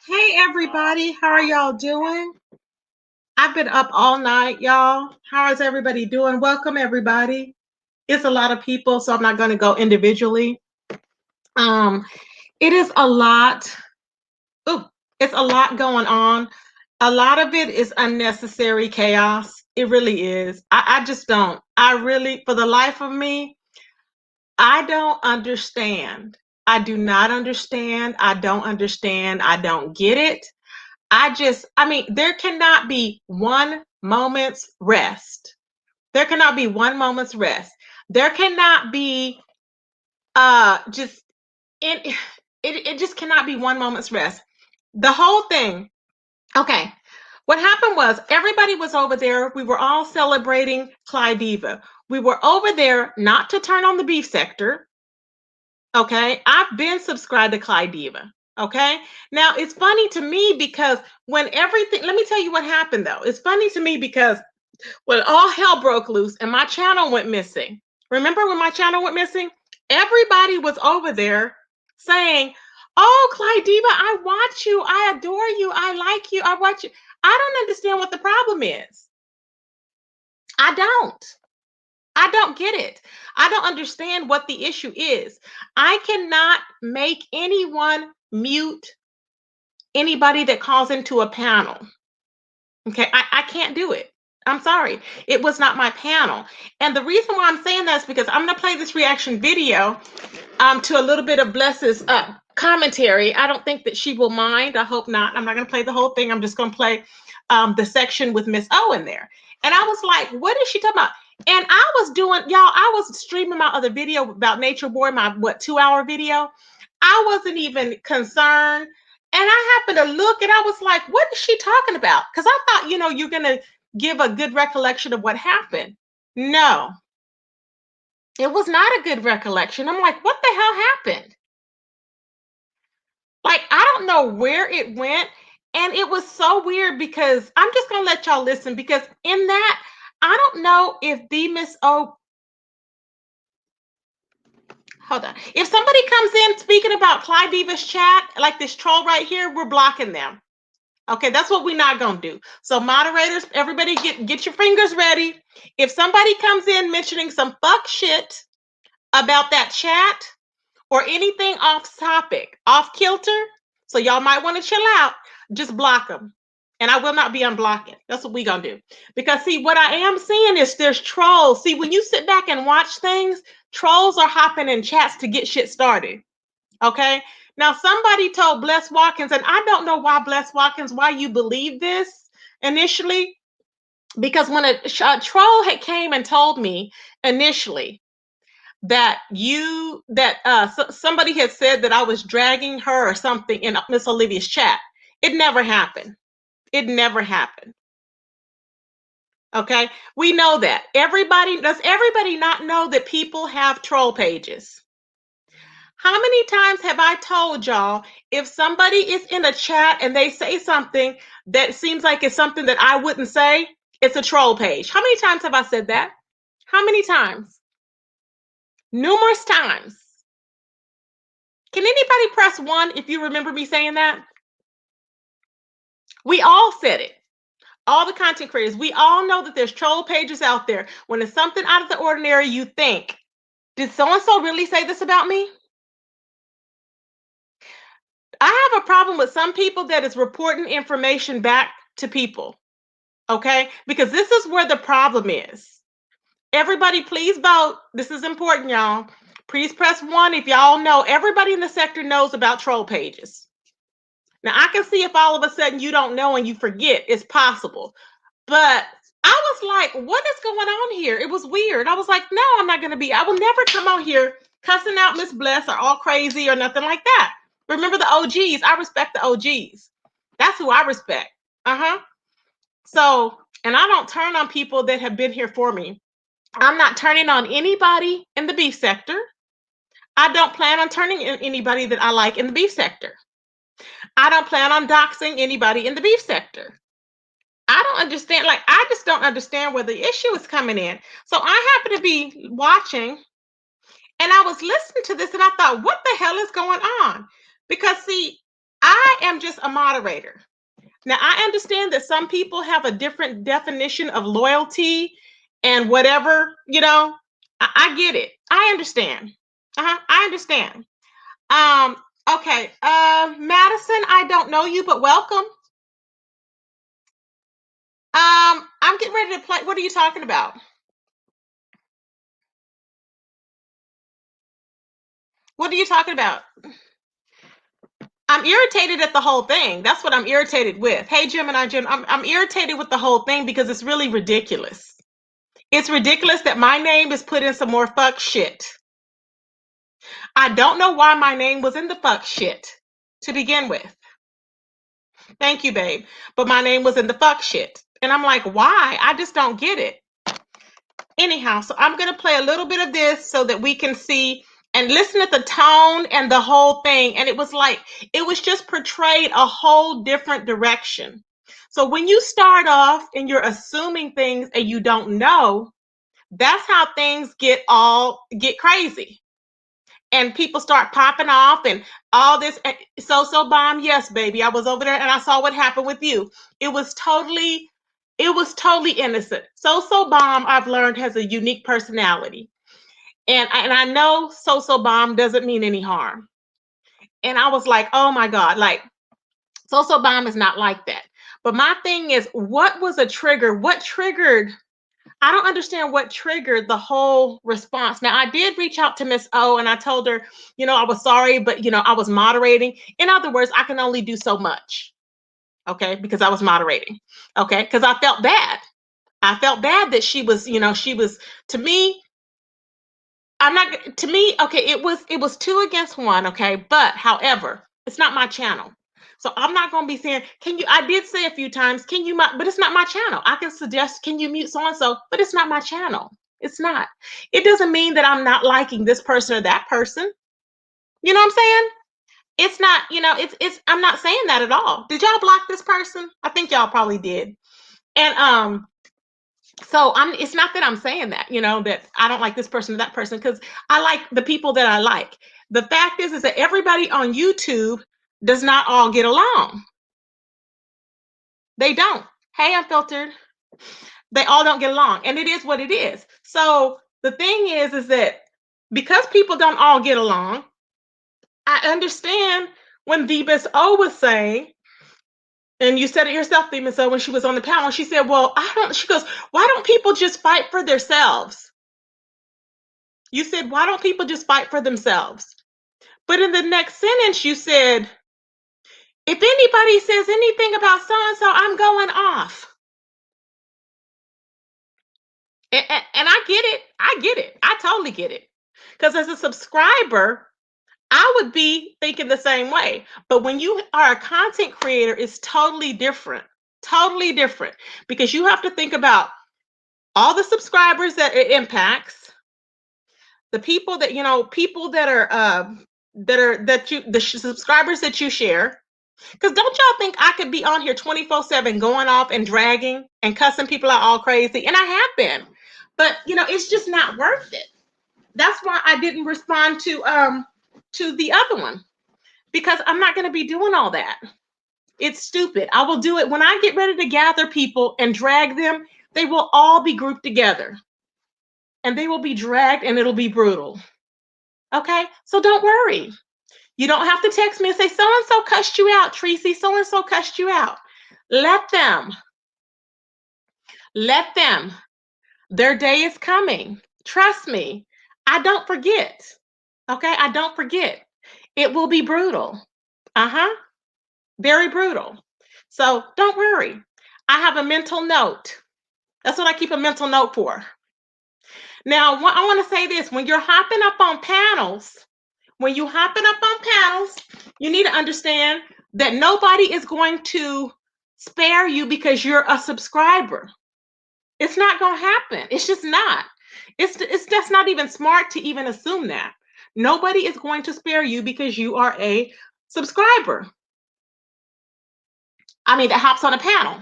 Hey everybody, how are y'all doing? I've been up all night, y'all. How is everybody doing? Welcome everybody. It's a lot of people, so I'm not going to go individually. It is a lot. Ooh, it's a lot going on. A lot of it is unnecessary chaos. It really is. I just don't. I really, for the life of me, I don't understand. I do not understand. I don't understand. I don't get it. I mean, there cannot be one moment's rest. There cannot be one moment's rest. There cannot be just it, it just cannot be one moment's rest. The whole thing. Okay. What happened was everybody was over there. We were all celebrating Clydiva. We were over there not to turn on the beef sector. Okay. I've been subscribed to Clydiva. Okay. Now it's funny to me because when everything, let me tell you what happened though. It's funny to me because when all hell broke loose and my channel went missing, remember when my channel went missing? Everybody was over there saying, "Oh, Clydiva, I watch you. I adore you. I like you. I watch you." I don't understand what the problem is. I don't. I don't get it. I don't understand what the issue is. I cannot make anyone mute anybody that calls into a panel. Okay, I can't do it. I'm sorry. It was not my panel. And the reason why I'm saying that is because I'm going to play this reaction video to a little bit of Bless's commentary. I don't think that she will mind. I hope not. I'm not going to play the whole thing. I'm just going to play the section with Miss O in there. And I was like, what is she talking about? And I was doing, y'all, I was streaming my other video about Nature Boy, my 2-hour video. I wasn't even concerned. And I happened to look and I was like, what is she talking about? Because I thought, you're going to give a good recollection of what happened. No, it was not a good recollection. I'm like, what the hell happened? Like, I don't know where it went. And it was so weird because I'm just going to let y'all listen because in that, I don't know if the Miss O. Hold on. If somebody comes in speaking about Clydiva's chat, like this troll right here, we're blocking them. Okay, that's what we're not going to do. So moderators, everybody get your fingers ready. If somebody comes in mentioning some fuck shit about that chat or anything off topic, off kilter, so y'all might want to chill out, just block them. And I will not be unblocking. That's what we're going to do. Because see, what I am seeing is there's trolls. See, when you sit back and watch things, trolls are hopping in chats to get shit started. Okay? Now, somebody told Bless Watkins, and I don't know why, Bless Watkins, why you believe this initially, because when a troll had came and told me initially that somebody had said that I was dragging her or something in Miss Olivia's chat. It never happened. It never happened. Okay, we know that. Does everybody not know that people have troll pages? How many times have I told y'all, if somebody is in a chat and they say something that seems like it's something that I wouldn't say, it's a troll page? How many times have I said that? How many times? Numerous times. Can anybody press 1 if you remember me saying that? We all said it. All the content creators, we all know that there's troll pages out there. When it's something out of the ordinary, you think, did so-and-so really say this about me? I have a problem with some people that is reporting information back to people, okay? Because this is where the problem is. Everybody, please vote. This is important, y'all. Please press 1 if y'all know. Everybody in the sector knows about troll pages. Now, I can see if all of a sudden you don't know and you forget, it's possible. But I was like, what is going on here? It was weird. I was like, no, I'm not going to be. I will never come on here cussing out Miss Bless or all crazy or nothing like that. Remember the OGs. I respect the OGs. That's who I respect. So, and I don't turn on people that have been here for me. I'm not turning on anybody in the beef sector. I don't plan on turning in anybody that I like in the beef sector. I don't plan on doxing anybody in the beef sector. I don't understand. Like, I just don't understand where the issue is coming in. So I happen to be watching and I was listening to this and I thought, what the hell is going on? Because, see, I am just a moderator. Now, I understand that some people have a different definition of loyalty and whatever, you know, I get it. I understand. I understand. Okay. Madison, I don't know you, but welcome. I'm getting ready to play. What are you talking about? What are you talking about? I'm irritated at the whole thing. That's what I'm irritated with. Hey, Gemini, Jim, I'm irritated with the whole thing because it's really ridiculous. It's ridiculous that my name is put in some more fuck shit. I don't know why my name was in the fuck shit to begin with. Thank you, babe. But my name was in the fuck shit. And I'm like, why? I just don't get it. Anyhow, so I'm going to play a little bit of this so that we can see and listen at the tone and the whole thing. And it was like, it was just portrayed a whole different direction. So when you start off and you're assuming things and you don't know, that's how things get crazy. And people start popping off and all this. So bomb, yes, baby. I was over there and I saw what happened with you. It was totally innocent. So bomb, I've learned, has a unique personality. And I know so bomb doesn't mean any harm. And I was like, oh my God, like so bomb is not like that. But my thing is, what was a trigger? What triggered? I don't understand what triggered the whole response. Now, I did reach out to Miss O and I told her, I was sorry, but, I was moderating. In other words, I can only do so much. Okay. Because I was moderating. Okay. Because I felt bad. I felt bad that she was, to me, okay, it was 2 against 1. Okay. But however, it's not my channel. So I'm not going to be saying, I did say a few times, but it's not my channel. I can suggest, can you mute so-and-so, but it's not my channel. It's not. It doesn't mean that I'm not liking this person or that person. You know what I'm saying? It's not, I'm not saying that at all. Did y'all block this person? I think y'all probably did. And, so it's not that I'm saying that, that I don't like this person or that person, because I like the people that I like. The fact is that everybody on YouTube does not all get along. They don't. Hey, Unfiltered. They all don't get along. And it is what it is. So the thing is that because people don't all get along, I understand when Vebus O was saying, and you said it yourself, Vebus O, when she was on the panel, she said, she goes, why don't people just fight for themselves? You said, why don't people just fight for themselves? But in the next sentence, you said, if anybody says anything about so-and-so, I'm going off. And I get it. I get it. I totally get it. Because as a subscriber, I would be thinking the same way. But when you are a content creator, it's totally different. Totally different. Because you have to think about all the subscribers that it impacts, the people that, people that are the subscribers that you share. Because don't y'all think I could be on here 24/7 going off and dragging and cussing people out all crazy? And I have been. But it's just not worth it. That's why I didn't respond to the other one, because I'm not going to be doing all that. It's stupid. I will do it when I get ready to gather people and drag them. They will all be grouped together and they will be dragged and it'll be brutal. Okay? So don't worry. You don't have to text me and say, so and so cussed you out, Tracy. So and so cussed you out. Let them. Let them. Their day is coming. Trust me. I don't forget. Okay? I don't forget. It will be brutal. Uh-huh. Very brutal. So don't worry. I have a mental note. That's what I keep a mental note for. Now, I want to say this. When you're hopping up on panels, you need to understand that nobody is going to spare you because you're a subscriber. It's not going to happen. It's just not. It's just not even smart to even assume that. Nobody is going to spare you because you are a subscriber. I mean, that hops on a panel.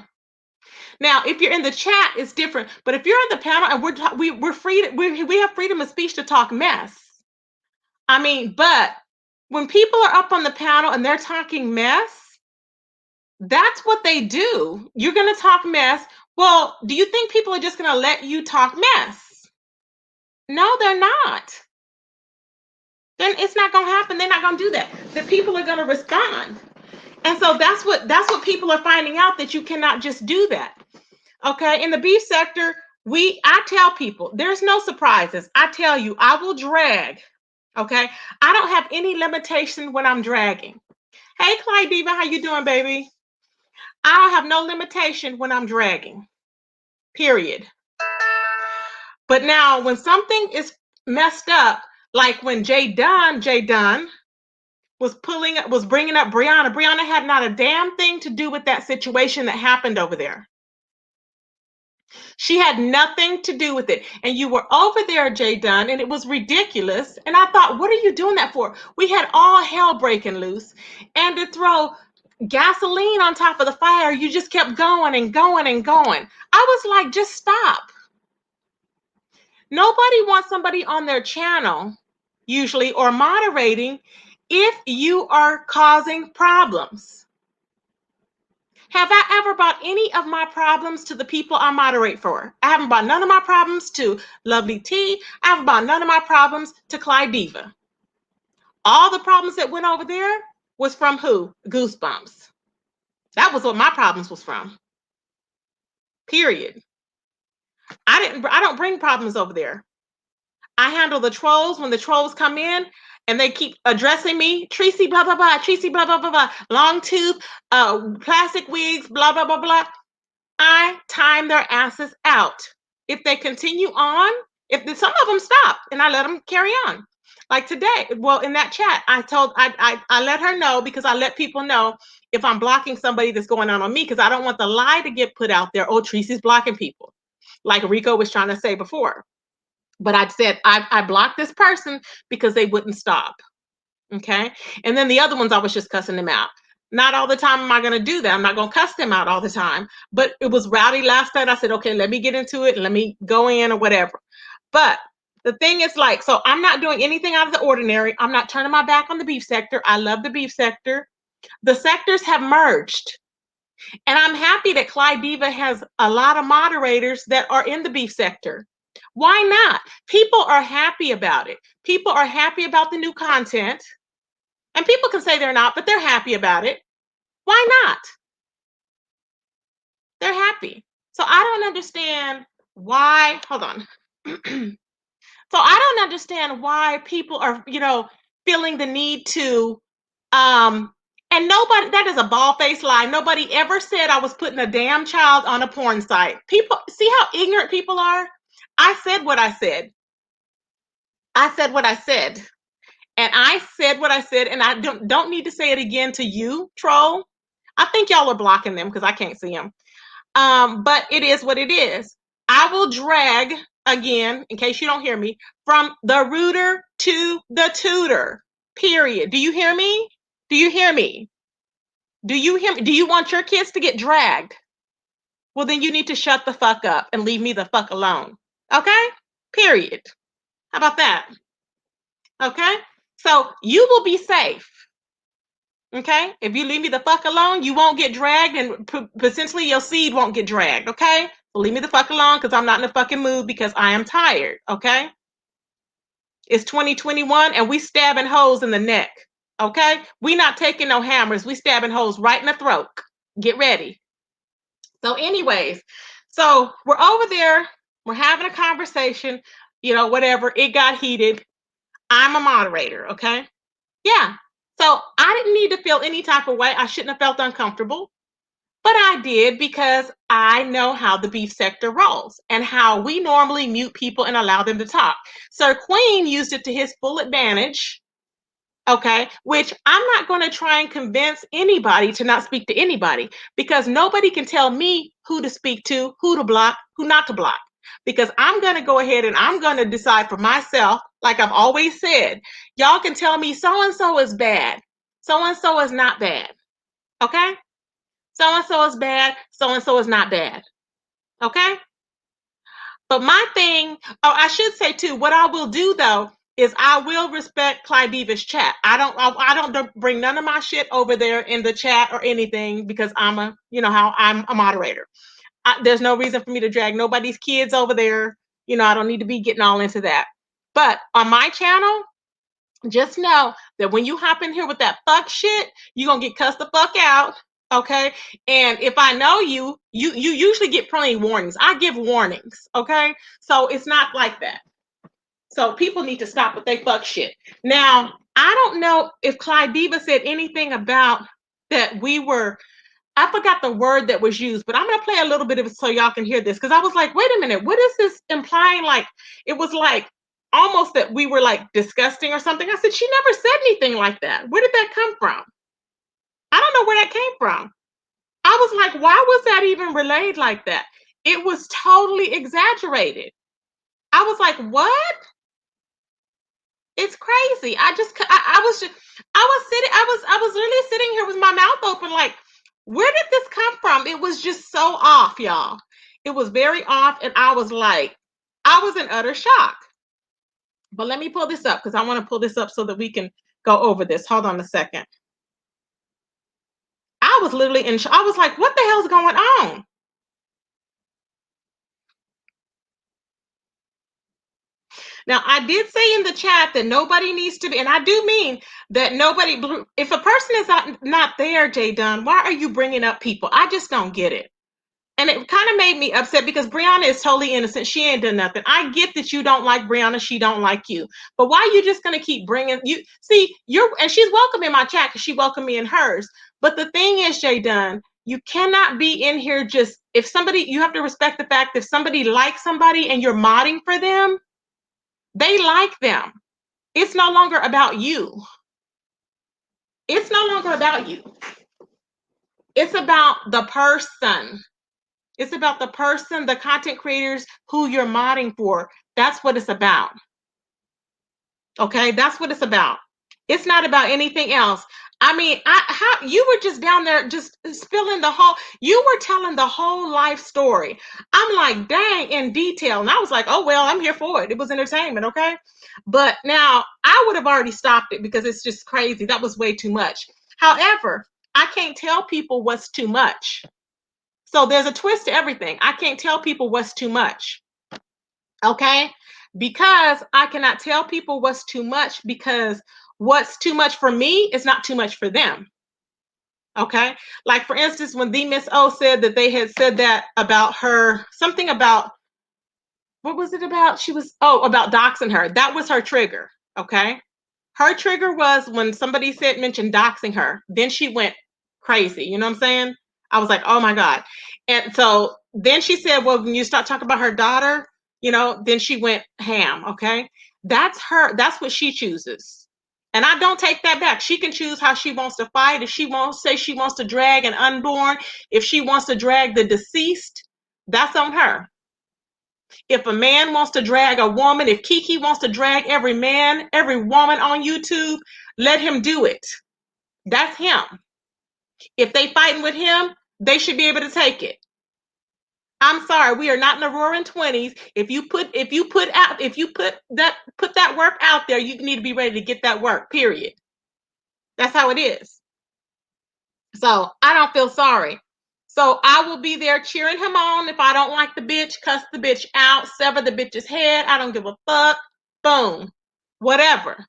Now, if you're in the chat, it's different. But if you're in the panel and we're free, we have freedom of speech to talk mess. I mean, but when people are up on the panel and they're talking mess, that's what they do. You're going to talk mess. Well, do you think people are just going to let you talk mess? No, they're not. Then it's not going to happen. They're not going to do that. The people are going to respond. And so that's what people are finding out, that you cannot just do that. Okay, in the beef sector, I tell people there's no surprises. I tell you, I will drag. Okay, I don't have any limitation when I'm dragging. Hey, Clyde Diva, how you doing, baby? I don't have no limitation when I'm dragging. Period. But now, when something is messed up, like when Jay Dunn was bringing up Brianna. Brianna had not a damn thing to do with that situation that happened over there. She had nothing to do with it. And you were over there, Jay Dunn, and it was ridiculous. And I thought, what are you doing that for? We had all hell breaking loose. And to throw gasoline on top of the fire, you just kept going and going and going. I was like, just stop. Nobody wants somebody on their channel, usually, or moderating if you are causing problems. Have I ever brought any of my problems to the people I moderate for? I haven't brought none of my problems to Lovely T. I haven't brought none of my problems to Clyde Diva. All the problems that went over there was from who? Goosebumps. That was what my problems was from. Period. I don't bring problems over there. I handle the trolls when the trolls come in and they keep addressing me. Tracy, blah, blah, blah. Tracy, blah, blah, blah, blah. Long tooth, plastic wigs, blah, blah, blah, blah. I time their asses out. If they continue on, some of them stop and I let them carry on. Like today, well, in that chat, I let her know, because I let people know if I'm blocking somebody that's going on me, because I don't want the lie to get put out there. Oh, Tracy's blocking people, like Rico was trying to say before. But I said, I blocked this person because they wouldn't stop. Okay. And then the other ones, I was just cussing them out. Not all the time am I going to do that. I'm not going to cuss them out all the time. But it was rowdy last night. I said, okay, let me get into it. Let me go in or whatever. But the thing is, like, so I'm not doing anything out of the ordinary. I'm not turning my back on the beef sector. I love the beef sector. The sectors have merged. And I'm happy that Clyde Diva has a lot of moderators that are in the beef sector. Why not? People are happy about it. People are happy about the new content. And people can say they're not, but they're happy about it. Why not? They're happy. So I don't understand why, hold on. So I don't understand why people are, feeling the need to, and nobody, that is a bald-faced lie. Nobody ever said I was putting a damn child on a porn site. People, see how ignorant people are? I said what I said. I said what I said. And I said what I said, and I don't need to say it again to you, troll. I think y'all are blocking them because I can't see them. But it is what it is. I will drag again, in case you don't hear me, from the rooter to the tutor. Period. Do you hear me? Do you hear me? Do you hear me? Do you want your kids to get dragged? Well, then you need to shut the fuck up and leave me the fuck alone. Okay? Period. How about that? Okay? So you will be safe. Okay? If you leave me the fuck alone, you won't get dragged, and potentially your seed won't get dragged. Okay? So leave me the fuck alone because I'm not in the fucking mood because I am tired. Okay? It's 2021 and we stabbing holes in the neck. Okay? We not taking no hammers. We stabbing holes right in the throat. Get ready. So, anyways, so we're over there. We're having a conversation. You know, whatever. It got heated. I'm a moderator. Okay? Yeah. So I didn't need to feel any type of way. I shouldn't have felt uncomfortable, but I did because I know how the beef sector rolls and how we normally mute people and allow them to talk. Sir Queen used it to his full advantage. Okay, which I'm not going to try and convince anybody to not speak to anybody because nobody can tell me who to speak to, who to block, who not to block. Because I'm going to go ahead and I'm going to decide for myself, like I've always said. Y'all can tell me so and so is bad, so and so is not bad. Okay, so and so is bad, so and so is not bad. Okay, but my thing, oh, I should say too, what I will do though is I will respect Clydeva's chat. I don't bring none of my shit over there in the chat or anything because I'm a, you know how I'm a moderator. There's no reason for me to drag nobody's kids over there. You know, I don't need to be getting all into that. But on my channel, just know that when you hop in here with that fuck shit, you're gonna get cussed the fuck out. Okay. And if I know you usually get plenty warnings. I give warnings. Okay. So it's not like that. So people need to stop with they fuck shit. Now, I don't know if Clydeva said anything about that we were, I forgot the word that was used, but I'm going to play a little bit of it so y'all can hear this. Because I was like, wait a minute, what is this implying? Like, it was like almost that we were like disgusting or something. I said, she never said anything like that. Where did that come from? I don't know where that came from. I was like, why was that even relayed like that? It was totally exaggerated. I was like, what? It's crazy. I was just, I was really sitting here with my mouth open, like, where did this come from? It was just so off, y'all. It was very off, and I was like, I was in utter shock. But let me pull this up because I want to pull this up so that we can go over this. Hold on a second. I was literally in shock. I was like, what the hell's going on? Now, I did say in the chat that nobody needs to be, and I do mean that nobody, if a person is not there, Jay Dunn, why are you bringing up people? I just don't get it. And it kind of made me upset because Brianna is totally innocent. She ain't done nothing. I get that you don't like Brianna. She don't like you. But why are you just going to keep bringing you? See, and she's welcome in my chat because she welcomed me in hers. But the thing is, Jay Dunn, you cannot be in here just, if somebody, you have to respect the fact if somebody likes somebody and you're modding for them, they like them. It's no longer about you. It's no longer about you. It's about the person. It's about the person, the content creators who you're modding for. That's what it's about. Okay, that's what it's about. It's not about anything else. I mean, how you were just down there just spilling the whole, you were telling the whole life story. I'm like, dang, in detail. And I was like, oh, well, I'm here for it. It was entertainment, okay? But now I would have already stopped it because it's just crazy. That was way too much. However, I can't tell people what's too much. So there's a twist to everything. I can't tell people what's too much. Okay? Because I cannot tell people what's too much because what's too much for me is not too much for them. Okay? Like for instance, when the Miss O said that they had said that about her, something about, what was it about? She was, about doxing her. That was her trigger. Okay? Her trigger was when somebody mentioned doxing her. Then she went crazy. You know what I'm saying? I was like, oh my God. And so then she said, well, when you start talking about her daughter, then she went ham. Okay. That's her. That's what she chooses. And I don't take that back. She can choose how she wants to fight. If she wants, say she wants to drag an unborn, if she wants to drag the deceased, that's on her. If a man wants to drag a woman, if Kiki wants to drag every man, every woman on YouTube, let him do it. That's him. If they fighting with him, they should be able to take it. I'm sorry, we are not in the roaring 20s. If you put that work out there, you need to be ready to get that work, period. That's how it is. So I don't feel sorry. So I will be there cheering him on. If I don't like the bitch, cuss the bitch out, sever the bitch's head. I don't give a fuck. Boom. Whatever.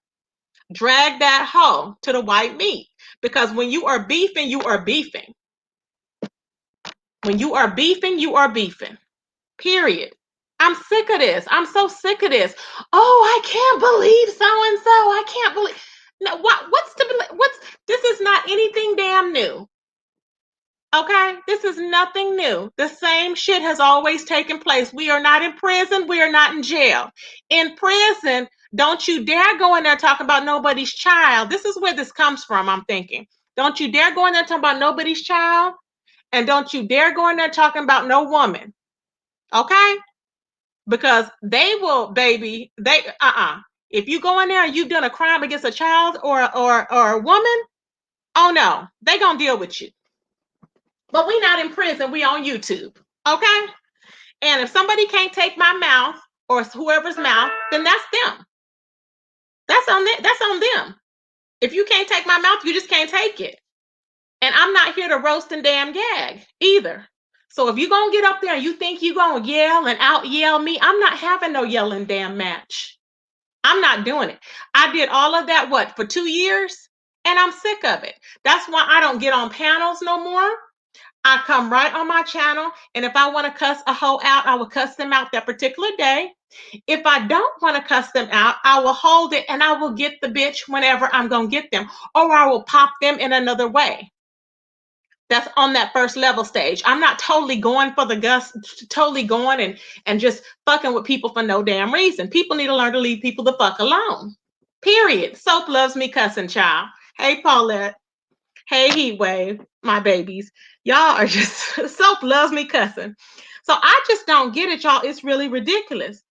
Drag that hoe to the white meat. Because when you are beefing, you are beefing. When you are beefing, you are beefing. Period. I'm sick of this. I'm so sick of this. Oh, I can't believe so and so. I can't believe. No, what's this is not anything damn new. Okay, this is nothing new. The same shit has always taken place. We are not in prison. We are not in jail. In prison, don't you dare go in there talking about nobody's child. This is where this comes from, I'm thinking. Don't you dare go in there talking about nobody's child. And don't you dare go in there talking about no woman. Okay? Because they will, baby, If you go in there and you've done a crime against a child or a woman, oh no, they gonna deal with you. But we not in prison, we on YouTube. Okay? And if somebody can't take my mouth or whoever's mouth, then that's them. That's on them. If you can't take my mouth, you just can't take it. And I'm not here to roast and damn gag either. So if you're gonna get up there and you think you're gonna yell and out yell me, I'm not having no yelling damn match. I'm not doing it. I did all of that, for 2 years? And I'm sick of it. That's why I don't get on panels no more. I come right on my channel, and if I want to cuss a hoe out, I will cuss them out that particular day. If I don't want to cuss them out, I will hold it and I will get the bitch whenever I'm going to get them, or I will pop them in another way. That's on that first level stage. I'm not totally going for the totally going and just fucking with people for no damn reason. People need to learn to leave people the fuck alone. Period. Soap loves me cussing, child. Hey, Paulette. Hey, Heatwave, my babies. Y'all are just, Soap loves me cussing. So I just don't get it, y'all. It's really ridiculous.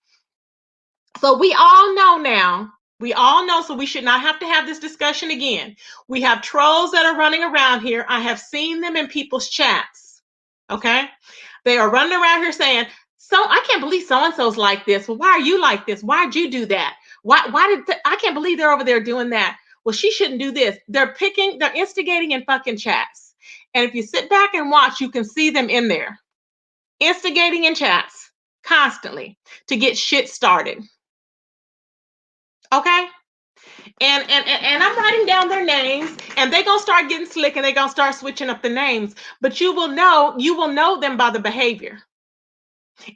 So we all know now. We all know, so we should not have to have this discussion again. We have trolls that are running around here. I have seen them in people's chats. Okay? They are running around here saying, so I can't believe so-and-so's like this. Well, why are you like this? Why'd you do that? I can't believe they're over there doing that. Well, she shouldn't do this. They're instigating in fucking chats. And if you sit back and watch, you can see them in there. Instigating in chats constantly to get shit started. Okay? And I'm writing down their names, and they're gonna start getting slick and they're gonna start switching up the names. But you will know them by the behavior.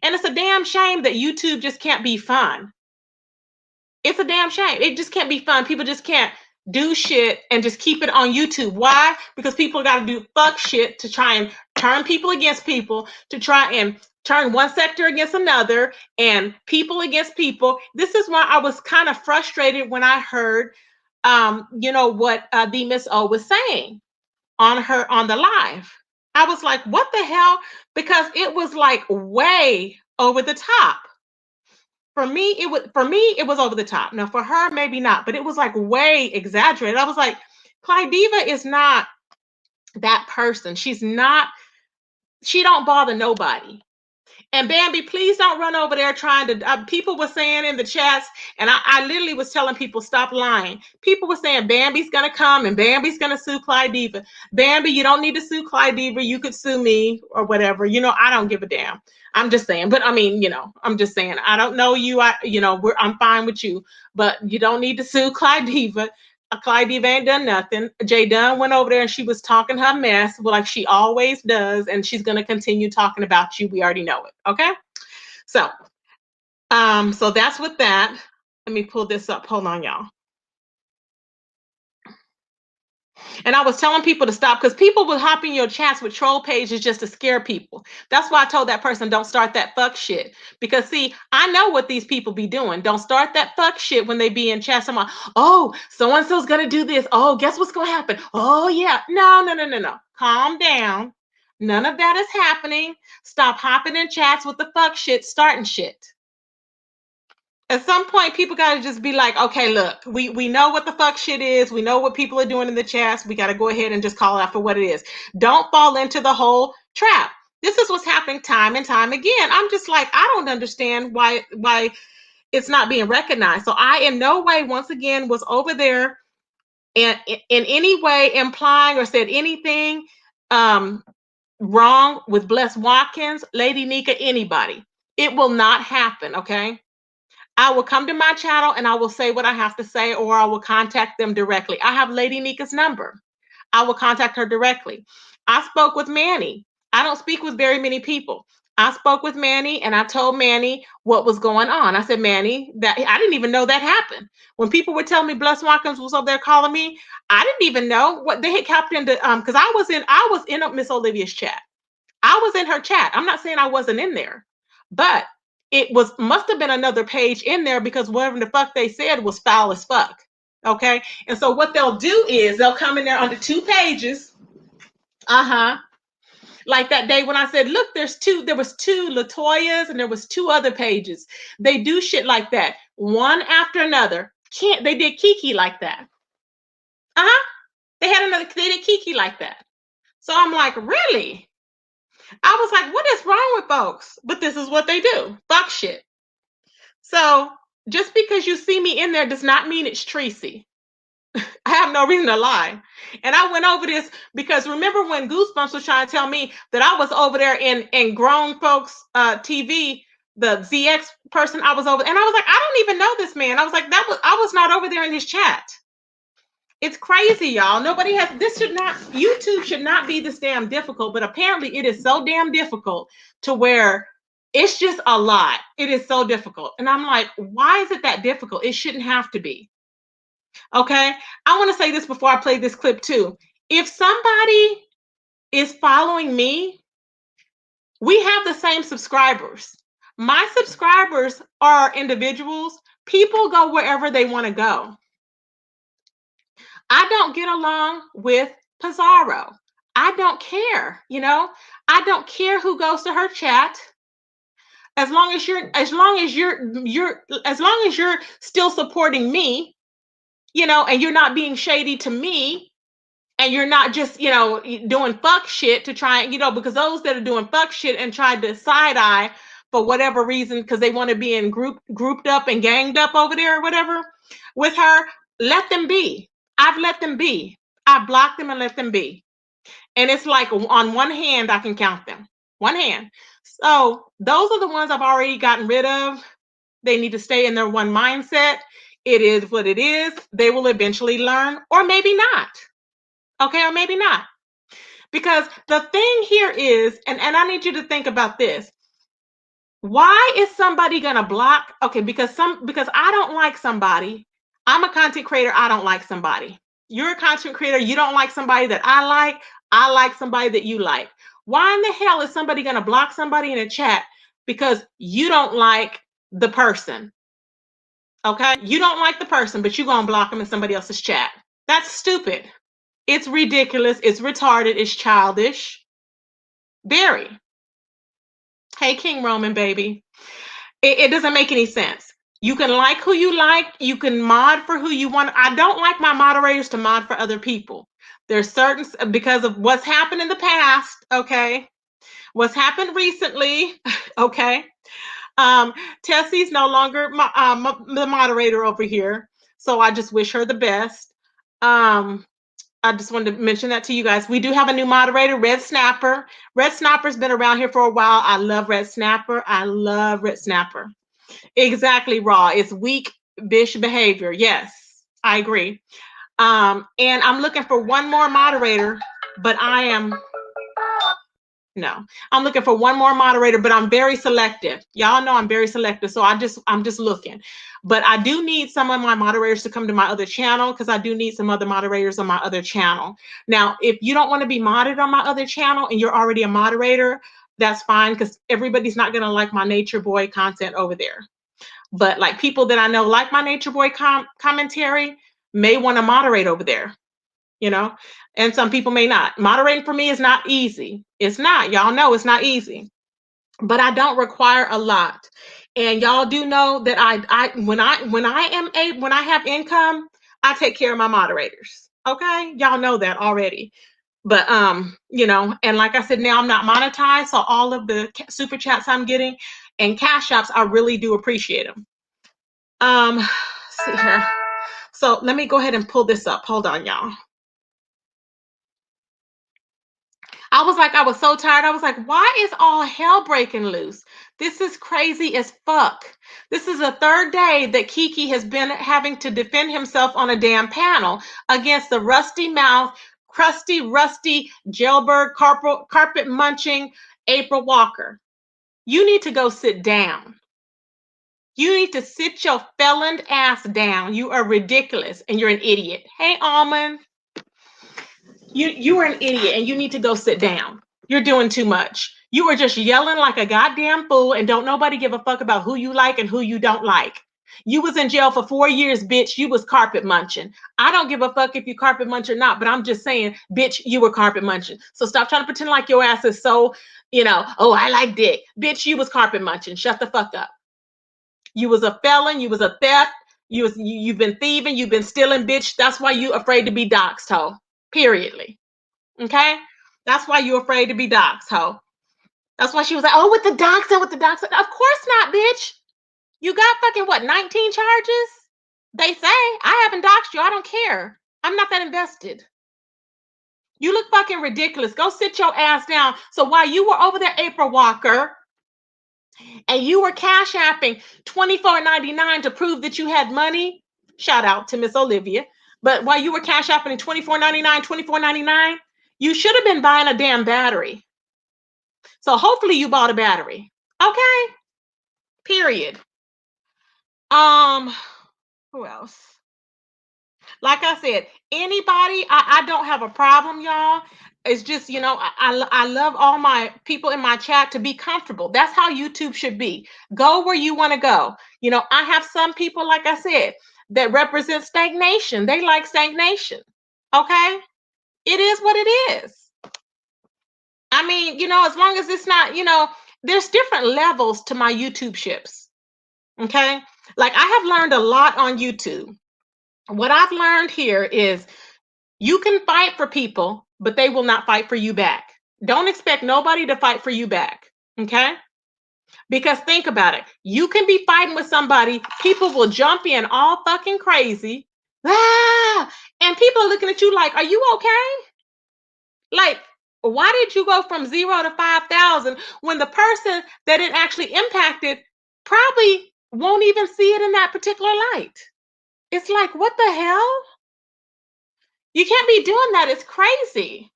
And it's a damn shame that YouTube just can't be fun. It's a damn shame. It just can't be fun. People just can't do shit and just keep it on YouTube. Why? Because people got to do fuck shit to try and turn people against people, to try and turn one sector against another and people against people. This is why I was kind of frustrated when I heard, what the Miss O was saying on the live. I was like, what the hell? Because it was like way over the top. For me, it was over the top. Now, for her, maybe not, but it was like way exaggerated. I was like, Clyde Diva is not that person. She don't bother nobody. And Bambi, please don't run over there trying to, people were saying in the chats, and I literally was telling people, stop lying. People were saying Bambi's going to come and Bambi's going to sue Clyde Diva. Bambi, you don't need to sue Clyde Diva. You could sue me or whatever. I don't give a damn. I'm just saying, but I mean, I'm just saying, I don't know you. I'm fine with you, but you don't need to sue Clyde Diva. Clyde Diva ain't done nothing. Jay Dunn went over there and she was talking her mess, like she always does, and she's going to continue talking about you. We already know it. Okay. So that's with that. Let me pull this up. Hold on, y'all. And I was telling people to stop because people will hop in your chats with troll pages just to scare people. That's why I told that person, don't start that fuck shit. Because see, I know what these people be doing. Don't start that fuck shit when they be in chats. I'm like, oh, so-and-so's gonna do this. Oh, guess what's gonna happen? Oh yeah. No, no, no, no, no. Calm down. None of that is happening. Stop hopping in chats with the fuck shit, starting shit. At some point, people got to just be like, okay, look, we know what the fuck shit is. We know what people are doing in the chats. We got to go ahead and just call it out for what it is. Don't fall into the whole trap. This is what's happening time and time again. I'm just like, I don't understand why it's not being recognized. So I in no way, once again, was over there and in any way implying or said anything wrong with Bless Watkins, Lady Nika, anybody. It will not happen, okay? I will come to my channel and I will say what I have to say, or I will contact them directly. I have Lady Nika's number. I will contact her directly. I spoke with Manny. I don't speak with very many people. I spoke with Manny and I told Manny what was going on. I said, Manny, that I didn't even know that happened. When people were telling me Bless Watkins was over there calling me, I didn't even know what they had captured into because I was in Miss Olivia's chat. I was in her chat. I'm not saying I wasn't in there, but it must have been another page in there because whatever the fuck they said was foul as fuck. Okay. And so what they'll do is they'll come in there under two pages. Like that day when I said, look, there was two Latoyas and there was two other pages. They do shit like that. One after another. They did Kiki like that. They did Kiki like that. So I'm like, really? I was like, what is wrong with folks? But this is what they do. Fuck shit. So just because you see me in there does not mean it's Tracy. I have no reason to lie. And I went over this because remember when Goosebumps was trying to tell me that I was over there in grown folks TV, the ZX person I was over, and I was like, I don't even know this man. I was like, I was not over there in his chat. It's crazy, y'all. YouTube should not be this damn difficult, but apparently it is so damn difficult to where it's just a lot. It is so difficult. And I'm like, why is it that difficult? It shouldn't have to be. Okay. I want to say this before I play this clip too. If somebody is following me, we have the same subscribers. My subscribers are individuals. People go wherever they want to go. I don't get along with Pizarro. I don't care, I don't care who goes to her chat. As long as you're still supporting me, and you're not being shady to me, and you're not just, doing fuck shit to try, because those that are doing fuck shit and tried to side eye for whatever reason, because they want to be in grouped up and ganged up over there or whatever with her, let them be. I've let them be. I blocked them and let them be. And it's like on one hand, I can count them. One hand. So those are the ones I've already gotten rid of. They need to stay in their one mindset. It is what it is. They will eventually learn, or maybe not. Okay, or maybe not. Because the thing here is, and I need you to think about this. Why is somebody gonna block? Okay, because I don't like somebody. I'm a content creator, I don't like somebody. You're a content creator, you don't like somebody that I like somebody that you like. Why in the hell is somebody gonna block somebody in a chat because you don't like the person? Okay, you don't like the person, but you're gonna block them in somebody else's chat. That's stupid. It's ridiculous. It's retarded. It's childish. Very. Hey, King Roman, baby. It doesn't make any sense. You can like who you like. You can mod for who you want. I don't like my moderators to mod for other people. There's certain, because of what's happened in the past, okay? What's happened recently, okay? Tessie's no longer the moderator over here. So I just wish her the best. I just wanted to mention that to you guys. We do have a new moderator, Red Snapper. Red Snapper's been around here for a while. I love Red Snapper. I love Red Snapper. Exactly, Raw. It's weak bish behavior. Yes, I agree. And I'm looking for one more moderator, but I am No. I'm looking for one more moderator, but I'm very selective. Y'all know I'm very selective, so I'm just looking. But I do need some of my moderators to come to my other channel because I do need some other moderators on my other channel. Now, if you don't want to be modded on my other channel and you're already a moderator, that's fine because everybody's not going to like my Nature Boy content over there. But like people that I know like my Nature Boy commentary may want to moderate over there, you know, and some people may not. Moderating for me is not easy. It's not. Y'all know it's not easy. But I don't require a lot. And y'all do know that when I have income, I take care of my moderators. Okay? Y'all know that already. But you know, and like I said, now I'm not monetized, so all of the super chats I'm getting and cash apps, I really do appreciate them. See here. So let me go ahead and pull this up. Hold on, y'all. I was so tired. I was like, why is all hell breaking loose? This is crazy as fuck. This is the third day that Kiki has been having to defend himself on a damn panel against the rusty mouth, crusty, rusty, jailbird, carpet munching April Walker. You need to go sit down. You need to sit your feloned ass down. You are ridiculous and you're an idiot. Hey, Almond. You are an idiot and you need to go sit down. You're doing too much. You are just yelling like a goddamn fool and don't nobody give a fuck about who you like and who you don't like. You was in jail for 4 years, bitch. You was carpet munching. I don't give a fuck if you carpet munch or not, but I'm just saying, bitch, you were carpet munching. So stop trying to pretend like your ass is so, you know, oh, I like dick. Bitch, you was carpet munching. Shut the fuck up. You was a felon. You was a theft. You've been thieving. You've been stealing, bitch. That's why you afraid to be doxxed, ho. Periodly. Okay? That's why you're afraid to be doxxed, ho. That's why she was like, oh, with the doxxing, with the doxxing. Of course not, bitch. You got fucking what, 19 charges? They say. I haven't doxxed you. I don't care. I'm not that invested. You look fucking ridiculous. Go sit your ass down. So while you were over there, April Walker, and you were cash apping $24.99 to prove that you had money, shout out to Miss Olivia. But while you were cash apping $24.99, you should have been buying a damn battery. So hopefully you bought a battery. Okay? Period. Who else? Like I said, anybody, I don't have a problem, y'all. It's just, you know, I love all my people in my chat to be comfortable. That's how YouTube should be. Go where you want to go. You know, I have some people, like I said, that represent stagnation. They like stagnation. Okay? It is what it is. I mean, you know, as long as it's not, you know, there's different levels to my YouTube ships. Okay? Like I have learned a lot on YouTube. What I've learned here is you can fight for people, but they will not fight for you back. Don't expect nobody to fight for you back. Okay? Because think about it. You can be fighting with somebody, people will jump in all fucking crazy. Ah, and people are looking at you like, are you okay? Like, why did you go from 0 to 5,000 when the person that it actually impacted probably won't even see it in that particular light? It's like, what the hell? You can't be doing that. It's crazy.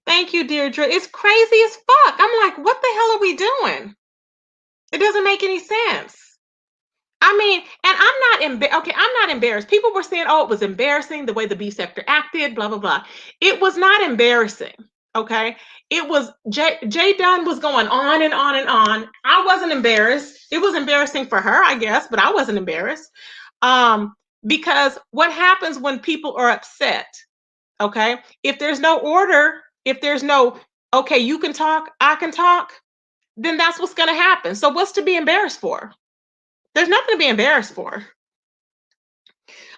Thank you, Deirdre. It's crazy as fuck. I'm like, what the hell are we doing? It doesn't make any sense. I mean, and I'm not embarrassed. People were saying, oh, it was embarrassing the way the B sector acted, blah, blah, blah. It was not embarrassing. Okay. It was Jay Dunn was going on and on and on. I wasn't embarrassed. It was embarrassing for her, I guess, but I wasn't embarrassed. Because what happens when people are upset? Okay. If there's no order, if there's no, okay, you can talk, I can talk, then that's what's going to happen. So what's to be embarrassed for? There's nothing to be embarrassed for.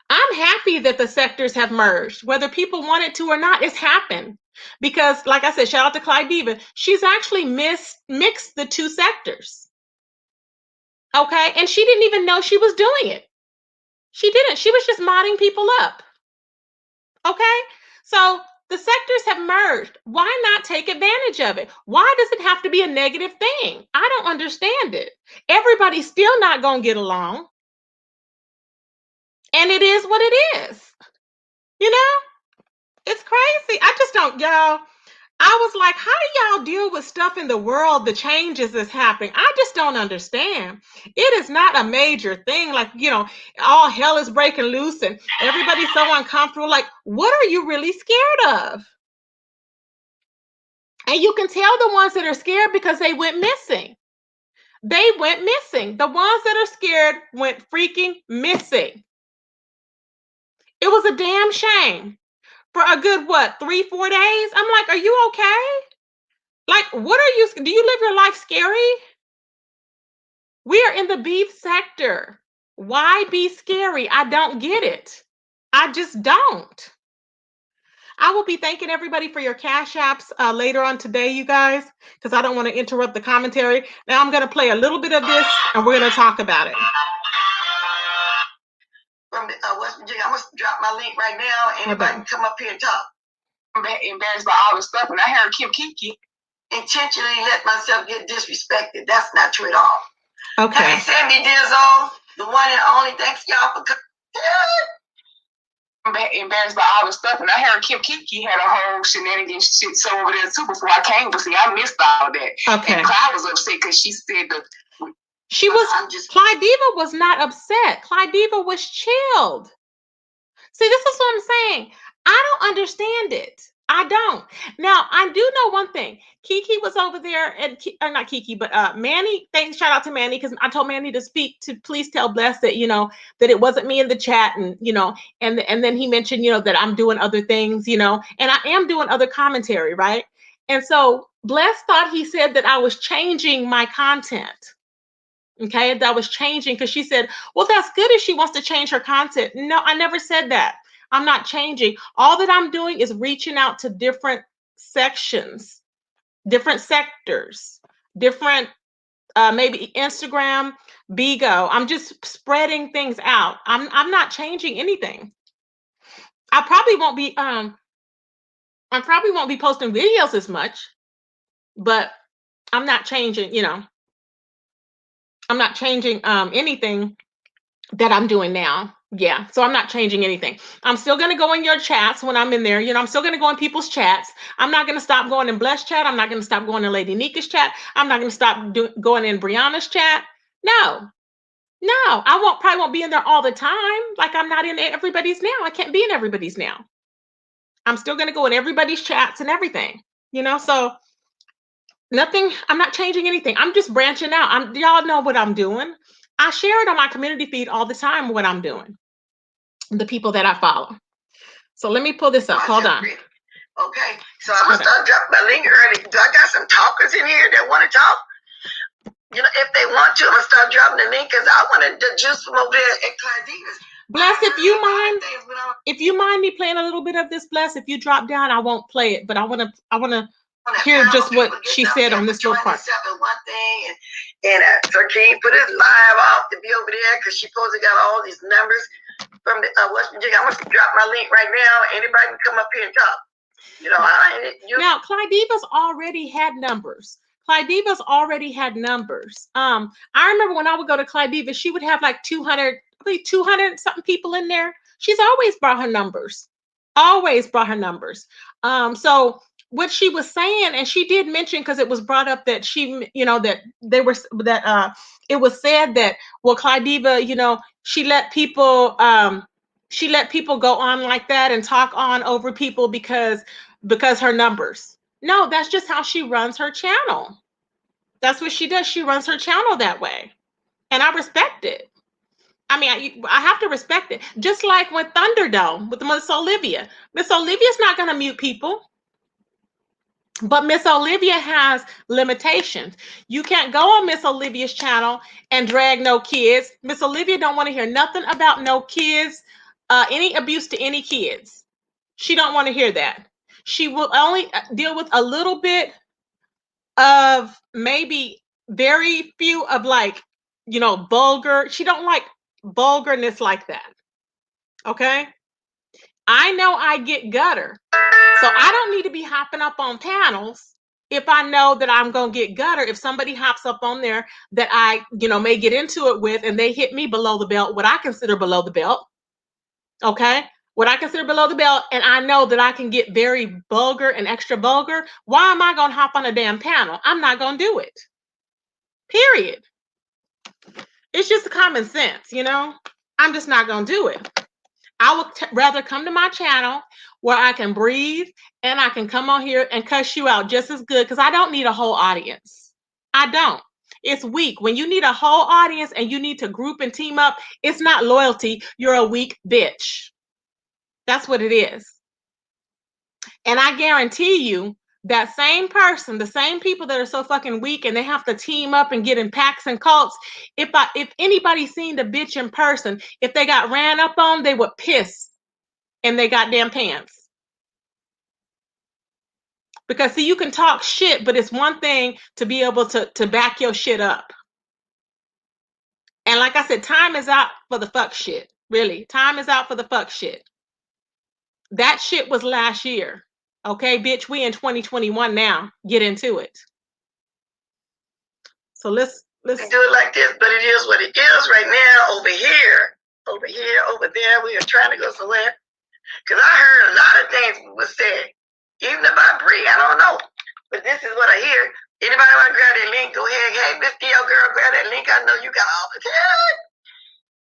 I'm happy that the sectors have merged. Whether people want it to or not, it's happened. Because, like I said, shout out to Clyde Diva. She's actually mixed the two sectors. Okay? And she didn't even know she was doing it. She didn't. She was just modding people up. Okay? So the sectors have merged. Why not take advantage of it? Why does it have to be a negative thing? I don't understand it. Everybody's still not going to get along. And it is what it is. You know? It's crazy. I just don't, y'all. I was like, how do y'all deal with stuff in the world, the changes that's happening? I just don't understand. It is not a major thing. Like, all hell is breaking loose and everybody's so uncomfortable. Like, what are you really scared of? And you can tell the ones that are scared because they went missing. They went missing. The ones that are scared went freaking missing. It was a damn shame. For a good, 3-4 days? I'm like, are you okay? Like, what are you, do you live your life scary? We are in the beef sector. Why be scary? I don't get it. I just don't. I will be thanking everybody for your cash apps later on today, you guys, because I don't want to interrupt the commentary. Now I'm going to play a little bit of this and we're going to talk about it. From West Virginia, I'm going to drop my link right now. Anybody can come up here and talk. I'm embarrassed by all the stuff, and I heard Kim Kiki intentionally let myself get disrespected. That's not true at all. Okay. Hey, Sammy Dizzle, the one and only. Thanks y'all for coming. I'm embarrassed by all the stuff, and I heard Kim Kiki had a whole shenanigans shit so over there too before I came. But see, I missed all of that. Okay. And Clyde was upset because she said Clyde Diva was not upset. Clyde Diva was chilled. See, this is what I'm saying. I don't understand it. I don't. Now, I do know one thing. Kiki was over there, and not Kiki, but Manny. Thanks, shout out to Manny, because I told Manny to speak to please tell Bless that that it wasn't me in the chat, and and then he mentioned that I'm doing other things, and I am doing other commentary, right? And so Bless thought he said that I was changing my content. Okay, that was changing because she said, well, that's good if she wants to change her content. No, I never said that. I'm not changing. All that I'm doing is reaching out to different sections, different sectors, different, maybe Instagram, Bigo. I'm just spreading things out. I'm not changing anything. I probably won't be posting videos as much, but I'm not changing, I'm not changing anything that I'm doing now. Yeah, so I'm not changing anything. I'm still going to go in your chats when I'm in there. I'm still going to go in people's chats. I'm not going to stop going in Bless chat. I'm not going to stop going in Lady Nika's chat. I'm not going to stop going in Brianna's chat. No, I probably won't be in there all the time. Like I'm not in everybody's now. I can't be in everybody's now. I'm still going to go in everybody's chats and everything, so nothing. I'm not changing anything. I'm just branching out. Y'all know what I'm doing. I share it on my community feed all the time, what I'm doing, the people that I follow. So let me pull this up. Hold on. Okay, so I'm gonna start dropping my link early. I got some talkers in here that want to talk. If they want to, I'm gonna start dropping the link because I want to juice from over there at Clyde Divas. Bless, if you mind me playing a little bit of this, Bless, if you drop down, I won't play it, but I want to hear just what she said on this little part. One thing, and so King put his live off to be over there because she supposed to got all these numbers from the West Virginia. I'm gonna drop my link right now. Anybody can come up here and talk. Now Clyde Divas already had numbers. Clyde Divas already had numbers. I remember when I would go to Clyde Divas, she would have like 200 something people in there. She's always brought her numbers. Always brought her numbers. So what she was saying, and she did mention because it was brought up that it was said that Clyde Diva, she let people go on like that and talk on over people because her numbers. No, that's just how she runs her channel. That's what she does. She runs her channel that way, and I respect it. I mean, I have to respect it. Just like with Thunderdome with Miss Olivia. Miss Olivia's not going to mute people. But Miss Olivia has limitations. You can't go on Miss Olivia's channel and drag no kids. Miss Olivia don't want to hear nothing about no kids, any abuse to any kids. She don't want to hear that. She will only deal with a little bit of maybe very few of vulgar. She don't like vulgarness like that. Okay? I know I get gutter. So I don't need to be hopping up on panels if I know that I'm going to get gutter. If somebody hops up on there that I, may get into it with and they hit me below the belt, what I consider below the belt. Okay? what I consider below the belt, and I know that I can get very vulgar and extra vulgar, why am I going to hop on a damn panel? I'm not going to do it. Period. It's just common sense, you know? I'm just not going to do it. I would rather come to my channel where I can breathe and I can come on here and cuss you out just as good, because I don't need a whole audience. I don't. It's weak. When you need a whole audience and you need to group and team up, it's not loyalty. You're a weak bitch. That's what it is. And I guarantee you, that same person, the same people that are so fucking weak and they have to team up and get in packs and cults, if anybody seen the bitch in person, if they got ran up on, they would piss in their goddamn pants. Because see, you can talk shit, but it's one thing to be able to back your shit up. And like I said, time is out for the fuck shit. Really, time is out for the fuck shit. That shit was last year. Okay, bitch, we in 2021 now. Get into it. So let's do it like this, but it is what it is right now. Over here, over there, we are trying to go somewhere. Because I heard a lot of things was said, even about Bree. I don't know, but this is what I hear. Anybody want to grab that link? Go ahead. Hey, Miss Theo girl, grab that link. I know you got all the time.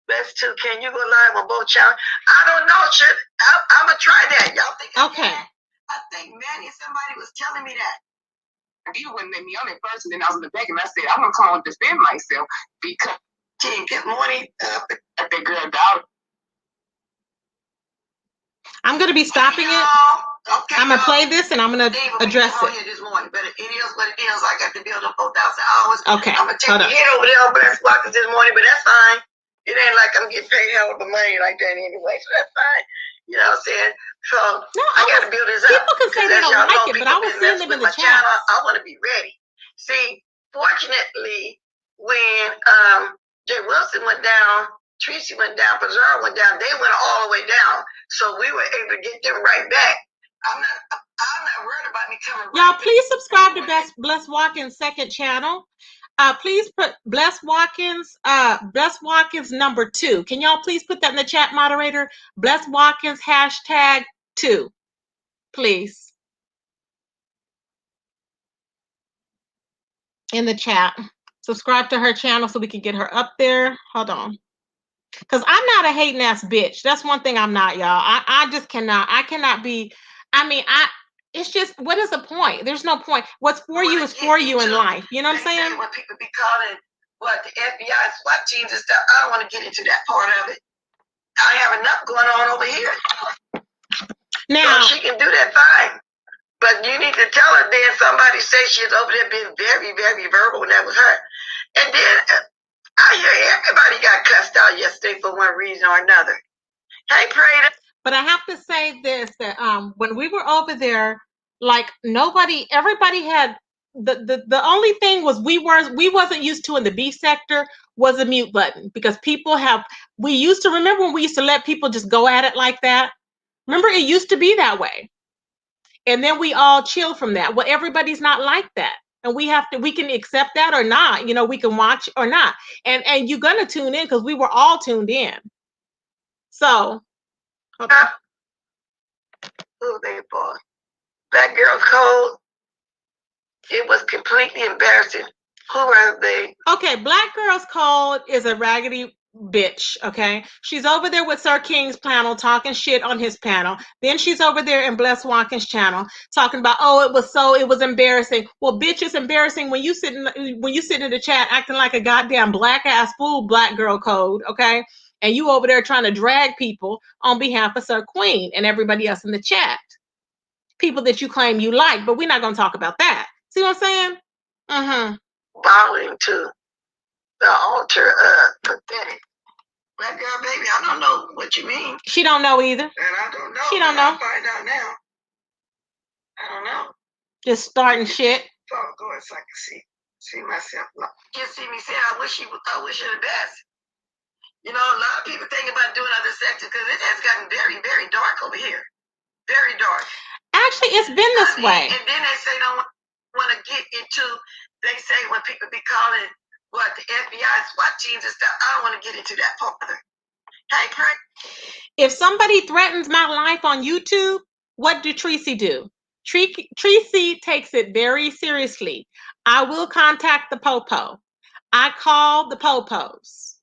Best too. Can you go live on both channels? I don't know. I'm gonna try that. Y'all think? Okay. I think Manny, somebody was telling me that. You wouldn't let me on it first, and then I was in the back, and I said, I'm gonna come on and defend myself because good morning, that girl daughter. I'm gonna be stopping it. Okay, I'm gonna play this and I'm gonna address it. This morning, but it is what it is. I got to build up 4,000 hours. Okay. I'm gonna take the hit over there on Bless Walkers this morning, but that's fine. It ain't like I'm getting paid hell of money like that anyway, so that's fine. You know what I'm saying? So no, I got to build this up. People can say they don't like it, but I was seeing them in the chat. I want to be ready. See, fortunately, when Jay Wilson went down, Tracy went down, Pizarro went down, they went all the way down. So we were able to get them right back. I'm not worried about me coming. Y'all, please subscribe to Bless Watkins' second channel. Please put Bless Watkins number 2. Can y'all please put that in the chat, moderator? Bless Watkins #2, please. In the chat. Subscribe to her channel so we can get her up there. Hold on. Because I'm not a hating ass bitch. That's one thing I'm not, y'all. I just cannot. I cannot be. I mean, it's just, what is the point? There's no point. What's for you is for you in life. You know what I'm saying? When people be calling the FBI SWAT teams and stuff, I don't want to get into that part of it. I have enough going on over here. Now, so she can do that fine. But you need to tell her then somebody say she's over there being very, very verbal, and that was her. And then I hear everybody got cussed out yesterday for one reason or another. Hey, Prada. But I have to say this, that when we were over there, like everybody had the only thing was we wasn't used to in the B sector was a mute button, because we used to remember when we used to let people just go at it like that. Remember, it used to be that way. And then we all chill from that. Well, everybody's not like that. And we can accept that or not. You know, we can watch or not. And you're gonna tune in because we were all tuned in. So oh, they boy. Black Girls Code. It was completely embarrassing. Who are they? Okay, Black Girls Code is a raggedy bitch. Okay, she's over there with Sir King's panel talking shit on his panel. Then she's over there in Bless Watkins' channel talking about, it was embarrassing. Well, bitch, it's embarrassing when you sit in the chat acting like a goddamn black ass fool. Black Girl Code. Okay, and you over there trying to drag people on behalf of Sir Queen and everybody else in the chat. People that you claim you like, but we're not gonna talk about that. See what I'm saying? Mm-hmm. Bowing to the altar of pathetic. Black girl, baby, I don't know what you mean. She don't know either. And I don't know. She don't know. I'll find out now. I don't know. Just starting shit. Oh, go so I can see myself. You see me say, I wish her the best. You know, a lot of people think about doing other sectors because it has gotten very, very dark over here. Very dark. Actually, it's been this way. And then they say don't want to get into, they say when people be calling the FBI SWAT teams and stuff, I don't want to get into that part of it. Hey, Craig. If somebody threatens my life on YouTube, what do Tracy do? Tracy takes it very seriously. I will contact the Popo. I call the Popos.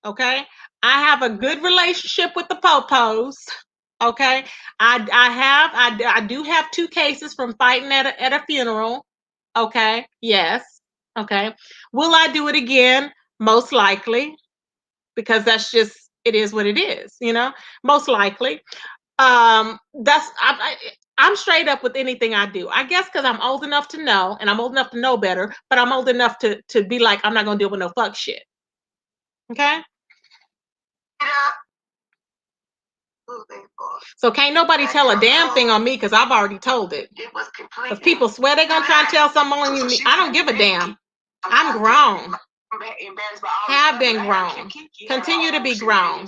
Okay? I have a good relationship with the Popos. Okay? I do have 2 cases from fighting at a funeral. Okay? Yes. Okay. Will I do it again? Most likely, because that's just it is what it is, you know. Most likely. I'm straight up with anything I do. I guess because I'm old enough to know, and I'm old enough to know better, but I'm old enough to be like, I'm not gonna deal with no fuck shit. Okay. Yeah. So can't nobody tell a damn thing on me because I've already told it. It was completely. If people swear they're gonna try and tell someone on you, I don't give a damn. I'm grown. Have been grown. Continue to be grown.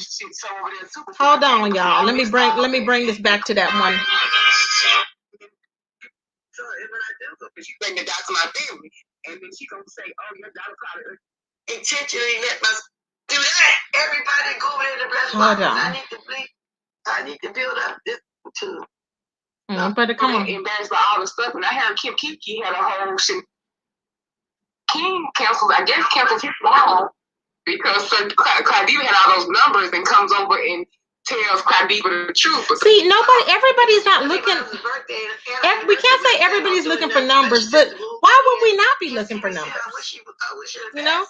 Hold on, y'all. Let me bring this back to that one. So when I do, because you bring it down to my family, and then she gonna say, "Oh, your daughter probably intentionally let us do that." Everybody go in the breast. Hold on. I need to build up this too. But come on. Embarrassed by all the stuff, and I heard Kim Kiki had a whole shit. King cancels, I guess, cancels his live because Claudia had all those numbers and comes over and tells Claudia the truth. See, everybody's not looking. We can't say everybody's looking for numbers, but why would we not be looking for numbers? You know?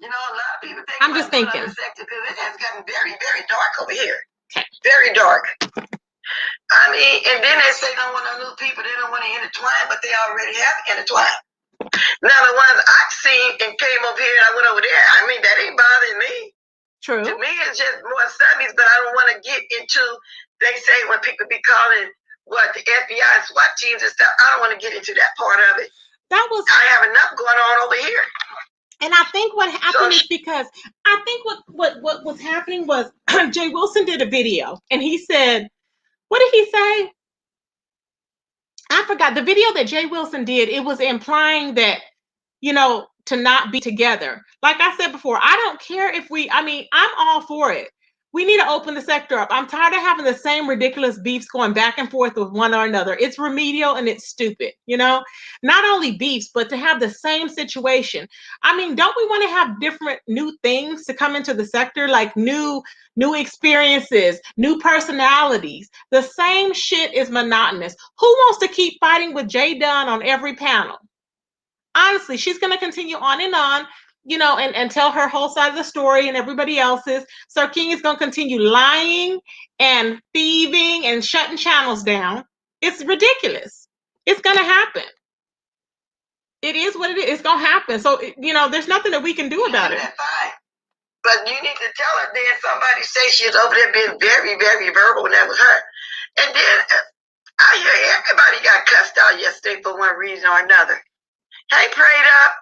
You know, a lot of people think I'm just thinking. Because it has gotten very, very dark over here. Okay. Very dark. I mean, and then they say they don't want no new people. They don't want to intertwine, but they already have intertwined. Now, the ones I've seen and came over here and I went over there, I mean, that ain't bothering me. True. To me, it's just more subbies, but I don't want to get into, they say when people be calling, the FBI and SWAT teams and stuff, I don't want to get into that part of it. I have enough going on over here. And I think what happened is because I think what was happening was Jay Wilson did a video and he said, what did he say? I forgot. The video that Jay Wilson did, it was implying that, you know, to not be together. Like I said before, I don't care if I'm all for it. We need to open the sector up. I'm tired of having the same ridiculous beefs going back and forth with one or another. It's remedial and it's stupid, you know? Not only beefs, but to have the same situation. I mean, don't we want to have different new things to come into the sector, like new experiences, new personalities? The same shit is monotonous. Who wants to keep fighting with Jay Dunn on every panel? Honestly, she's going to continue on, you know, and tell her whole side of the story and everybody else's. Sir King is going to continue lying and thieving and shutting channels down. It's ridiculous. It's going to happen. It is what it is. It's going to happen. So, you know, there's nothing that we can do about it. But you need to tell her then somebody say she's over there being very, very verbal, and that was her. And then I hear everybody got cussed out yesterday for one reason or another. Hey, prayed up.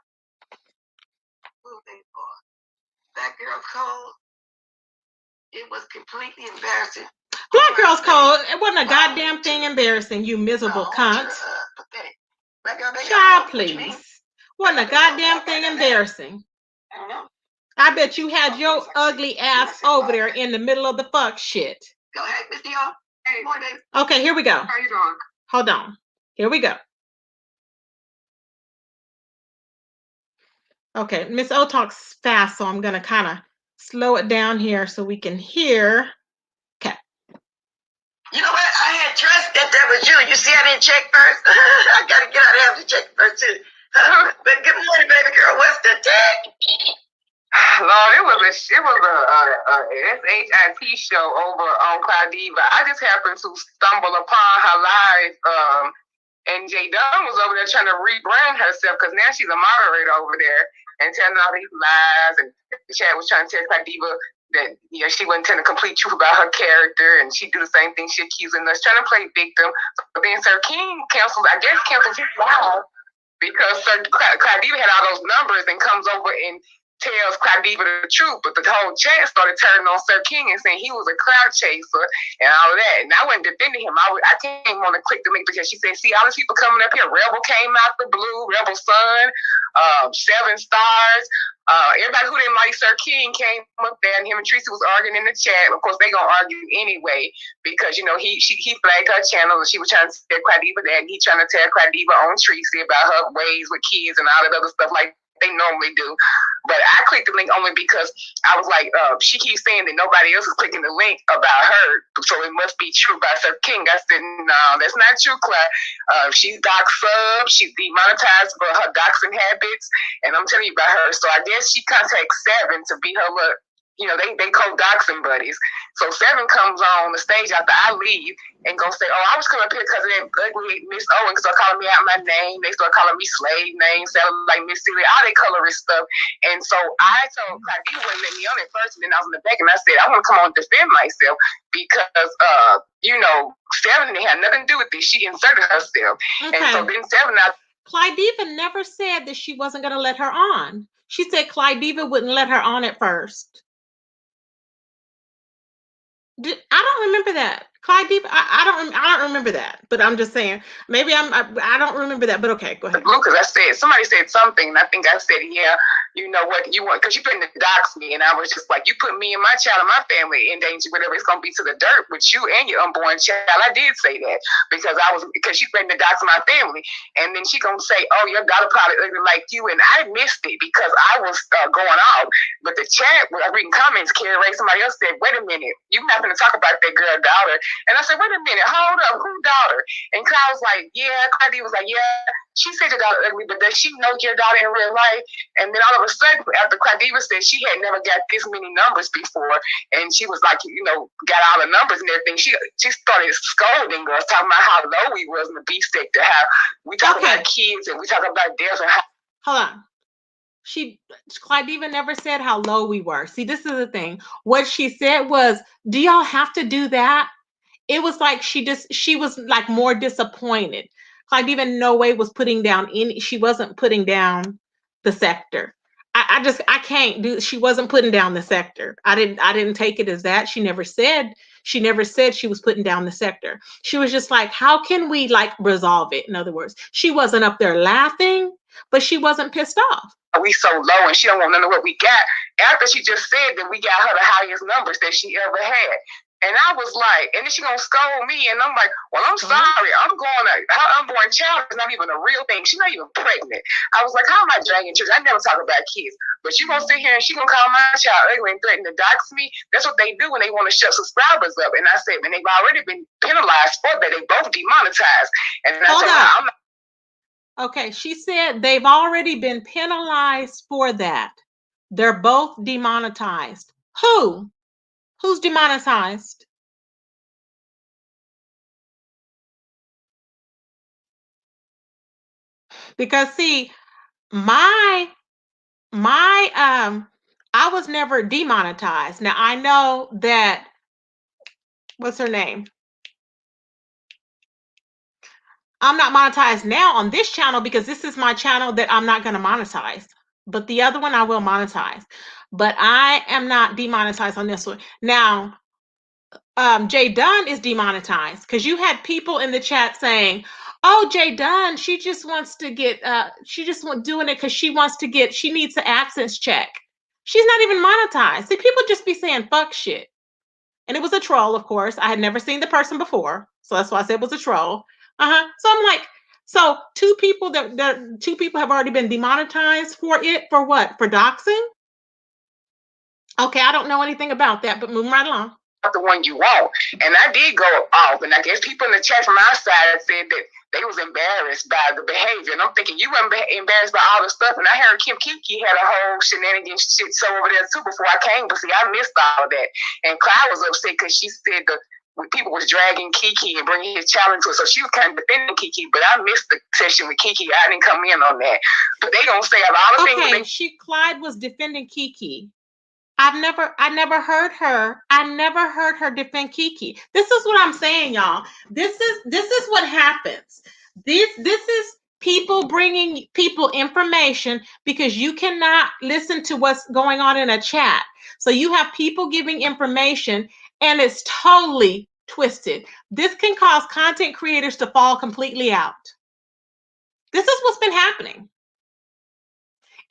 Black Girls Code. It was completely embarrassing. Black Girls Code. It wasn't a goddamn thing embarrassing, you miserable cunt. Child, please. Wasn't a goddamn thing embarrassing. I don't know. I bet you had your ugly ass over there in the middle of the fuck shit. Go ahead, Miss Dion. Hey, boy, baby. Okay, here we go. How you doing? Hold on. Here we go. Okay, Miss O talks fast, so I'm gonna kind of slow it down here so we can hear. Okay. You know what? I had trust that was you. You see, I didn't check first. I gotta get out and have to check first too. But good morning, baby girl. What's the tag? Lord, it was a SHIT show over on Claudiva. I just happened to stumble upon her live, and Jay Dunn was over there trying to rebrand herself because now she's a moderator over there and telling all these lies. And the chat was trying to tell Claudiva that she wasn't telling the complete truth about her character, and she do the same thing. She accusing us, trying to play victim. But then Sir King cancels his live because Claudiva had all those numbers and comes over and tells Claudiva the truth, but the whole chat started turning on Sir King and saying he was a crowd chaser and all of that. And I wasn't defending him. I came on to click the link because she said, see, all these people coming up here. Rebel came out the blue, Rebel Sun, 7 Stars, Everybody who didn't like Sir King came up there, and him and Tracy was arguing in the chat. Of course, they gonna argue anyway because you know he flagged her channel and she was trying to tell Cradiva that, and he trying to tell Cradiva on Tracy about her ways with kids and all that other stuff like they normally do. But I clicked the link only because I was like, she keeps saying that nobody else is clicking the link about her, so it must be true about Sir King. I said, no, that's not true, Claire. She's dox sub, she's demonetized for her doxing habits, and I'm telling you about her. So I guess she contacts Seven to be her little, you know, they co-doxing buddies. So Seven comes on the stage after I leave and gonna say, oh, I was coming up here because of that ugly Miss Owen, start calling me out my name. They start calling me slave names, sounding like Miss Celia, all that colorist stuff. And so I told Claudia wouldn't let me on at first, and then I was in the back and I said, I want to come on and defend myself because, you know, Seven didn't have nothing to do with this. She inserted herself. Okay. And so then Seven, Clydiva never said that she wasn't going to let her on. She said Clydiva wouldn't let her on at first. I don't remember that. Clydiva, I don't remember that. But I'm just saying, maybe I don't remember that. But okay, go ahead. Because I said somebody said something, and I think I said, yeah, you know what you want, because you couldn't dox me, and I was just like, you put me and my child and my family in danger, whatever it's gonna be to the dirt with you and your unborn child. I did say that because she threatened to dox my family, and then she gonna say, oh, your daughter probably ugly like you, and I missed it because I was going off. But the chat, I reading comments, Carrie Ray, somebody else said, wait a minute, you're not gonna talk about that girl daughter. And I said, wait a minute, hold up, who daughter? And Kyle was like, yeah, Clyde was like, yeah, she said your daughter ugly, but does she know your daughter in real life? And then all of a sudden, after Cradiva said she had never got this many numbers before, and she was like, you know, got all the numbers and everything, she started scolding us, talking about how low we was in the beef sector, how we talk about kids and we talk about death and how. Hold on. Clydiva never said how low we were. See, this is the thing. What she said was, do y'all have to do that? It was like she was like more disappointed. Clydiva in no way was putting down she wasn't putting down the sector. I can't do, she wasn't putting down the sector. I didn't take it as that. She never said she was putting down the sector. She was just like, how can we like resolve it? In other words, she wasn't up there laughing, but she wasn't pissed off. We so low and she don't want none of what we got. After she just said that we got her the highest numbers that she ever had. And I was like, and then she gonna scold me, and I'm like, well, I'm sorry, her unborn child is not even a real thing. She's not even pregnant. I was like, how am I dragging church? I never talk about kids. But you gonna sit here and she gonna call my child ugly and threaten to dox me? That's what they do when they want to shut subscribers up. And I said, and they've already been penalized for that. They both demonetized. And I told her, I'm not. Okay, she said they've already been penalized for that. They're both demonetized. Who? Who's demonetized? Because see, I was never demonetized. Now I know that, what's her name? I'm not monetized now on this channel because this is my channel that I'm not going to monetize. But the other one I will monetize. But I am not demonetized on this one. Now, Jay Dunn is demonetized because you had people in the chat saying, oh, Jay Dunn, she just wants to get, she just doing it because she needs the AdSense check. She's not even monetized. See, people just be saying fuck shit. And it was a troll, of course. I had never seen the person before. So that's why I said it was a troll. So I'm like, so two people have already been demonetized for it. For what? For doxing? Okay, I don't know anything about that, but moving right along. The one you want. And I did go off, and I guess people in the chat from our side said that they was embarrassed by the behavior. And I'm thinking, you weren't embarrassed by all the stuff. And I heard Kim Kiki had a whole shenanigans shit show over there too before I came, but see, I missed all of that. And Clyde was upset because she said when people was dragging Kiki and bringing his challenge to her, so she was kind of defending Kiki, but I missed the session with Kiki. I didn't come in on that. But they gonna say a lot of things. Okay, Clyde was defending Kiki. I never heard her defend Kiki. This is what I'm saying, y'all. This is what happens. This is people bringing people information because you cannot listen to what's going on in a chat. So you have people giving information and it's totally twisted. This can cause content creators to fall completely out. This is what's been happening.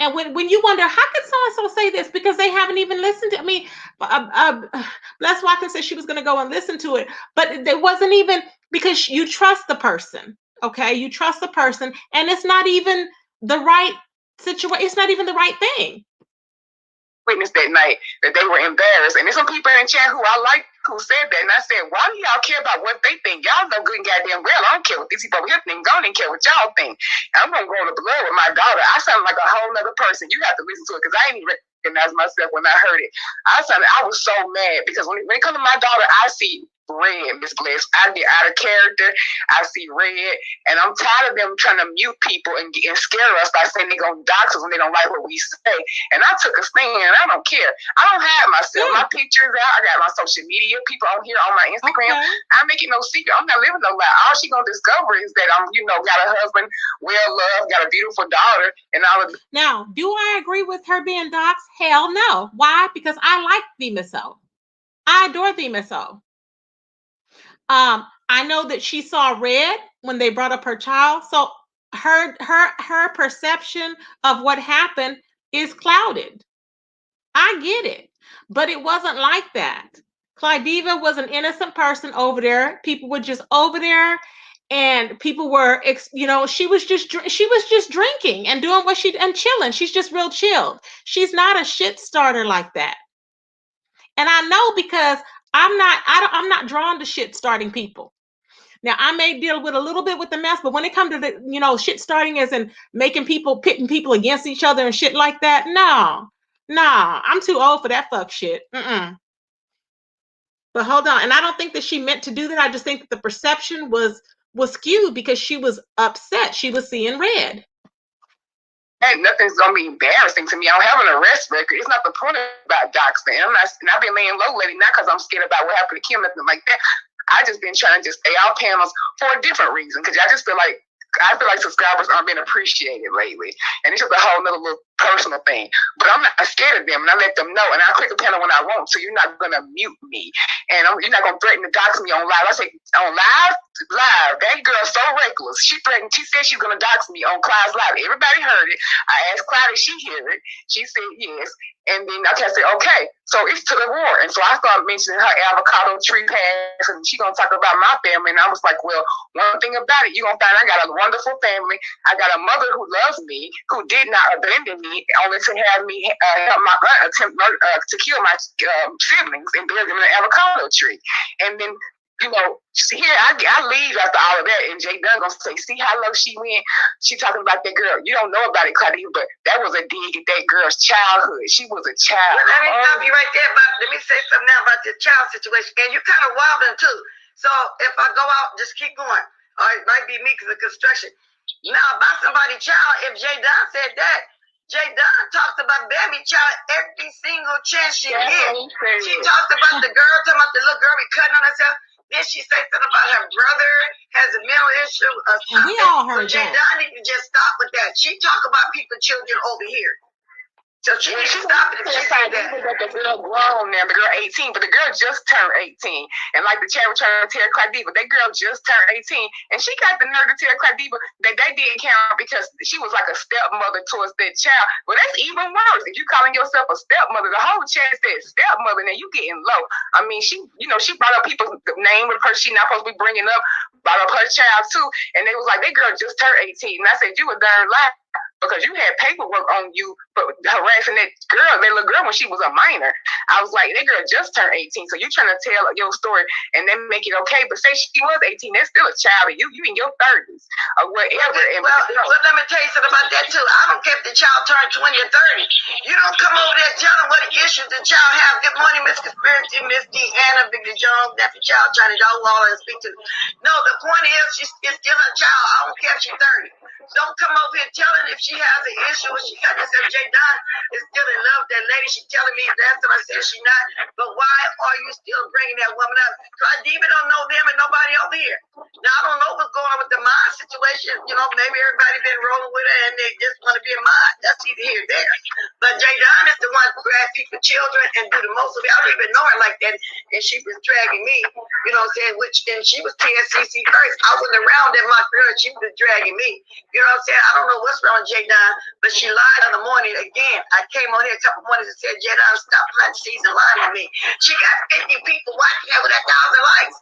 And when you wonder, how can so-and-so say this? Because they haven't even listened to me. Bless Watkins said she was going to go and listen to it. But it wasn't even because you trust the person. Okay. You trust the person. And it's not even the right situation. It's not even the right thing. Witness that night that they were embarrassed. And there's some people in chat who I like who said that. And I said, why do y'all care about what they think? Y'all know good and goddamn well. I don't care what these people over here think. I don't even care what y'all think. And I'm going to go to blood with my daughter. I sound like a whole nother person. You have to listen to it because I ain't even recognize myself when I heard it. I was so mad because when it comes to my daughter, I see red, Miss Bliss. I get out of character. I see red, and I'm tired of them trying to mute people and scare us by saying they're going to dox us when they don't like what we say. And I took a stand. I don't care. I don't hide myself. My pictures out. I got my social media. People on here on my Instagram. Okay. I make it no secret. I'm not living no lie. All she gonna discover is that I'm, got a husband, well loved, got a beautiful daughter, and all of. Now, do I agree with her being doxxed? Hell no. Why? Because I like Thema So. I adore Thema So. I know that she saw red when they brought up her child. So her perception of what happened is clouded. I get it, but it wasn't like that. Clydiva was an innocent person over there. People were just over there, and people were, she was just drinking and doing and chilling. She's just real chilled. She's not a shit starter like that. And I know because I'm not drawn to shit starting people. Now I may deal with a little bit with the mess, but when it comes to the, shit starting as in pitting people against each other and shit like that, no, I'm too old for that fuck shit. But hold on, and I don't think that she meant to do that. I just think that the perception was skewed because she was upset. She was seeing red. And nothing's gonna be embarrassing to me. I don't have an arrest record. It's not the point about doxing. I've been laying low lately, not because I'm scared about what happened to Kim, nothing like that. I just been trying to just stay out panels for a different reason. Because I feel like subscribers aren't being appreciated lately. And it's just a whole nother little personal thing. But I'm not scared of them, and I let them know. And I click the panel when I want, so you're not gonna mute me. And you're not gonna threaten to dox me on live. I say on live. That girl's so reckless. She said she's gonna dox me on Clyde's live. Everybody heard it. I asked Clyde if she hear it. She said yes. And then I said, okay, so it's to the war. And so I started mentioning her avocado tree pass, and she gonna talk about my family. And I was like, well, one thing about it, you're gonna find I got a wonderful family. I got a mother who loves me, who did not abandon me, only to have me help my aunt attempt to kill my siblings and bury them in an avocado tree. And then, here I leave after all of that, and Jay Dunn gonna say, see how low she went? She talking about that girl. You don't know about it, Claudia, but that was a dig at that girl's childhood. She was a child. Well, let me stop you right there, but let me say something now about the child situation. And you're kind of wilding too. So if I go out, just keep going. Or it might be me because of construction. Now, about somebody's child, if Jay Dunn said that, Jay Dunn talked about Bambi child every single chance she get. She talked about the girl, talking about the little girl be cutting on herself. Then she said something about her brother has a mental issue. We all heard so Jay Dunn need to just stop with that. She talk about people's children over here. So she needs to stop it if she said that. The girl grown now, the girl 18, but the girl just turned 18. And like the chat was trying to tell Clydiva, that girl just turned 18. And she got the nerve to tell Clydiva that they didn't count because she was like a stepmother towards that child. Well, that's even worse. If you calling yourself a stepmother, the whole chat said stepmother, now you getting low. I mean, she brought up people's name with her she not supposed to be bringing up, brought up her child too. And they was like, that girl just turned 18. And I said, you a darn lie. Because you had paperwork on you for harassing that little girl when she was a minor. I was like, that girl just turned 18, so you trying to tell your story and then make it okay. But say she was 18, that's still a child, and you in your 30s or whatever. Well, let me tell you something about that too. I don't care if the child turned 20 or 30. You don't come over there telling what issues the child have. Good morning, Miss Conspiracy, Miss Deanna, Big Jones, Daffy Child, trying to dog wall and speak to. No, the point is she's still a child. I don't care if she's 30. Don't come over here telling if she has an issue and she got herself. Jay Dunn is still in love with that lady. She's telling me that's what I said she not. But why are you still bringing that woman up? Clydiva don't know them and nobody over here. Now I don't know what's going going on with the mod situation. You know, maybe everybody been rolling with her and they just want to be a mod. That's either here or there. But Jadon is the one who has people children and do the most of it. I don't even know her like that. And she was dragging me, you know what I'm saying? And she was TSCC first. I wasn't around that much for her. She was dragging me. You know what I'm saying? I don't know what's wrong with Jadon, but she lied in the morning again. I came on here a couple mornings and said, Jadon, stop hunting season lying to me. She got 50 people watching her with 1,000 likes.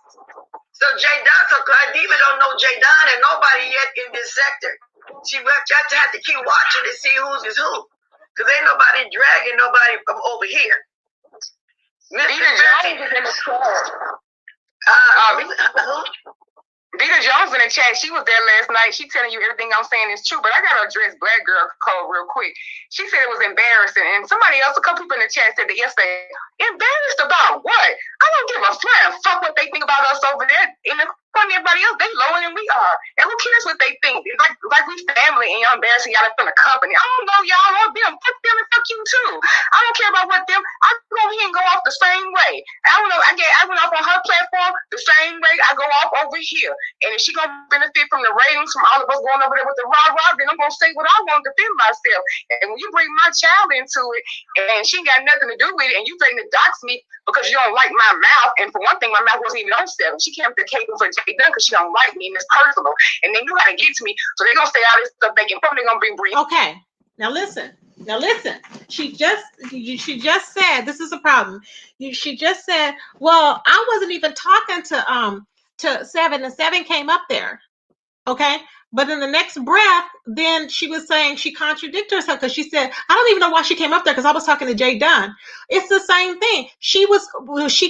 So Jadon, so Diva don't know Jadon and nobody yet in this sector. She just have to keep watching to see who's is who. Because ain't nobody dragging nobody from over here. Vita Jones is in the chat. Vita Jones in the chat, she was there last night. She telling you everything I'm saying is true, but I got to address Black Girl Code real quick. She said it was embarrassing, and somebody else, a couple people in the chat said that yesterday, embarrassed about what? I don't give a flying fuck what they think about us over there. And everybody else, they lower than we are. And who cares what they think? It's like we family and y'all embarrassing y'all in front of company. I don't know y'all or them. Fuck them and fuck you too. I don't care about what them. I go here and go off the same way. I don't know. I went off on her platform the same way I go off over here. And if she gonna benefit from the ratings from all of us going over there with the rah-rah, then I'm gonna say what I want to defend myself. And when you bring my child into it and she ain't got nothing to do with it and you threaten to dox me because you don't like my mouth, and for one thing, my mouth wasn't even on 7. She came to the cable for Jadon because she don't like me and it's personal. And they knew how to get to me, so they're gonna say all this stuff they can probably gonna bring Bree. Okay, now listen. She just said this is a problem. She just said, well, I wasn't even talking to 7, and 7 came up there. Okay. But in the next breath, then she was saying she contradicted herself because she said, I don't even know why she came up there because I was talking to Jadon. It's the same thing. She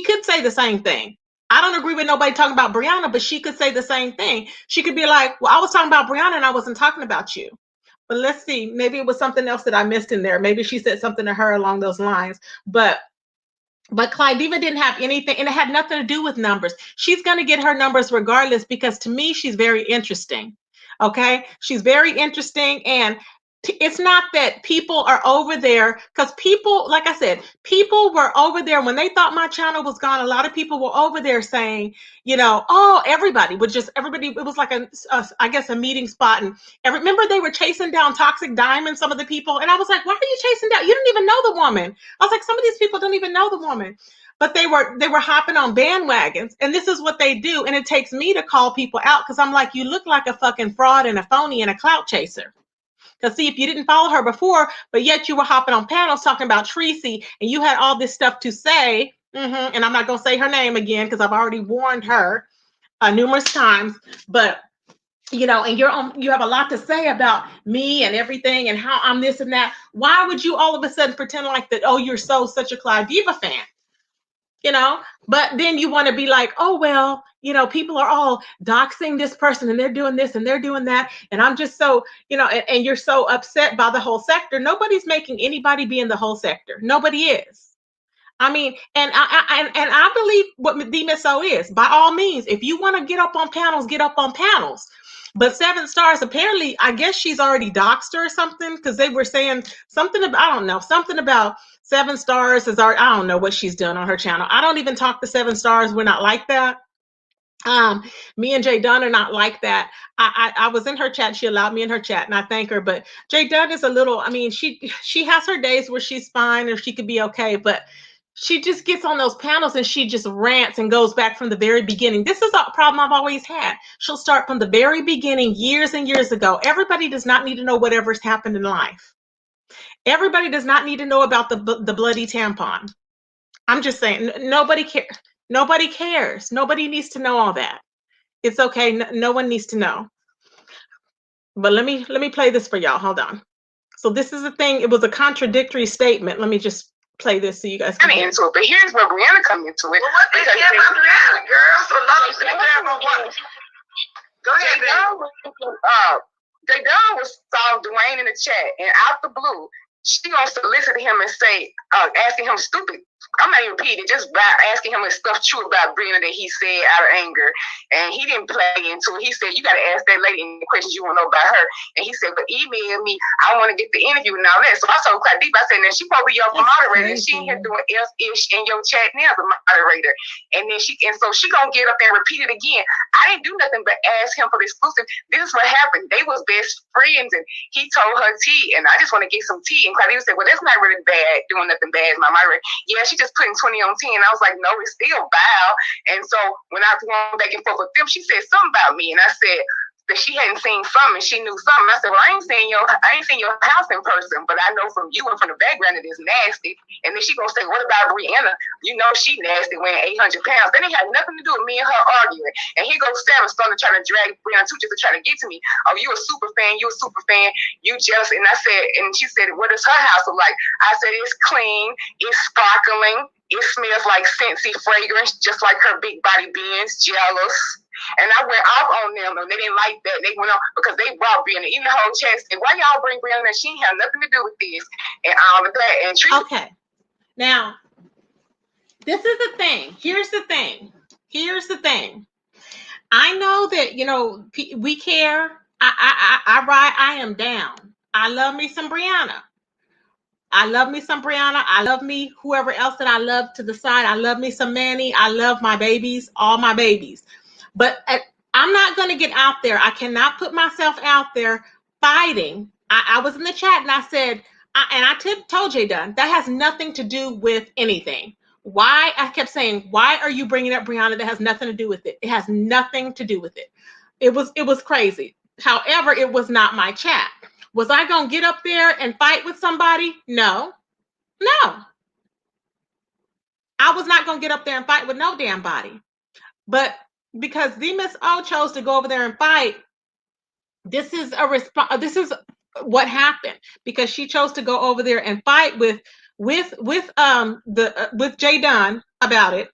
could say the same thing. I don't agree with nobody talking about Brianna, but she could say the same thing. She could be like, well, I was talking about Brianna and I wasn't talking about you. But let's see, maybe it was something else that I missed in there. Maybe she said something to her along those lines. But Clyde Diva didn't have anything, and it had nothing to do with numbers. She's going to get her numbers regardless because to me, she's very interesting. Okay, she's very interesting, and it's not that people are over there because people, like I said, people were over there when they thought my channel was gone. A lot of people were over there saying, you know, oh, everybody, it was like I guess a meeting spot. And remember they were chasing down Toxic Diamond, some of the people. And I was like, why are you chasing down? You didn't even know the woman. I was like, some of these people don't even know the woman. But they were hopping on bandwagons, and this is what they do. And it takes me to call people out because I'm like, you look like a fucking fraud and a phony and a clout chaser. Because see, if you didn't follow her before, but yet you were hopping on panels talking about Tracy, and you had all this stuff to say, and I'm not going to say her name again because I've already warned her numerous times, but you know, and you have a lot to say about me and everything and how I'm this and that. Why would you all of a sudden pretend like that, oh, you're such a Clyde Diva fan? You know, but then you want to be like, oh, well, you know, people are all doxing this person and they're doing this and they're doing that. And I'm just so, you know, and you're so upset by the whole sector. Nobody's making anybody be in the whole sector. Nobody is. I mean, and I believe what DMSO is. By all means, if you want to get up on panels, get up on panels. But 7 Stars, apparently, I guess she's already doxed her or something because they were saying something about, I don't know, something about 7 Stars is already, I don't know what she's done on her channel. I don't even talk to 7 Stars. We're not like that. Me and Jadon are not like that. I was in her chat. She allowed me in her chat, and I thank her. But Jadon is a little, I mean, she has her days where she's fine or she could be okay, but she just gets on those panels and she just rants and goes back from the very beginning. This is a problem I've always had. She'll start from the very beginning, years and years ago. Everybody does not need to know whatever's happened in life. Everybody does not need to know about the bloody tampon. I'm just saying, nobody cares. Nobody cares. Nobody needs to know all that. It's okay. No one needs to know. But let me play this for y'all. Hold on. So this is the thing. It was a contradictory statement. Let me just play this so you guys can into it. But here's where Brianna comes into it. Well, what they say about Brianna, girl? So long as what? Go ahead, Jadon saw Dwayne in the chat, and out the blue, she gonna solicit him and say, asking him stupid I'm not even repeating, just by asking him if stuff true about Brianna that he said out of anger. And he didn't play into it. He said, you got to ask that lady any questions you want to know about her. And he said, but email me. I want to get the interview and all that. So I told Claudia, I said, now she probably your moderator. And she ain't here doing else-ish in your chat now as a moderator. And then she gonna get up there and repeat it again. I didn't do nothing but ask him for the exclusive. This is what happened. They was best friends, and he told her tea, and I just want to get some tea. And Claudia said, well, that's not really bad, doing nothing bad as my moderator. Yeah, she just putting 20 on 10. I was like, no, it's still foul. And so when I was going back and forth with them, she said something about me, and I said that she hadn't seen something, she knew something. I said, well, I ain't seen your house in person, but I know from you and from the background that it's nasty. And then she gonna say, what about Brianna? You know she nasty, weighing 800 pounds. That ain't had nothing to do with me and her arguing. And here goes Sarah starting to try to drag Brianna too, just to try to get to me. Oh, you a super fan, you jealous. And I said, and she said, what is her house like? I said, it's clean, it's sparkling, it smells like Scentsy fragrance, just like her big body beans, jealous. And I went off on them, and they didn't like that. They went on because they brought Brianna. Even the whole chat said, why y'all bring Brianna? She ain't have nothing to do with this and all of that. And okay, now this is the thing. Here's the thing. I know that, you know, we care. I am down. I love me some Brianna. I love me whoever else that I love to the side. I love me some Manny. I love my babies, all my babies. But I'm not going to get out there. I cannot put myself out there fighting. I was in the chat and I said, I told Jay Dunn, that has nothing to do with anything. Why? I kept saying, why are you bringing up Brianna? That has nothing to do with it. It has nothing to do with it. It was crazy. However, it was not my chat. Was I going to get up there and fight with somebody? No. I was not going to get up there and fight with no damn body. But because the Miss O chose to go over there and fight, this is what happened, because she chose to go over there and fight with Jay Dunn about it.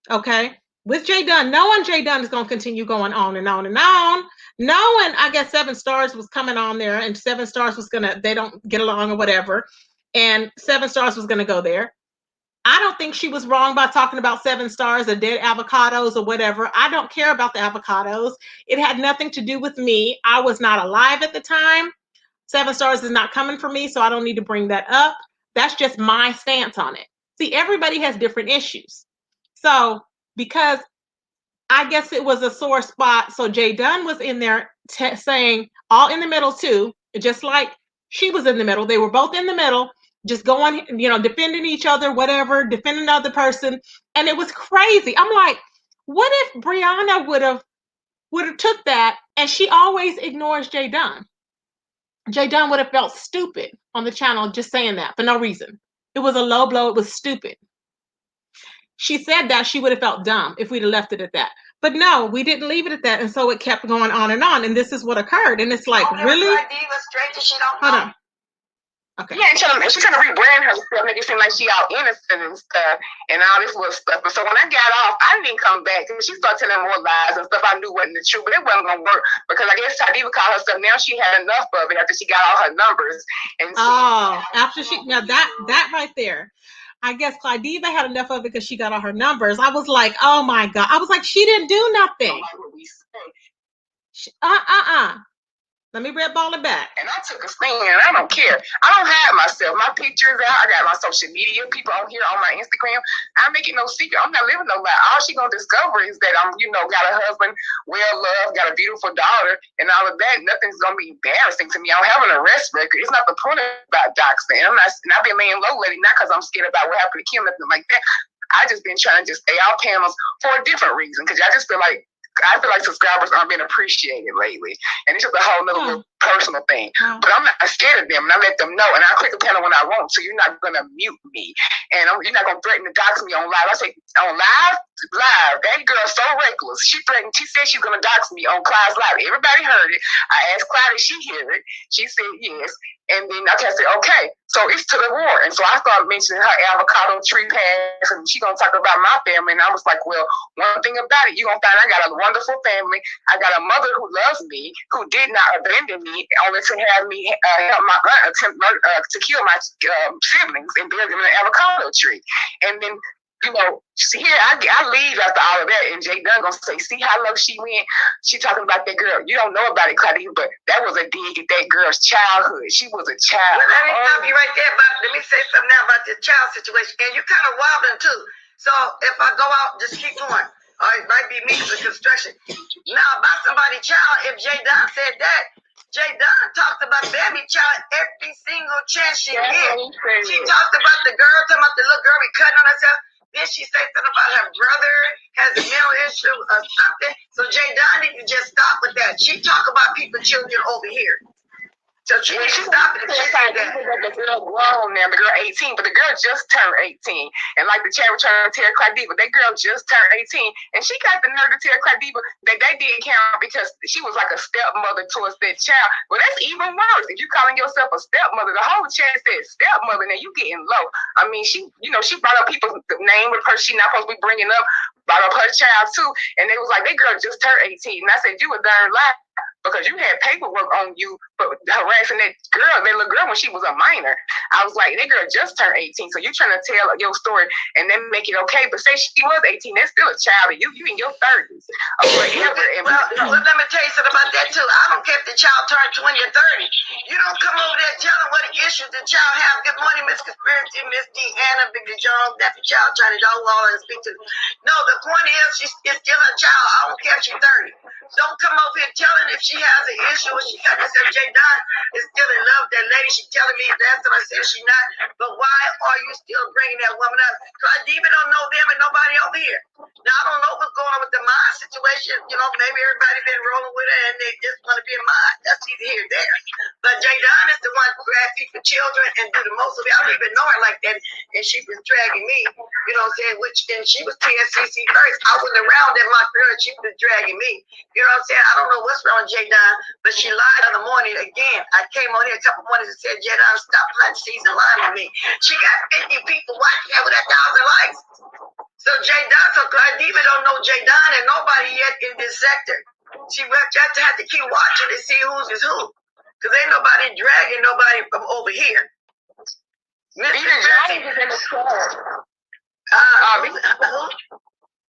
Okay, with Jay Dunn, knowing Jay Dunn is going to continue going on and on and on, knowing I guess 7 Stars was coming on there, and 7 Stars was they don't get along or whatever, and 7 Stars was gonna go there. I don't think she was wrong by talking about 7 Stars or dead avocados or whatever. I don't care about the avocados. It had nothing to do with me. I was not alive at the time. 7 Stars is not coming for me, so I don't need to bring that up. That's just my stance on it. See, everybody has different issues. So because I guess it was a sore spot, so Jay Dunn was in there saying all in the middle too, just like she was in the middle. They were both in the middle, just going, you know, defending each other, whatever, defending another person. And it was crazy. I'm like, what if Brianna would have took that, and she always ignores Jay Dunn. Jay Dunn would have felt stupid on the channel just saying that for no reason. It was a low blow. It was stupid. She said that she would have felt dumb if we'd have left it at that. But no, we didn't leave it at that. And so it kept going on. And this is what occurred. And it's like, really? Hold on. Okay. Yeah, she's trying to rebrand herself, make it seem like she all innocent and stuff, and all this little stuff. And so when I got off, I didn't come back, and she started telling more lies and stuff I knew wasn't the truth, but it wasn't gonna work because I guess Tadiva called herself. Now she had enough of it after she got all her numbers. And after she that right there, I guess Claudiva had enough of it because she got all her numbers. I was like, oh my God. I was like, she didn't do nothing. Let me red ball it back. And I took a stand, and I don't care. I don't hide myself. My pictures out. I got my social media people on here on my Instagram. I make it no secret. I'm not living no lie. All she gonna discover is that I'm, got a husband, well loved, got a beautiful daughter, and all of that. Nothing's gonna be embarrassing to me. I don't have an arrest record. It's not the point about doxing. I've been laying low lately, not because I'm scared about what happened to Kim, nothing like that. I just been trying to just stay off panels for a different reason, because I just feel like subscribers aren't being appreciated lately. And it's just a whole nother personal thing. But I'm not scared of them, and I let them know. And I click a panel when I want, so you're not going to mute me. And you're not going to threaten to dox me on live. I say, on live? That girl's so reckless. She said she's going to dox me on Clyde's live. Everybody heard it. I asked Clyde if she hear it. She said yes. And then I said, okay, so it's to the war. And so I started mentioning her avocado tree pass, and she gonna talk about my family. And I was like, well, one thing about it, you're gonna find I got a wonderful family. I got a mother who loves me, who did not abandon me, only to have me help my aunt attempt to kill my siblings and bury them in an avocado tree. And then you know, here I leave after all of that, and Jay Dunn gonna say, see how low she went? She talking about that girl. You don't know about it, Claudia, but that was a dig at that girl's childhood. She was a child. Well, let me stop you right there, but let me say something now about the child situation. And you kind of wilding too. So if I go out, just keep going. Or it might be me for construction. Now, about somebody's child, if Jay Dunn said that, Jay Dunn talked about baby child every single chance she gets. She talked about the girl, talking about the little girl be cutting on herself. Then she said something about her brother has a mental issue or something. So Jay Dunn need to just stop with that. She talk about people's children over here. So she needs to stop it. She said that. The girl grown now, the girl 18, but the girl just turned 18. And like the chat was trying to tell Claudia, that girl just turned 18. And she got the nerve to tell Claudia that they didn't count because she was like a stepmother towards that child. Well, that's even worse. If you calling yourself a stepmother, the whole chat said stepmother, now you getting low. I mean, she brought up people's name with her she not supposed to be bringing up, brought up her child too. And they was like, that girl just turned 18. And I said, you a darn lie. Because you had paperwork on you for harassing that little girl when she was a minor. I was like, that girl just turned 18, so you trying to tell your story and then make it okay. But say she was 18, that's still a child. You in your 30s or whatever. Well, let me tell you something about that too. I don't care if the child turned 20 or 30. You don't come over there telling what issues the child have. Good morning, Miss Conspiracy, Miss Deanna, Big Jones. That's the child trying to dog wall and speak to. No, the point is she's still a child. I don't care if she's 30. Don't come over here telling if she has an issue and she got herself Jay Dunn is still in love with that lady. She's telling me that's what I said she not. But why are you still bringing that woman up? Claudia don't know them and nobody over here. Now, I don't know what's going on with the mind situation. You know, maybe everybody been rolling with her and they just want to be a mind. That's either here or there. But Jay Dunn is the one who grab people children and do the most of it. I don't even know her like that. And she was dragging me, you know what I'm saying? And she was TSCC first. I wasn't around that much for her. She was dragging me. You know what I'm saying? I don't know what's wrong with Jay Dunn, but she lied in the morning again. I came on here a couple mornings and said, Jay Dunn, stop playing season lying on me. She got 50 people watching her with 1,000 likes. So Jay Dunn, so Claudia don't know Jay Dunn and nobody yet in this sector. She just have to keep watching to see who's is who. Because ain't nobody dragging nobody from over here. Vita Jones is in the chat.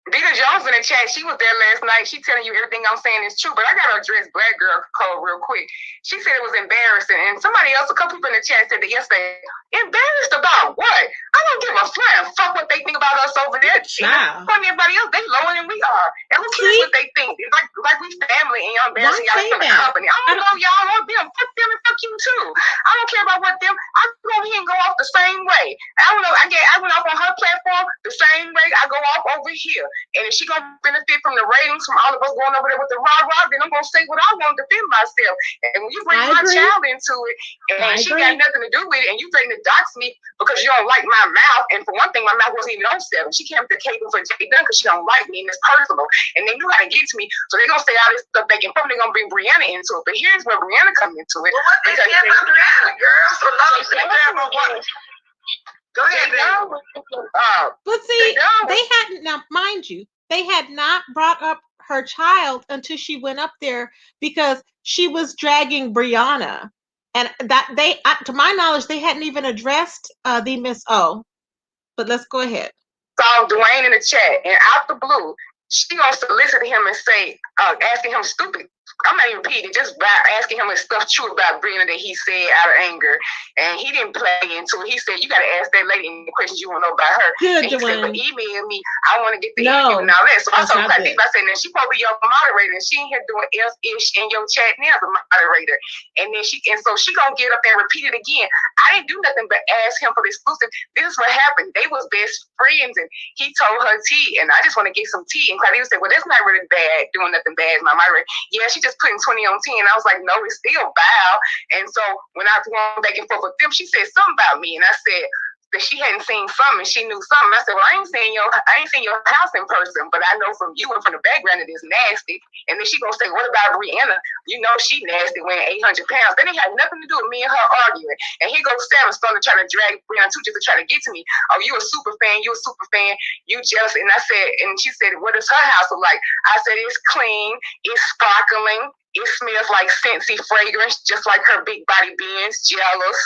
Vita Jones in the chat, she was there last night. She telling you everything I'm saying is true, but I got to address Black Girl Code real quick. She said it was embarrassing, and somebody else, a couple people in the chat said that yesterday. Embarrassed about what? I don't give a flying fuck what they think about us over there. Wow. Everybody else, they lower than we are. And who cares what they think? It's like we family and y'all embarrassing y'all from the company. I don't know y'all want them. Fuck them and fuck you too. I don't care about what them. I go here and go off the same way. I don't know. I went off on her platform the same way I go off over here. And if she gonna benefit from the ratings from all of us going over there with the rah-rah, then I'm gonna say what I want to defend myself. And when you bring my child into it, and she got nothing to do with it, and you threaten to dox me because you don't like my mouth, and for one thing, my mouth wasn't even on 7. She came to cable for Jay Dunn because she don't like me, and it's personal. And they knew how to get to me, so they're gonna say all this stuff. They can probably gonna bring Brianna into it. But here's where Brianna comes into it. Well, what they say about Brianna, girl? So go ahead, but see, they hadn't, now mind you, they had not brought up her child until she went up there because she was dragging Brianna. And that they, to my knowledge, they hadn't even addressed the Miss O. But let's go ahead. Saw Dwayne in the chat, and out the blue, she gonna solicit him and say, asking him stupid. I'm not even repeating, just by asking him stuff true about Brianna that he said out of anger. And he didn't play into it. He said, you got to ask that lady any questions you want to know about her. Good, and he said, but email me. I want to get the interview and all that. So I told Claudia, I said, now she probably your moderator, and she in here doing else-ish in your chat now as a moderator. And then so she going to get up there and repeat it again. I didn't do nothing but ask him for the exclusive. This is what happened. They was best friends, and he told her tea, and I just want to get some tea. And Claudia said, well, that's not really bad, doing nothing bad as my moderator. Yeah, she just putting 20 on 10. I was like, no, it's still foul. And so when I was going back and forth with them, she said something about me, and I said that she hadn't seen something, she knew something. I said, well, I ain't seen your house in person, but I know from you and from the background that it's nasty. And then she gonna say, what about Brianna? You know she nasty, weighing 800 pounds. That ain't had nothing to do with me and her arguing. And here goes Sam starting to try to drag Brianna too, just to try to get to me. Oh, you a super fan, you jealous. And I said, and she said, what is her house like? I said, it's clean, it's sparkling, it smells like Scentsy fragrance, just like her big body Benz, jealous.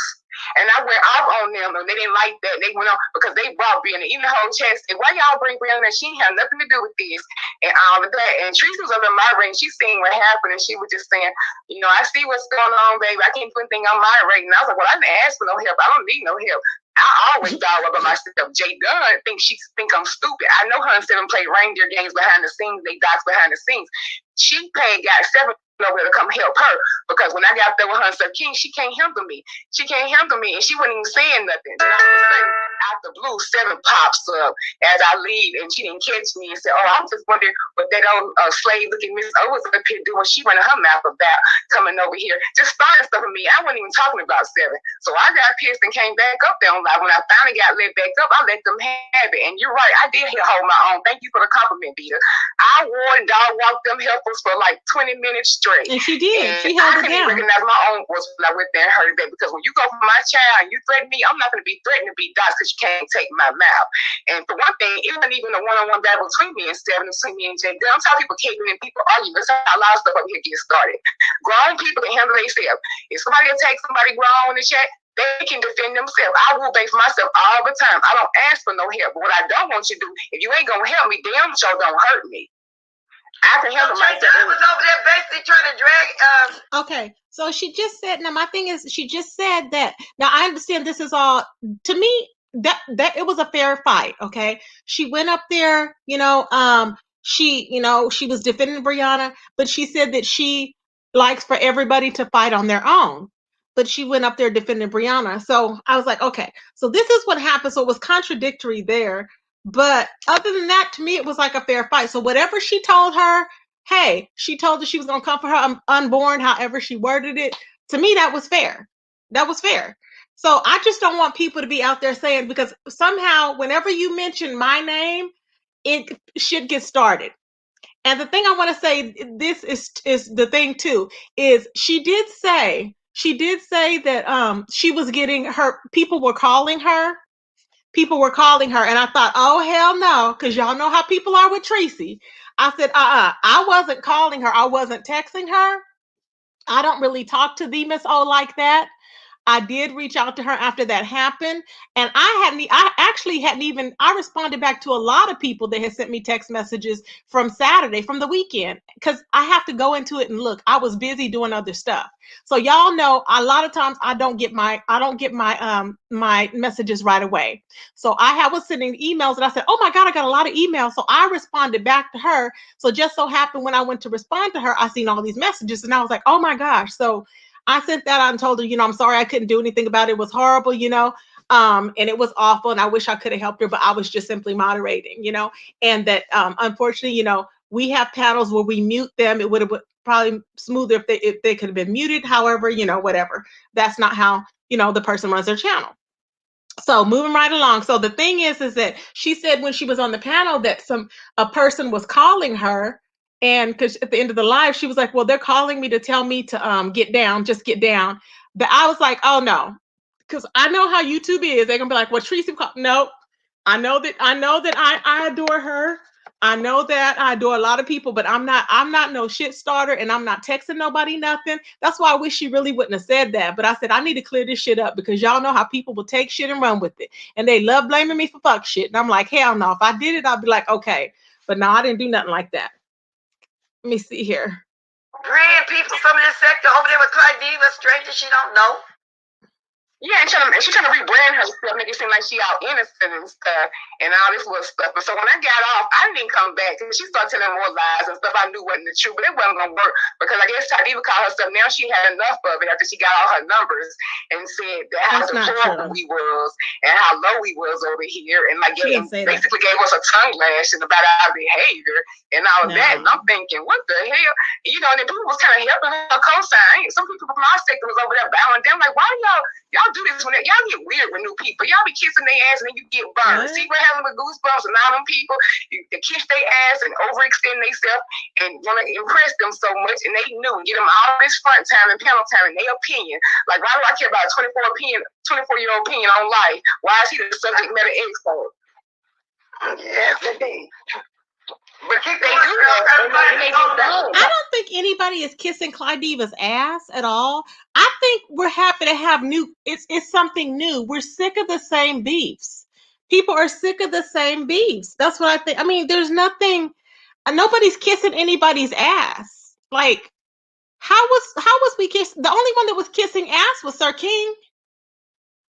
And I went off on them, and they didn't like that. They went on because they brought Brianna, even the whole chest. And why y'all bring Brianna? She had nothing to do with this and all of that. And Teresa was over my ring. She seen what happened, and she was just saying, you know, I see what's going on, baby. I can't do anything on my rate. And I was like, well, I didn't ask for no help. I don't need no help. I always dog about myself. Jay Dunn think I'm stupid. I know her and Seven play reindeer games behind the scenes. They docs behind the scenes. She got Seven over to come help her because when I got there with her and Sir King, she can't handle me. She can't handle me, and she wasn't even saying nothing. And all of a sudden, out the blue, Seven pops up as I leave, and she didn't catch me and said, "Oh, I'm just wondering what that old slave-looking Miss O was up here doing. She running her mouth about coming over here, just starting stuff with me. I wasn't even talking about Seven, so I got pissed and came back up there on live. When I finally got let back up, I let them have it. And you're right, I did hold my own. Thank you for the compliment, Peter. I wore and dog walked them helpers for like 20 minutes straight. And she did. And she held it down. I couldn't recognize my own voice when I went there and heard it, because when you go for my child and you threaten me, I'm not going to be threatened to be dots because you can't take my mouth. And for one thing, it wasn't even a one-on-one battle between me and Seven, between me and Jay. I'm talking people caving and people arguing. That's how a lot of stuff over here gets started. Grown people can handle themselves. If somebody attacks somebody grown in the chat, they can defend themselves. I will base myself all the time. I don't ask for no help. But what I don't want you to do, if you ain't going to help me, damn sure don't hurt me. I can handle myself. I was over there basically trying to drag. Okay, so she just said. Now my thing is, she just said that. Now I understand this is all to me. That it was a fair fight. Okay, she went up there. She was defending Brianna, but she said that she likes for everybody to fight on their own. But she went up there defending Brianna. So I was like, okay, so this is what happened. So it was contradictory there. But other than that, to me, it was like a fair fight. So whatever she told her, hey, she told her she was going to come for her unborn, however she worded it. To me, that was fair. That was fair. So I just don't want people to be out there saying, because somehow whenever you mention my name, it should get started. And the thing I want to say, this is the thing too, is she did say that she was getting her, people were calling her, and I thought, oh hell no, because y'all know how people are with Tracy. I said, I wasn't calling her, I wasn't texting her. I don't really talk to the Miss O like that. I did reach out to her after that happened, and I responded back to a lot of people that had sent me text messages from Saturday, from the weekend, because I have to go into it and look. I was busy doing other stuff. So y'all know a lot of times I don't get my my messages right away. So I was sending emails and I said, oh my God, I got a lot of emails. So I responded back to her. So just so happened when I went to respond to her, I seen all these messages and I was like, oh my gosh. So I sent that out and told her, I'm sorry, I couldn't do anything about it. It was horrible, and it was awful. And I wish I could have helped her, but I was just simply moderating, and that, unfortunately, we have panels where we mute them. It would have been probably smoother if they could have been muted. However, whatever. That's not how, the person runs their channel. So moving right along. So the thing is that she said when she was on the panel that a person was calling her. And because at the end of the live, she was like, well, they're calling me to tell me to get down, just get down. But I was like, oh no, because I know how YouTube is. They're gonna be like, well, Tracy, no, I know that I adore her. I know that I adore a lot of people, but I'm not no shit starter, and I'm not texting nobody nothing. That's why I wish she really wouldn't have said that. But I said, I need to clear this shit up, because y'all know how people will take shit and run with it. And they love blaming me for fuck shit. And I'm like, hell no. If I did it, I'd be like, okay. But no, I didn't do nothing like that. Let me see here. Bring people from this sector over there with Clyde Diva, strangers she don't know. Yeah, and she's trying to rebrand herself, make it seem like she all innocent and stuff, and all this little stuff. And so when I got off, I didn't come back, because she started telling more lies and stuff I knew wasn't the truth, but it wasn't going to work, because I guess Tadiva called herself, now she had enough of it after she got all her numbers and said that how deplorable we was and how low we was over here, and like basically gave us a tongue lashing about our behavior and all that. And I'm thinking, what the hell? And then people was kind of helping her co-sign. Some people from our sector was over there bowing down, like, why y'all do this when y'all get weird with new people? Y'all be kissing their ass and then you get burned. See what happened with Goosebumps and all them people? They kiss their ass and overextend themselves and want to impress them so much, and they knew and get them all this front time and panel time and their opinion. Like, why do I care about a 24-year-old opinion on life? Why is he the subject matter expert? Yes, indeed. But they do that. I don't think anybody is kissing Clyde Diva's ass at all. I think we're happy to have it's something new. We're sick of the same beefs. People are sick of the same beefs. That's what I think. I mean, there's nobody's kissing anybody's ass. Like, how was we kissing? The only one that was kissing ass was Sir King.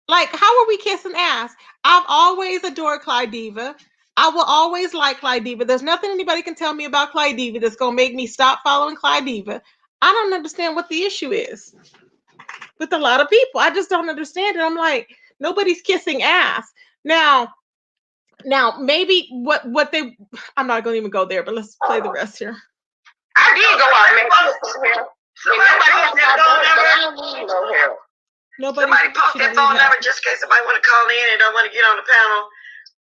Like, how are we kissing ass? I've always adored Clyde Diva. I will always like Clyde Diva. There's nothing anybody can tell me about Clyde Diva that's going to make me stop following Clyde Diva. I don't understand what the issue is with a lot of people. I just don't understand it. I'm like, nobody's kissing ass. Now maybe what they, I'm not going to even go there, but let's play the rest here. I did go out, man. Somebody post their phone number just in case somebody want to call in and don't want to get on the panel.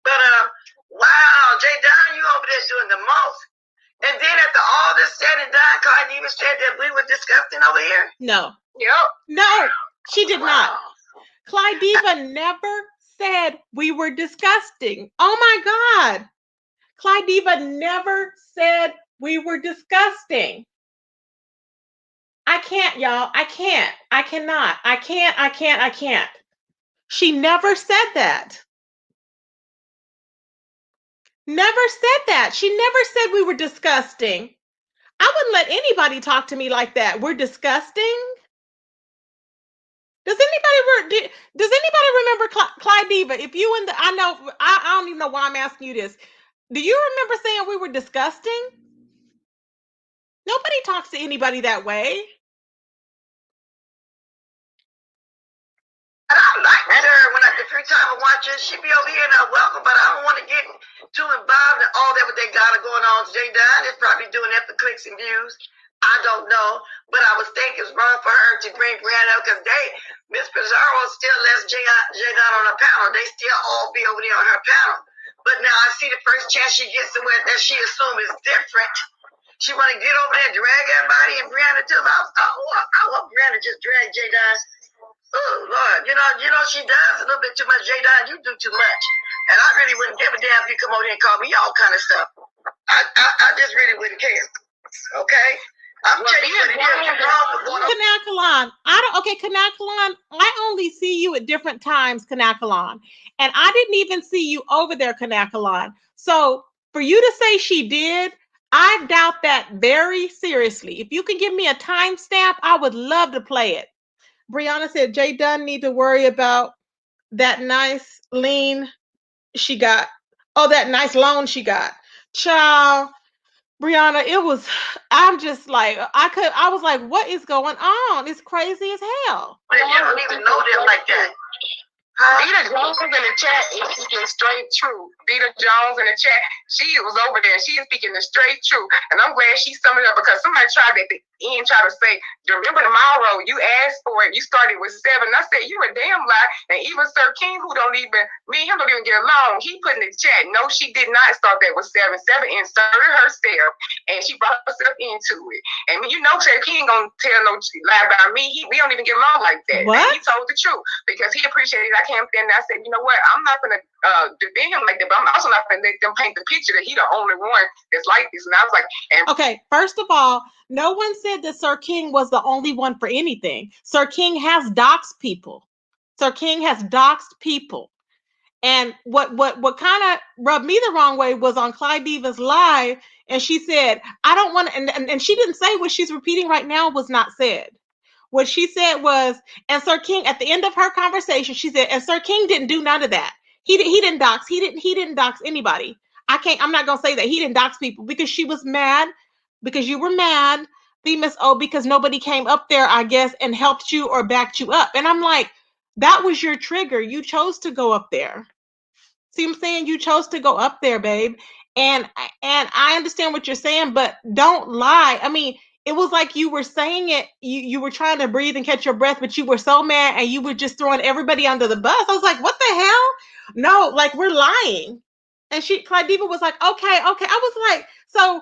But wow, Jay Don, you over there doing the most. And then after all this said and done, Clyde Diva said that we were disgusting over here. No. Yep. No, she did not. Clyde Diva never said we were disgusting. Oh my God. Clyde Diva never said we were disgusting. I can't, y'all. I can't. I cannot. I can't. She never said that. Never said that. She never said we were disgusting. I wouldn't let anybody talk to me like that. We're disgusting. Does anybody remember Clyde Diva? If you and I don't even know why I'm asking you this. Do you remember saying we were disgusting? Nobody talks to anybody that way. And I like her when the free time I watch her, she be over here and I welcome, but I don't want to get too involved in all that what they got going on. Jay Don is probably doing that for clicks and views. I don't know, but I was thinking it's wrong for her to bring Brianna because Miss Pizarro still lets Jay Don on her panel. They still all be over there on her panel. But now I see the first chance she gets somewhere that she assumes is different. She want to get over there and drag everybody and Brianna too. I hope Brianna just drag Jay Don. Oh Lord, you know she does a little bit too much. Jay Don, you do too much, and I really wouldn't give a damn if you come over here and call me all kind of stuff. I just really wouldn't care. Okay, I'm telling you what it is. Kanakalan, Kanakalan, I only see you at different times, Kanakalan, and I didn't even see you over there, Kanakalan. So for you to say she did, I doubt that very seriously. If you can give me a timestamp, I would love to play it. Brianna said Jay Dunn need to worry about that nice lean she got. Oh, that nice loan she got. Child, Brianna, I'm just like, I was like, what is going on? It's crazy as hell. But you don't even know them like that. Dita Jones in the chat is speaking straight true. Dita Jones in the chat, she was over there. She is speaking the straight truth. And I'm glad she summed it up because somebody tried at the end, try to say, remember tomorrow, you asked for it. You started with 7. And I said, you a damn lie. And even Sir King, me and him don't even get along, he put in the chat, no, she did not start that with 7. 7 inserted herself and she brought herself into it. And you know, Sir King gonna tell no lie about me. We don't even get along like that. What? And he told the truth because he appreciated it. I came there and I said, you know what? I'm not going to defend him like that, but I'm also not going to let them paint the picture that he the only one that's like this. And I was like, okay, first of all, no one said that Sir King was the only one for anything. Sir King has doxed people. Sir King has doxed people. And what kind of rubbed me the wrong way was on Clyde Diva's live, and she said, I don't want to, and she didn't say what she's repeating right now was not said. What she said was, and Sir King, at the end of her conversation, she said, and Sir King didn't do none of that. He didn't dox. He didn't dox anybody. I'm not going to say that he didn't dox people because she was mad, because you were mad, Themis O, because nobody came up there, I guess, and helped you or backed you up. And I'm like, that was your trigger. You chose to go up there. See what I'm saying? You chose to go up there, babe. And I understand what you're saying, but don't lie. I mean, it was like you were saying it, you were trying to breathe and catch your breath, but you were so mad and you were just throwing everybody under the bus. I was like, what the hell? No, like, we're lying. And Clyde Diva was like, okay. I was like, so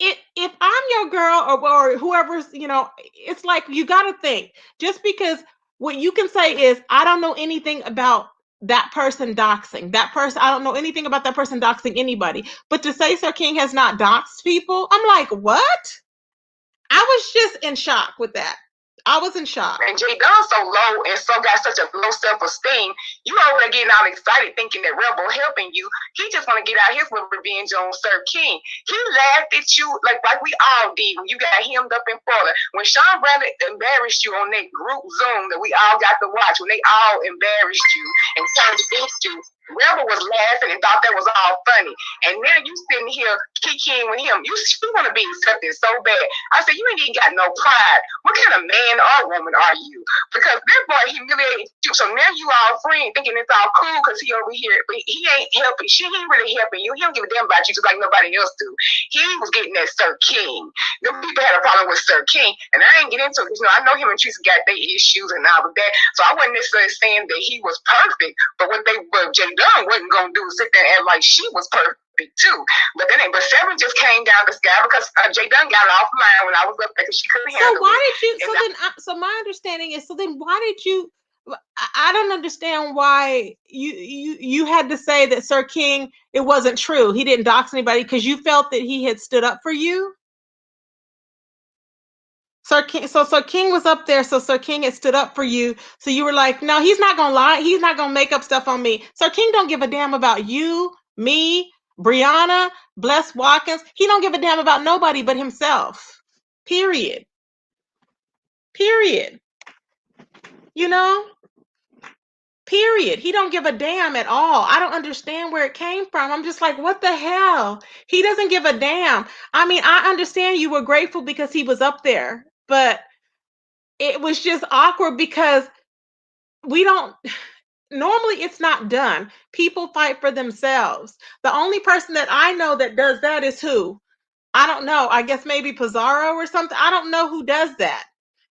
if I'm your girl or whoever's, it's like, you got to think, just because what you can say is, I don't know anything about that person doxing. That person, I don't know anything about that person doxing anybody. But to say Sir King has not doxed people, I'm like, what? I was just in shock with that. I was in shock. And Jay Dunn so low and so got such a low self-esteem. You over there getting all excited thinking that Rebel helping you. He just want to get out his little revenge on Sir King. He laughed at you like we all did when you got hemmed up in Florida. When Sean Bradley embarrassed you on that group Zoom that we all got to watch, when they all embarrassed you and turned against you, Rebel was laughing and thought that was all funny. And now you sitting here kikiing with him. You want to be accepted so bad. I said, you ain't even got no pride. What kind of man or woman are you? Because that boy humiliated you. So now you all friends thinking it's all cool because he over here, but he ain't helping. He ain't really helping you. He don't give a damn about you just like nobody else do. He was getting at Sir King. Them people had a problem with Sir King. And I ain't get into it because, I know him and Teresa got their issues and all of that. So I wasn't necessarily saying that he was perfect. But what Jay Dunn wasn't going to do is sit there and act like she was perfect too. But Seven just came down the sky because Jay Dunn got offline when I was up there because she couldn't handle it. So why did you, so my understanding is, so then why did you, I don't understand why you had to say that Sir King, it wasn't true. He didn't dox anybody because you felt that he had stood up for you? Sir King was up there, so Sir King had stood up for you. So you were like, no, he's not gonna lie. He's not gonna make up stuff on me. Sir King don't give a damn about you, me, Brianna, Bless Watkins. He don't give a damn about nobody but himself. Period. Period. He don't give a damn at all. I don't understand where it came from. I'm just like, what the hell? He doesn't give a damn. I mean, I understand you were grateful because he was up there, but it was just awkward because normally it's not done. People fight for themselves. The only person that I know that does that is who? I don't know. I guess maybe Pizarro or something. I don't know who does that.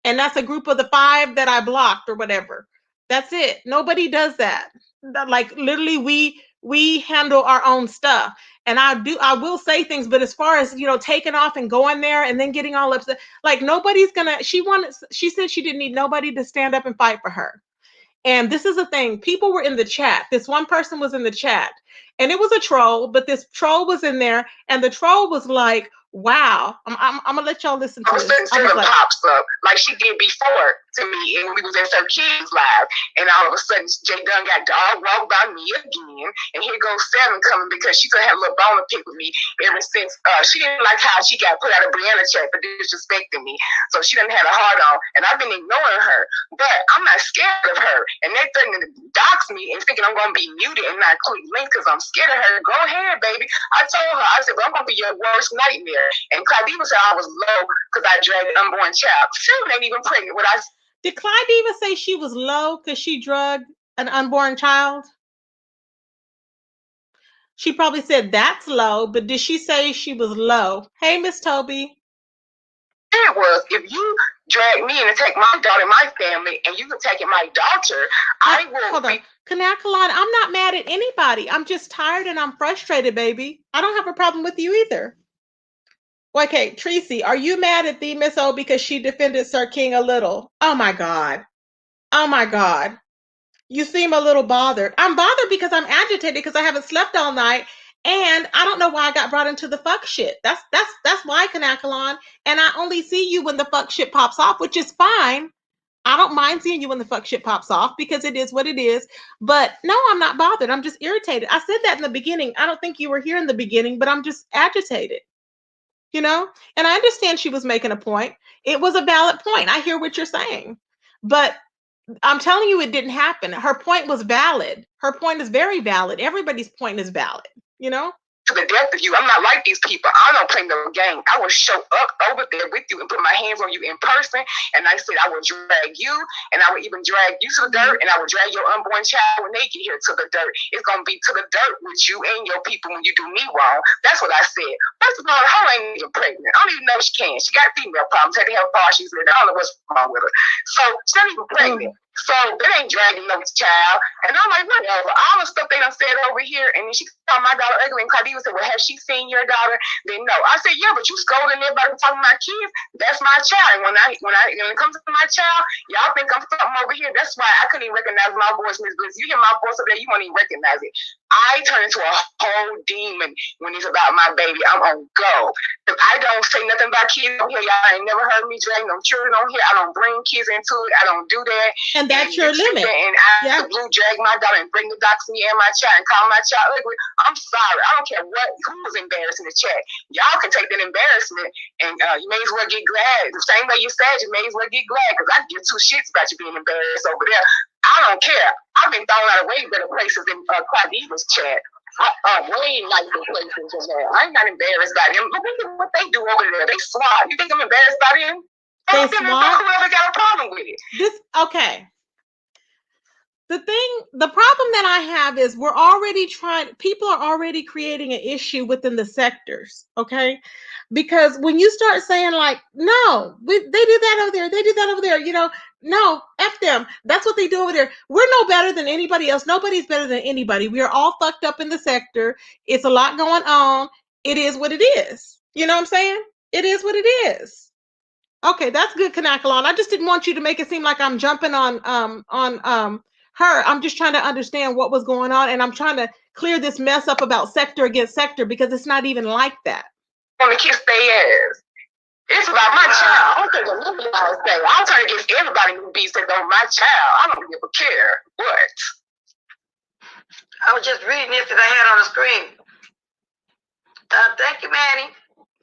And that's a group of the 5 that I blocked or whatever. That's it. Nobody does that. Like literally we handle our own stuff. And I will say things, but as far as, taking off and going there and then getting all upset, like nobody's gonna, she said she didn't need nobody to stand up and fight for her. And this is the thing, people were in the chat. This one person was in the chat and it was a troll, but this troll was in there and the troll was like, wow, I'm gonna let y'all listen to this. I was like, pops up like she did before to me, and we was at Sir King's live, and all of a sudden Jay Dunn got dog walked by me again, and here goes Seven coming because she could have a little bone to pick with me ever since she didn't like how she got put out of Brianna chat for disrespecting me, so she done had a hard on, and I've been ignoring her, but I'm not scared of her, and they threatening to dox me and thinking I'm gonna be muted and not click link because I'm scared of her. Go ahead, baby. I told her, I said, but I'm gonna be your worst nightmare. And Clyde said I was low because I dragged an unborn child. She ain't even pregnant. Did Clyde say she was low because she drugged an unborn child? She probably said that's low, but did she say she was low? Hey, Miss Toby. It was, if you drag me and take my daughter and my family and you can take my daughter, I will. Hold on. Kanakalon, I'm not mad at anybody. I'm just tired and I'm frustrated, baby. I don't have a problem with you either. Okay, Tracy, are you mad at the Miss O because she defended Sir King a little? Oh my God. You seem a little bothered. I'm bothered because I'm agitated because I haven't slept all night and I don't know why I got brought into the fuck shit. That's why, Kanakalon. And I only see you when the fuck shit pops off, which is fine. I don't mind seeing you when the fuck shit pops off because it is what it is. But no, I'm not bothered. I'm just irritated. I said that in the beginning. I don't think you were here in the beginning, but I'm just agitated. And I understand she was making a point. It was a valid point. I hear what you're saying, but I'm telling you, it didn't happen. Her point was valid. Her point is very valid. Everybody's point is valid, To the death of you. I'm not like these people. I don't play no game. I will show up over there with you and put my hands on you in person. And I said I will drag you, and I will even drag you to the dirt, and I will drag your unborn child when they get here to the dirt. It's gonna be to the dirt with you and your people when you do me wrong. That's what I said. First of all, her ain't even pregnant. I don't even know if she can. She got female problems. Had to have abortions. I don't know what's wrong with her. So she's not even pregnant. So it ain't dragging no child. And I'm like, whatever. All the stuff they done said over here. And then she called my daughter ugly. And Cardiva said, well, has she seen your daughter? Then no. I said, yeah, but you scolding everybody talking about my kids. That's my child. And when it comes to my child, y'all think I'm something over here. That's why I couldn't even recognize my voice, Miss Bliss. You hear my voice over there, you won't even recognize it. I turn into a whole demon when it's about my baby. I'm on go. If I don't say nothing about kids on here, y'all ain't never heard me drag no children on here. I don't bring kids into it. I don't do that. And that's your limit. And I blue drag my daughter and bring the docs me and my child and call my child ugly. I'm sorry. I don't care who was embarrassed in the chat. Y'all can take that embarrassment and you may as well get glad. The same way you said, you may as well get glad because I give two shits about you being embarrassed over there. I don't care. I've been thrown out of way better places than Claudiva's chat. Way nicer places than that. I'm not embarrassed by them. But look at what they do over there. They swat. You think I'm embarrassed by them? They swat? Whoever got a problem with it. Okay. The problem that I have is people are already creating an issue within the sectors, okay? Because when you start saying like, no, they do that over there, they do that over there, no, F them. That's what they do over there. We're no better than anybody else. Nobody's better than anybody. We are all fucked up in the sector. It's a lot going on. It is what it is. You know what I'm saying? It is what it is. Okay, that's good, Kanakalon. I just didn't want you to make it seem like I'm jumping on her. I'm just trying to understand what was going on, and I'm trying to clear this mess up about sector against sector because it's not even like that. I'm gonna kiss their ass. It's about my child. I don't care what nobody else say. I'll turn against everybody who beats it on my child. I don't give a care. What? I was just reading this that I had on the screen. Thank you, Manny.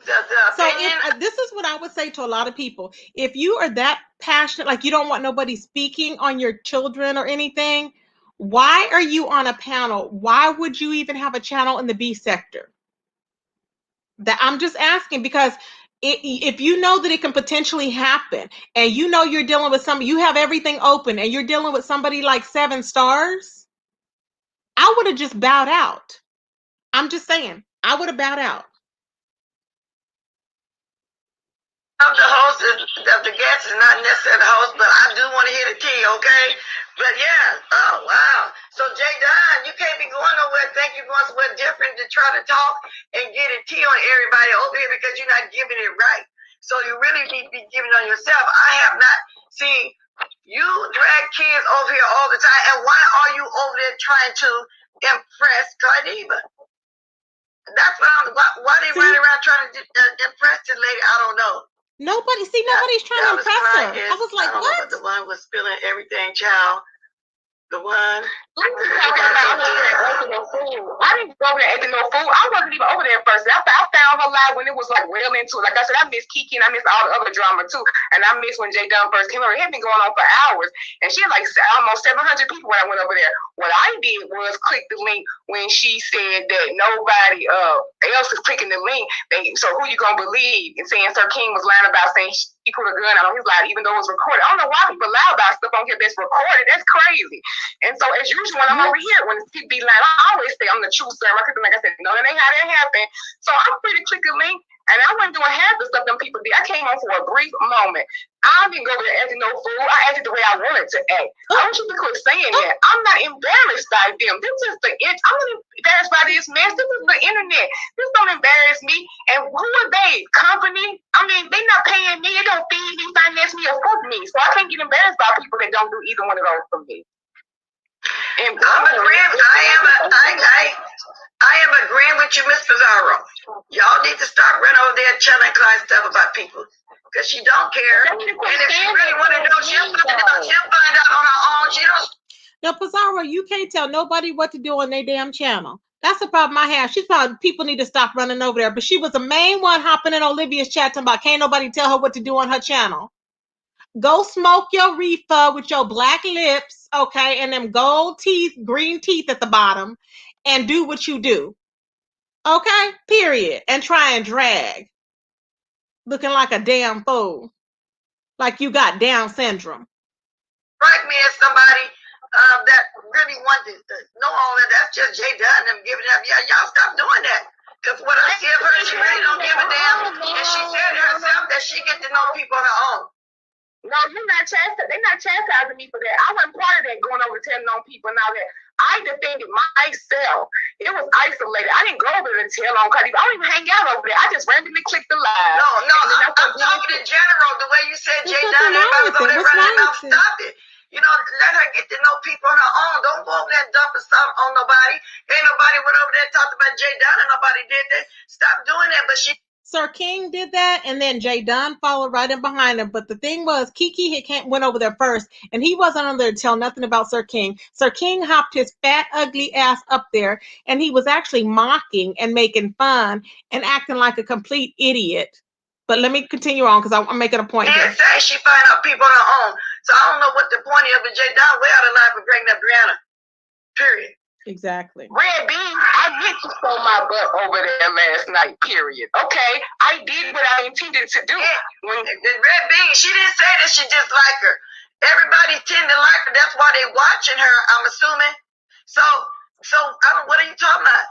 So this is what I would say to a lot of people. If you are that passionate, like you don't want nobody speaking on your children or anything, why are you on a panel? Why would you even have a channel in the B sector? That I'm just asking because if you know that it can potentially happen and you know you're dealing with somebody, you have everything open and you're dealing with somebody like 7 stars, I would have just bowed out. I'm just saying, I would have bowed out. I'm the host of the guest is not necessarily the host, but I do want to hear the tea, okay? But yeah, oh wow. So Jay Don, you can't be going nowhere. Think you're going somewhere different to try to talk and get a tea on everybody over here because you're not giving it right. So you really need to be giving it on yourself. I have not seen you drag kids over here all the time. And why are you over there trying to impress Cardiva? That's why they running around trying to impress this lady? I don't know. Nobody's trying to impress her. I was like, what? The one was spilling everything, child. The one. I didn't go over there acting no fool. I wasn't even over there first. I found her live when it was like real into it. Like I said, I miss Kiki and I miss all the other drama too. And I miss when Jay Dunn first came over. It had been going on for hours. And she had like almost 700 people when I went over there. What I did was click the link when she said that nobody else is clicking the link. So who you gonna believe? And saying Sir King was lying about saying he put a gun out on his life, even though it was recorded. I don't know why people lie about stuff on here that's recorded. That's crazy. And so as usual, when I'm over here, when people be lying, I always say I'm the truth, sir. Like I said, no, that ain't how that happened. So I'm free to click a link. And I wasn't doing half the stuff them people did. I came on for a brief moment. I didn't go over there acting no fool. I acted the way I wanted to act. I want you to quit saying that. I'm not embarrassed by them. This is I'm not embarrassed by this mess. This is the internet. This don't embarrass me. And who are they? Company? I mean, they not paying me. They don't feed me, finance me, or fuck me. So I can't get embarrassed by people that don't do either one of those for me. And I'm agreeing. I am agreeing with you, Miss Pizarro. Y'all need to stop running over there telling Clyde stuff about people because she don't care. And if she really want to know, she'll find out on her own. She don't. Now, Pizarro, you can't tell nobody what to do on their damn channel. That's the problem I have. She's probably people need to stop running over there. But she was the main one hopping in Olivia's chat talking about can't nobody tell her what to do on her channel. Go smoke your reefer with your black lips, okay, and them gold teeth, green teeth at the bottom, and do what you do. Okay? Period. And try and drag. Looking like a damn fool. Like you got Down syndrome. Strike me as somebody that really wanted to know all that. That's just Jay Dunn and giving up. Yeah, y'all stop doing that. Because what I see of her, she really don't give a damn. And she said herself that she get to know people on her own. No, they're not chastising me for that. I wasn't part of that going over telling on people and all that. I defended myself. It was isolated. I didn't go over there and tell on Cardi. I don't even hang out over there. I just randomly clicked the live. No, I'm talking in general. The way you said Jay Dunn, everybody was over there running mouth. Stop it. You know, let her get to know people on her own. Don't go over there and dumping stuff on nobody. Ain't nobody went over there and talked about Jay Dunn and nobody did that. Stop doing that. But Sir King did that, and then Jay Dunn followed right in behind him. But the thing was, Kiki went over there first, and he wasn't on there to tell nothing about Sir King. Sir King hopped his fat, ugly ass up there, and he was actually mocking and making fun and acting like a complete idiot. But let me continue on because I'm making a point here. Say she find out people on her own. So I don't know what the point is, but Jay Dunn way out of line for bringing up Brianna. Period. Exactly. Red Bean, I meant to throw my butt over there last night, period. Okay, I did what I intended to do. When the Red Bean, she didn't say that she disliked her. Everybody tend to like her. That's why they watching her, I'm assuming. So what are you talking about?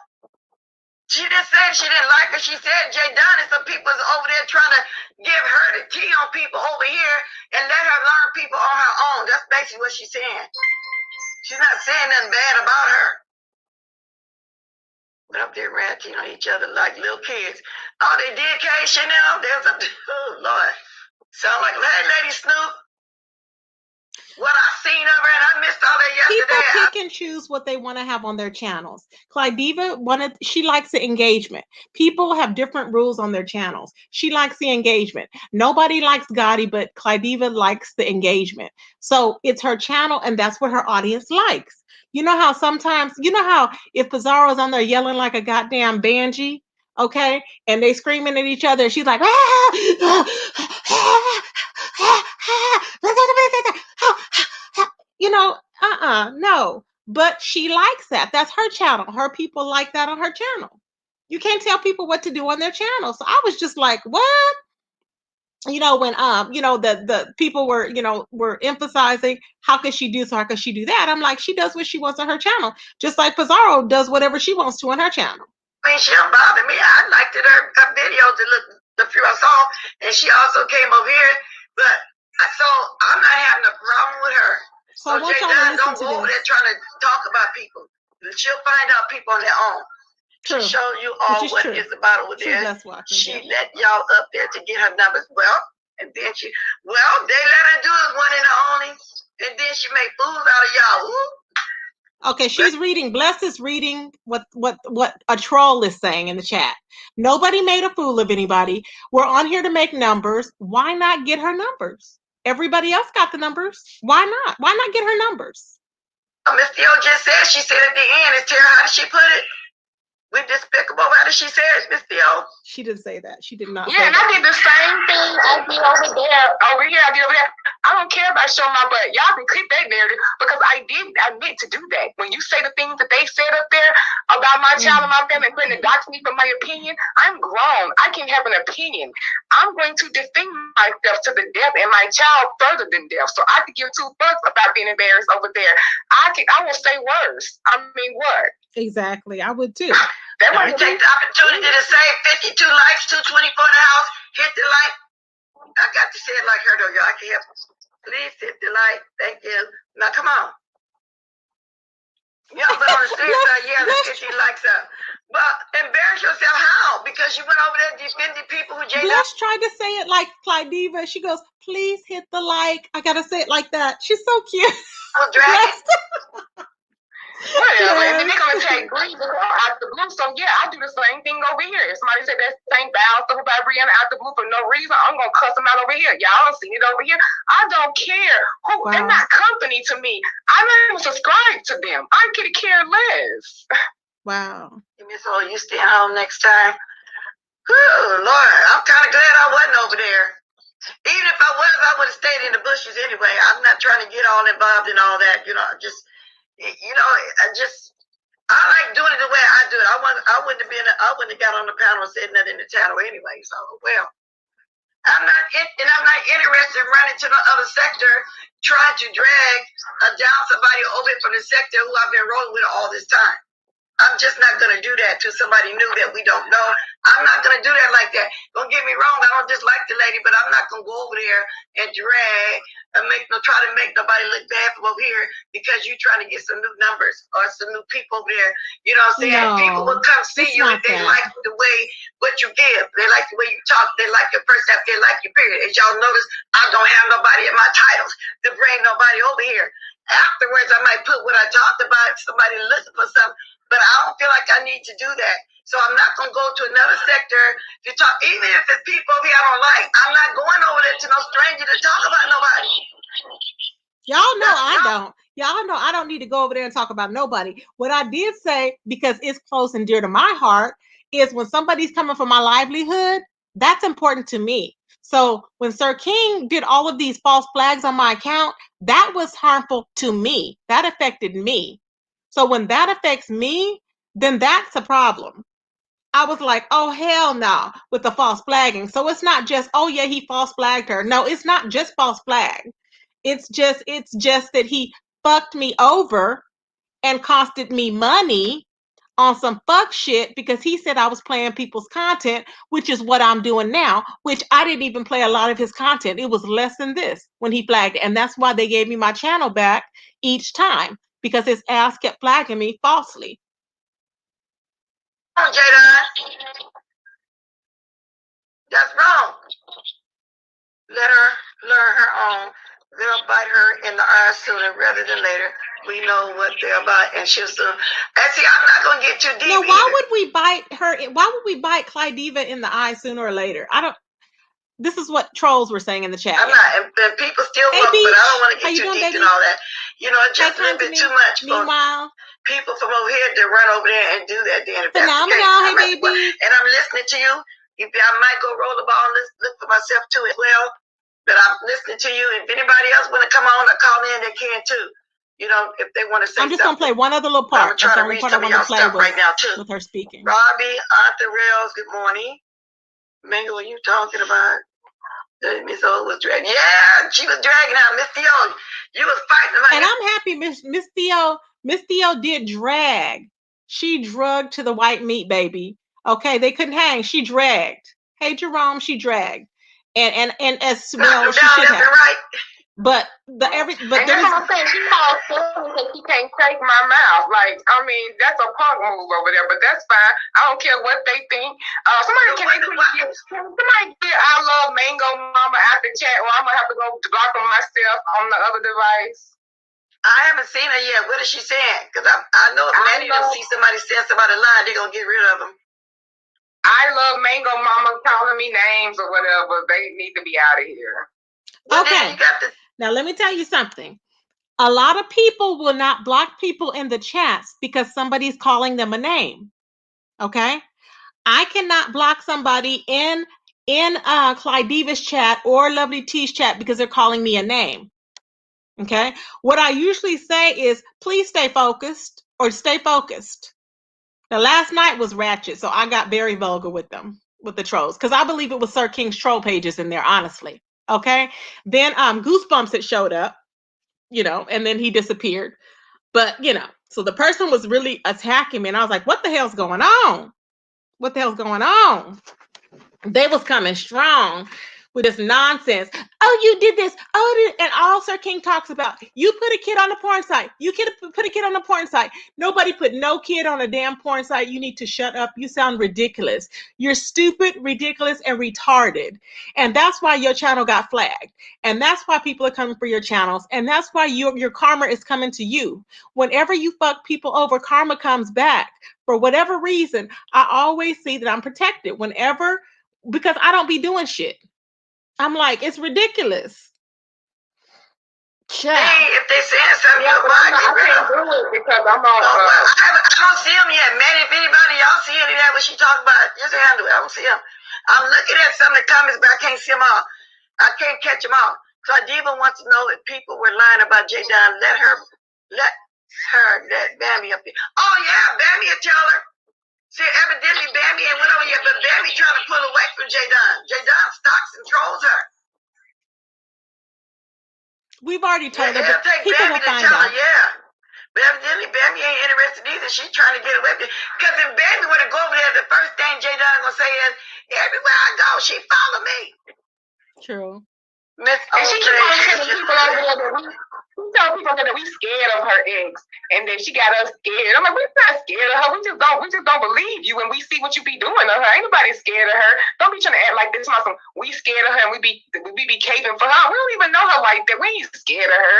She didn't say she didn't like her. She said Jay Dunn and some people is over there trying to give her the tea on people over here and let her learn people on her own. That's basically what she's saying. She's not saying nothing bad about her. But up there ranting on each other like little kids. Oh, they did K Chanel. There's a oh Lord. Sound like, hey, Lady Snoop. What I seen of her, and I missed all that yesterday. People pick and choose what they want to have on their channels. Clydiva she likes the engagement. People have different rules on their channels. She likes the engagement. Nobody likes Gotti, but Clydiva likes the engagement. So it's her channel, and that's what her audience likes. You know how sometimes, if Pizarro's on there yelling like a goddamn banshee, okay, and they screaming at each other, and she's like, no. But she likes that. That's her channel. Her people like that on her channel. You can't tell people what to do on their channel. So I was just like, what? When the people were emphasizing how could she do so, how could she do that? I'm like, she does what she wants on her channel, just like Pizarro does whatever she wants to on her channel. I mean, she don't bother me. I liked her videos to look the few I saw, and she also came over here. But so I'm not having a problem with her. So Jay Dunn don't go over there trying to talk about people. She'll find out people on their own. True. To show you all what is about over there. She let y'all up there to get her numbers. Well, and then they let her do it one and only, and then she made fools out of y'all. Ooh. Okay, she's reading. Bless is reading what a troll is saying in the chat. Nobody made a fool of anybody. We're on here to make numbers. Why not get her numbers? Everybody else got the numbers. Why not? Why not get her numbers? Miss Theo just said. She said at the end. It's Tara. How did she put it? We despicable. How did she say it, Miss Theo? She didn't say that. She did not. Yeah, and I did the same thing I did over there. Over here, I did over there. I don't care about showing my butt. Y'all can clip that narrative because I meant to do that. When you say the things that they said up there about my child and my family and putting the docs me for my opinion, I'm grown. I can have an opinion. I'm going to defend myself to the death and my child further than death. So I could give two fucks about being embarrassed over there. I will say worse. I mean, what? Exactly. I would too. You take the opportunity to say 52 likes, 224 in the house. Hit the like. I got to say it like her though, y'all. I can help. Please hit the like. Thank you. Now come on. Y'all been on the serious side, the 50 likes up. But embarrass yourself how? Because you went over there defending people who Bless tried to say it like Clydiva. She goes, please hit the like. I gotta say it like that. She's so cute. I was dragging. Whatever, and then they're gonna take Glee out the blue. So yeah, I do the same thing over here. If somebody said that same foul stuff about Brianna out the blue for no reason, I'm gonna cuss them out over here. Y'all don't see it over here. I don't care. They're not company to me. I don't even subscribe to them. I could care less. Wow. Miss O, you stay home next time. Oh Lord, I'm kind of glad I wasn't over there. Even if I was, I would have stayed in the bushes anyway. I'm not trying to get all involved in all that. I like doing it the way I do it. I wouldn't have got on the panel and said nothing in the channel anyway. So I'm not interested in running to the other sector trying to drag down somebody over from the sector who I've been rolling with all this time. I'm just not going to do that to somebody new that we don't know. I'm not going to do that like that. Don't get me wrong. I don't dislike the lady, but I'm not going to go over there and drag and try to make nobody look bad from over here because you're trying to get some new numbers or some new people over there. You know what I'm saying? No, people will come see you if they like the way what you give. They like the way you talk. They like your personality. They like your period. As y'all notice, I don't have nobody in my titles to bring nobody over here. Afterwards, I might put what I talked about. Somebody looking for something. But I don't feel like I need to do that. So I'm not going to go to another sector to talk. Even if it's people over here I don't like, I'm not going over there to no stranger to talk about nobody. Y'all know I don't. Y'all know I don't need to go over there and talk about nobody. What I did say, because it's close and dear to my heart, is when somebody's coming for my livelihood, that's important to me. So when Sir King did all of these false flags on my account, that was harmful to me. That affected me. So when that affects me, then that's a problem. I was like, oh, hell no, with the false flagging. So it's not just, oh, yeah, he false flagged her. No, it's not just false flag. It's just that he fucked me over and costed me money on some fuck shit because he said I was playing people's content, which is what I'm doing now, which I didn't even play a lot of his content. It was less than this when he flagged it. And that's why they gave me my channel back each time, because his ass kept flagging me falsely. Oh, Jada, that's wrong. Let her learn her own. They'll bite her in the eye sooner rather than later. We know what they're about, and she'll soon. And see, I'm not gonna get too deep. Now, why would we bite her? Why would we bite Clydiva in the eye sooner or later? I don't. This is what trolls were saying in the chat. I'm not, and people still hey, look, Beach, but I don't want to get too doing, deep baby? and all that. You know, it's just a little bit too much Meanwhile, for people from over here to run over there and do that. Then, if that's phenomenal, the case, hey, baby. And I'm listening to you. I might go roll the ball and look for myself too as well. But I'm listening to you. If anybody else want to come on or call in, they can too. You know, if they want to say something. I'm just going to play one other little part. I'm trying to read some of y'all stuff right now too. With her speaking. Robbie, Arthur Rails, good morning. Mango, what are you talking about? Miss O was dragging. Yeah, she was dragging out. Miss Theo, you was fighting about. And I'm happy Miss Theo. Miss Theo did drag. She drugged to the white meat, baby. Okay, they couldn't hang. She dragged. Hey, Jerome, she dragged. And as well she should have. Right. But there's what I'm saying. She called because she can't take my mouth. Like, I mean, that's a punk move over there, but that's fine. I don't care what they think. Somebody get I love Mango Mama out the chat, or I'm gonna have to go block them myself on the other device. I haven't seen her yet. What is she saying? Because I know if Manny don't see somebody saying somebody lying, they're gonna get rid of them. I love Mango Mama calling me names or whatever. They need to be out of here. Okay. Now, let me tell you something. A lot of people will not block people in the chats because somebody's calling them a name. Okay? I cannot block somebody in Clydiva's chat or Lovely T's chat because they're calling me a name. Okay? What I usually say is, please stay focused or stay focused. Now, last night was ratchet, so I got very vulgar with them, with the trolls, because I believe it was Sir King's troll pages in there, honestly. Okay? Then Goosebumps had showed up, and then he disappeared. But, so the person was really attacking me, and I was like, what the hell's going on? What the hell's going on? They was coming strong with this nonsense. Oh, you did this. And all Sir King talks about, you put a kid on a porn site. You put a kid on a porn site. Nobody put no kid on a damn porn site. You need to shut up. You sound ridiculous. You're stupid, ridiculous, and retarded. And that's why your channel got flagged. And that's why people are coming for your channels. And that's why your karma is coming to you. Whenever you fuck people over, karma comes back. For whatever reason, I always see that I'm protected because I don't be doing shit. I'm like, it's ridiculous. Hey, if they saying something, I can't do it because I'm on. I don't see them yet, man. If anybody y'all see any of that, what she talking about, just handle it. I don't see them. I'm looking at some of the comments, but I can't see them all. I can't catch them all. Clydiva wants to know if people were lying about J Don. Let Bambi up here. Oh yeah, Bambi will tell her. See, evidently Bambi ain't went over yet, but Bambi trying to pull away from J Don. J Don stalks and trolls her. We've already told her, but people will find out. Yeah, But evidently, Bambi ain't interested either. She's trying to get away with it. Because if Bambi were to go over there, the first thing J Dunn gonna say is, everywhere I go, she follow me. True. Miss And she keep on telling people over there that we tell people that we scared of her ex, and then she got us scared. I'm like, we're not scared of her. We just don't believe you when we see what you be doing to her. Ain't nobody scared of her. Don't be trying to act like this. We scared of her, and we be caving for her. We don't even know her like that. We ain't scared of her,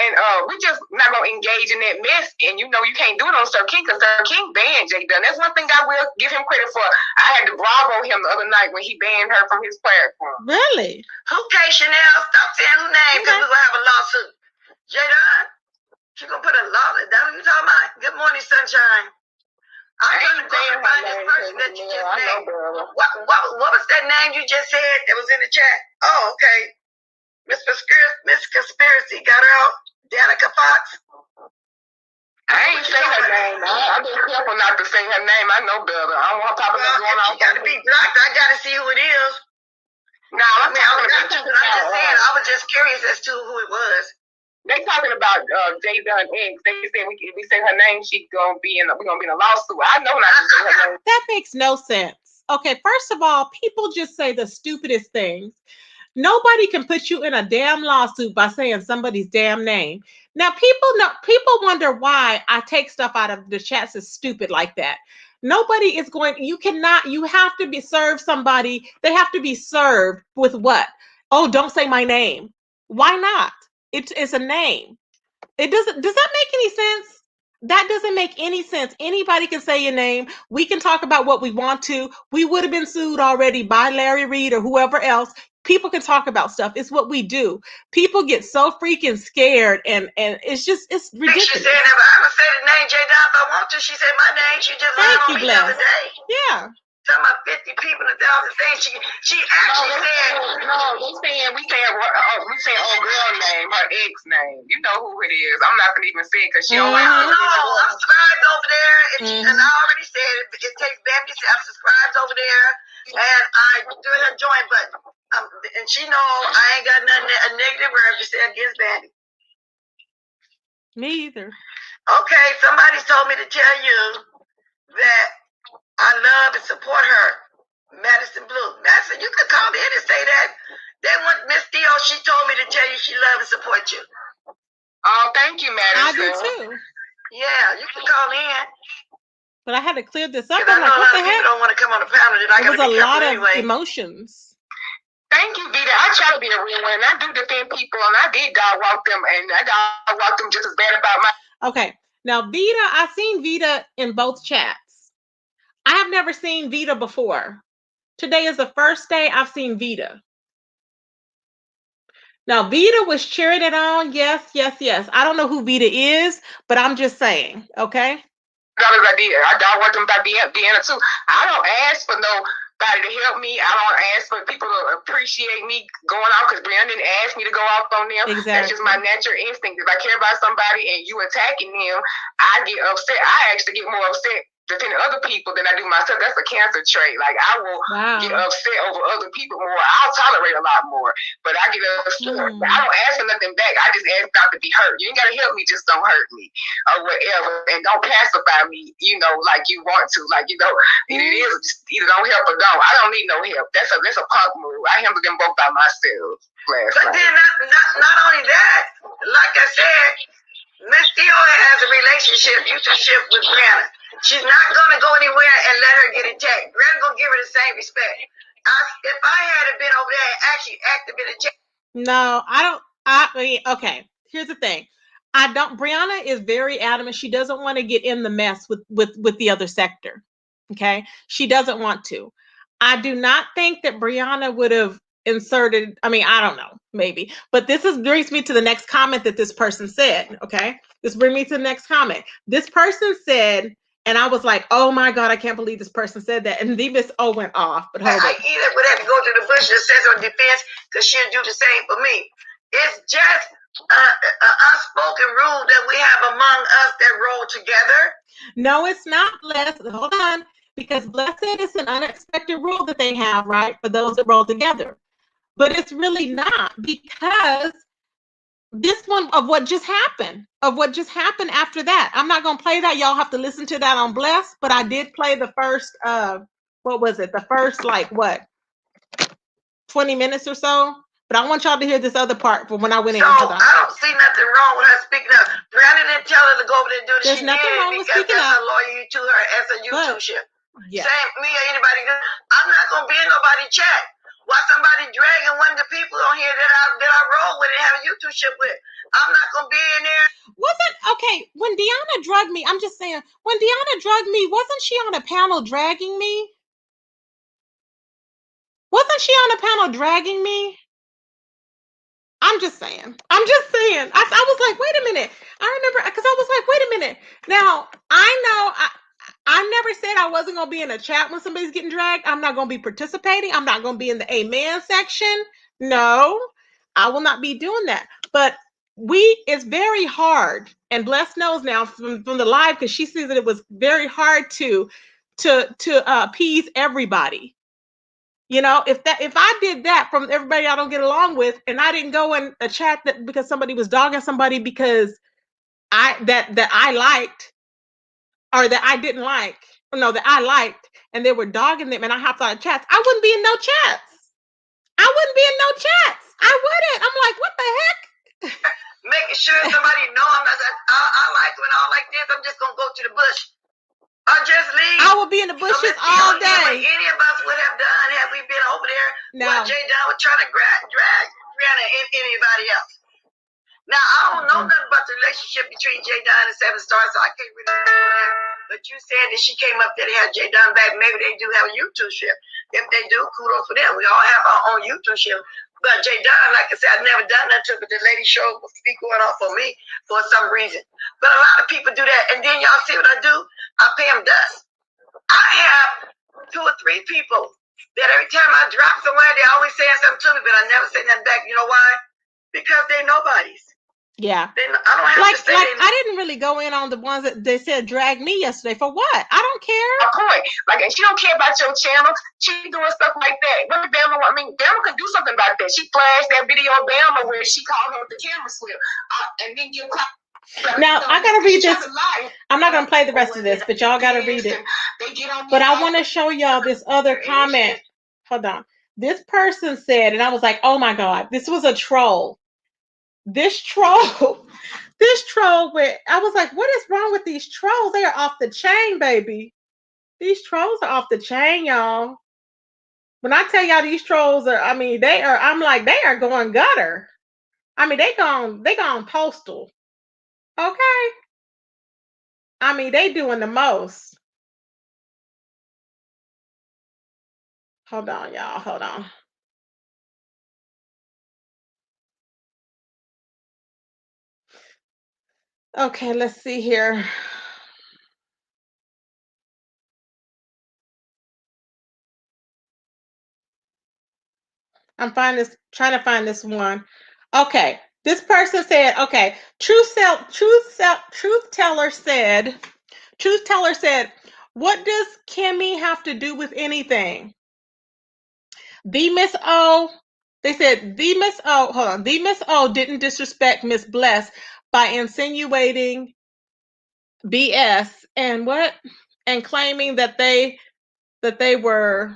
and we just not gonna engage in that mess. And you know, you can't do it on Sir King because Sir King banned J Dunn. That's one thing I will give him credit for. I had to bravo him the other night when he banned her from his platform. Really? Who Chanel? Stop saying her name because we're gonna have a lawsuit. J Dunn, she gonna put a lawsuit. That's what you talking about? Good morning, sunshine. I'm trying to find this person that you just named. What was that name you just said that was in the chat? Oh, okay. Miss Conspiracy got her out. Danica Fox. I ain't say her name. I've been careful not to say her name. I know better. I don't want to talk about going on. She gotta be blocked. I gotta see who it is. No, I'm just saying. I was just curious as to who it was. They talking about J Dunn X. They said if we say her name, we're gonna be in a lawsuit. I know not to say her name. That makes no sense. Okay, first of all, people just say the stupidest things. Nobody can put you in a damn lawsuit by saying somebody's damn name. Now, people wonder why I take stuff out of the chats as stupid like that. Nobody is going, you have to be served somebody. They have to be served with what? Oh, don't say my name. Why not? It's a name. Does that make any sense? That doesn't make any sense. Anybody can say your name. We can talk about what we want to. We would have been sued already by Larry Reid or whoever else. People can talk about stuff. It's what we do. People get so freaking scared, and it's ridiculous. She said, if I ever say the name J Dunn if I want to, she said my name. She just lied on me the other day. Yeah. Talking about 50 people, 1,000 things. She actually said. We saying old girl name, her ex name. You know who it is. I'm not gonna even say it because she don't like it. No, I'm subscribed over there, and I already said it takes Bambi. I'm subscribed over there, and I doing her joint, but and she know I ain't got nothing a negative word to say against Bambi. Me either. Okay, somebody told me to tell you that I love and support her. Madison Blue. Madison, you can call in and say that. Then when Miss Theo, she told me to tell you she loves and support you. Oh, thank you, Madison. I do too. Yeah, you can call in. But I had to clear this up. I know a lot of people don't want to come on the panel. There was a lot of emotions. Thank you, Vita. I try to be a real one. I do defend people, and I did dog walk them, and I dog walk them just as bad about my. Okay, now Vita, I've seen Vita in both chats. I have never seen Vita before. Today is the first day I've seen Vita. Now, Vita was cheering it on. Yes, yes, yes. I don't know who Vita is, but I'm just saying, okay? I dog walk them about Deanna too. I don't ask for nobody to help me. I don't ask for people to appreciate me going off because Brianna didn't ask me to go off on them. Exactly. That's just my natural instinct. If I care about somebody and you attacking them, I get upset. I actually get more upset defending other people than I do myself. That's a cancer trait. Like I will get upset over other people more. I'll tolerate a lot more, but I get upset. I don't ask for nothing back. I just ask not to be hurt. You ain't gotta help me, just don't hurt me or whatever, and don't pacify me. You know, like you want to. Like it is just either don't help or don't. I don't need no help. That's a punk move. I handled them both by myself. But then not only that, like I said, Miss Theo has a relationship with Brianna. She's not going to go anywhere and let her get attacked. Brianna going to give her the same respect. If I had been over there and actually active in the chat. No, I don't. Okay, here's the thing. Brianna is very adamant. She doesn't want to get in the mess with the other sector. Okay, she doesn't want to. I do not think that Brianna would have inserted, I don't know, maybe, but brings me to the next comment that this person said. Okay, this brings me to the next comment. This person said, and I was like, oh my God, I can't believe this person said that. And the Miss O went off. But hold on. I either would have to go to the bush and says on defense because she'll do the same for me. It's just an unspoken rule that we have among us that roll together. No, it's not, Blessed. Hold on. Because Blessed is an unexpected rule that they have, right? For those that roll together. But it's really not, because this one of what just happened, after that. I'm not gonna play that. Y'all have to listen to that on Bless, but I did play the first what was it? The first like what 20 minutes or so. But I want y'all to hear this other part from when I went in. So I don't see nothing wrong with her speaking up. Brandon didn't tell her to go over there and do the There's nothing wrong with speaking that's up. a lawyer to her as a YouTube ship. Yeah. Same me or anybody. I'm not gonna be in nobody's chat. Why somebody dragging one of the people on here that I roll with and have a YouTube ship with? I'm not gonna be in there. Wasn't okay when Deanna drugged me. I'm just saying, when Deanna drugged me, wasn't she on a panel dragging me? Wasn't she on a panel dragging me? I'm just saying. I was like, wait a minute. I remember because I was like, wait a minute. Now I never said I wasn't gonna be in a chat when somebody's getting dragged. I'm not gonna be participating. I'm not gonna be in the amen section. No, I will not be doing that. But it's very hard, and Bless knows now from the live because she sees that it was very hard to appease everybody. You know, if I did that from everybody I don't get along with, and I didn't go in a chat that because somebody was dogging somebody because that I liked or that I didn't like, no, that I liked, and they were dogging them, and I hopped out of chats, I wouldn't be in no chats. I wouldn't be in no chats. I wouldn't. I'm like, what the heck? Making sure somebody know I'm not. I like when I like this. I'm just gonna go to the bush. I just leave. I would be in the bushes all day. Any of us would have done had we been over there. No. What Jay Don was trying to drag anybody else. Now I don't know nothing about the relationship between Jay Don and Seven Stars, so I can't really know that. But you said that she came up there to have Jay Don back. Maybe they do have a YouTube ship. If they do, kudos for them. We all have our own YouTube ship. But Jay Don, like I said, I've never done that to her, but the lady show will be going off on me for some reason. But a lot of people do that. And then y'all see what I do? I pay them dust. I have 2 or 3 people that every time I drop somewhere, they always saying something to me, but I never say nothing back. You know why? Because they're nobodies. Yeah. I don't have to say I didn't really go in on the ones that they said drag me yesterday. For what? I don't care. A point. Like, and she don't care about your channel. She doing stuff like that. What Bama? I mean, Bama can do something about that. She flashed that video of Bama where she called her with the camera slip, and then you. Now I gotta read this. I'm not gonna play the rest of this, but y'all gotta read it. But I want to show y'all this other comment. Hold on. This person said, and I was like, oh my God, this was a troll. This troll where I was like, what is wrong with these trolls? They are off the chain, baby. These trolls are off the chain, y'all. When I tell y'all these trolls are, I mean, I'm like, they are going gutter. I mean, they gone postal. Okay. I mean, they doing the most. Hold on, y'all. Hold on. Okay, let's see here. I'm trying to find this one. Okay, this person said, okay, Truth Teller said, what does Kimmy have to do with anything? The Miss O, they said the Miss O, hold on, the Miss O didn't disrespect Miss Bless by insinuating BS and what? And claiming that they were,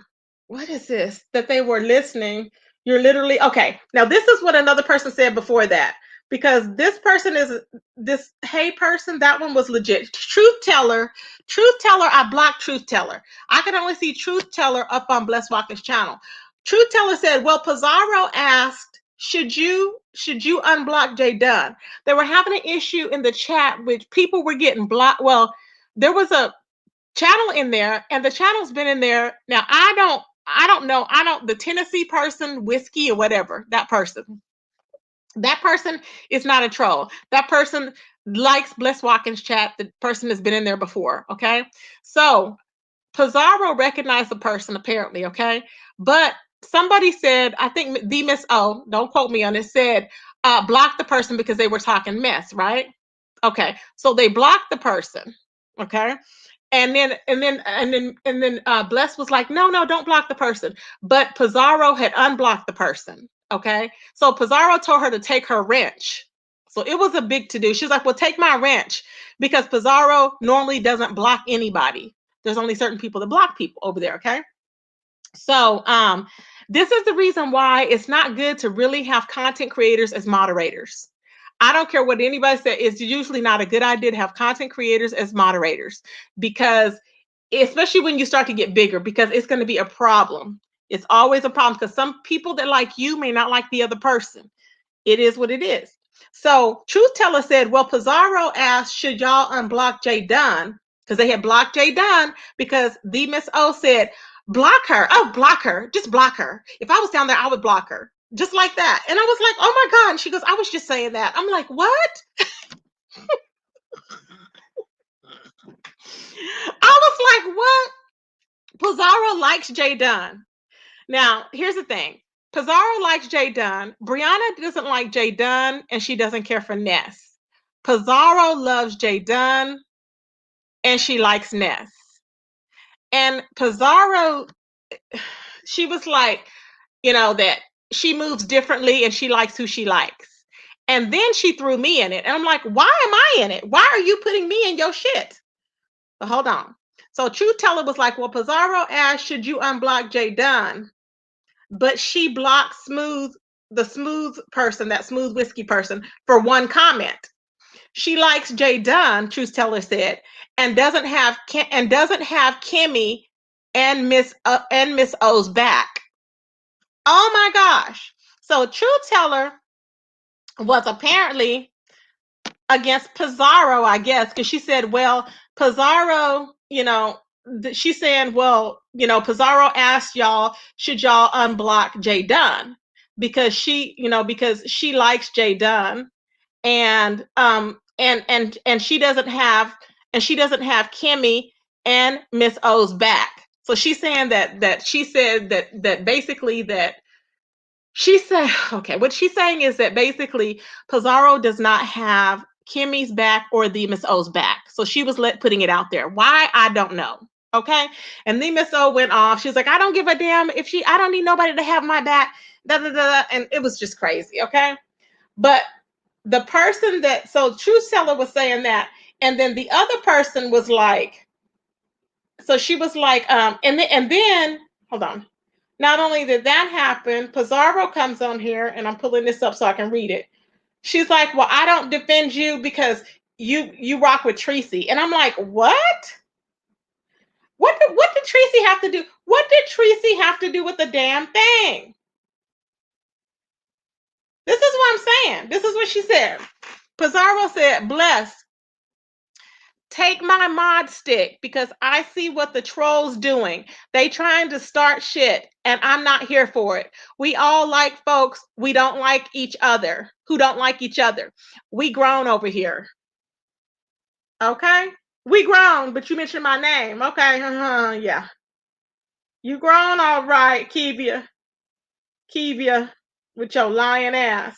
what is this? That they were listening. You're literally, okay. Now this is what another person said before that, because this person is this hey person, that one was legit. Truth Teller, I blocked Truth Teller. I can only see Truth Teller up on Bless Watkins channel. Truth Teller said, well, Pizarro asked, should you unblock Jay Dunn? They were having an issue in the chat which people were getting blocked. Well, there was a channel in there, and the channel's been in there. Now I don't know. The Tennessee person, whiskey or whatever, that person is not a troll. That person likes Bless Watkins chat. The person has been in there before. Okay. So Pizarro recognized the person apparently. Okay. But somebody said, I think the Miss O, don't quote me on it, said, block the person because they were talking mess. Right. Okay. So they blocked the person. Okay. And then Bless was like, no, don't block the person. But Pizarro had unblocked the person. Okay. So Pizarro told her to take her wrench. So it was a big to-do. She was like, well, take my wrench, because Pizarro normally doesn't block anybody. There's only certain people that block people over there, okay? So this is the reason why it's not good to really have content creators as moderators. I don't care what anybody says, it's usually not a good idea to have content creators as moderators, because especially when you start to get bigger, because it's going to be a problem. It's always a problem, because some people that like you may not like the other person. It is what it is. So Truth Teller said, well, Pizarro asked, should y'all unblock Jay Dunn? Because they had blocked Jay Dunn, because the Miss O said, block her. Oh, block her. Just block her. If I was down there, I would block her. Just like that. And I was like, oh my God. And she goes, I was just saying that. I'm like, what? I was like, what? Pizarro likes Jay Dunn. Now, here's the thing. Pizarro likes Jay Dunn. Brianna doesn't like Jay Dunn, and she doesn't care for Ness. Pizarro loves Jay Dunn, and she likes Ness. And Pizarro, she was like, that she moves differently and she likes who she likes. And then she threw me in it. And I'm like, why am I in it? Why are you putting me in your shit? But hold on. So Truth Teller was like, well, Pizarro asked, should you unblock Jay Dunn? But she blocked the smooth person, that smooth whiskey person, for one comment. She likes Jay Dunn, Truth Teller said, and doesn't have Kimmy and Miss O's back. Oh my gosh. So Truth Teller was apparently against Pizarro, I guess, because she said, well, Pizarro, she's saying, well, Pizarro asked y'all, should y'all unblock Jay Dunn? Because she likes Jay Dunn, and she doesn't have Kimmy and Miss O's back. So she's saying that she said that basically that she said, okay, what she's saying is that basically Pizarro does not have Kimmy's back or the Miss O's back. So she was putting it out there. Why? I don't know. Okay. And the Miss O went off. She was like, I don't give a damn I don't need nobody to have my back. Da, da, da, da. And it was just crazy. Okay. But the person so Truth Teller was saying that. And then the other person was like, so she was like, and then, hold on. Not only did that happen, Pizarro comes on here, and I'm pulling this up so I can read it. She's like, well, I don't defend you because you rock with Tracy. And I'm like, what? What did Tracy have to do? What did Tracy have to do with the damn thing? This is what I'm saying. This is what she said. Pizarro said, bless. Take my mod stick, because I see what the trolls doing. They trying to start shit, and I'm not here for it. We all like folks we don't like each other, who don't like each other. We grown over here. Okay? We grown, but you mentioned my name. Okay, yeah. You grown, all right, Kevia. Kevia, with your lying ass.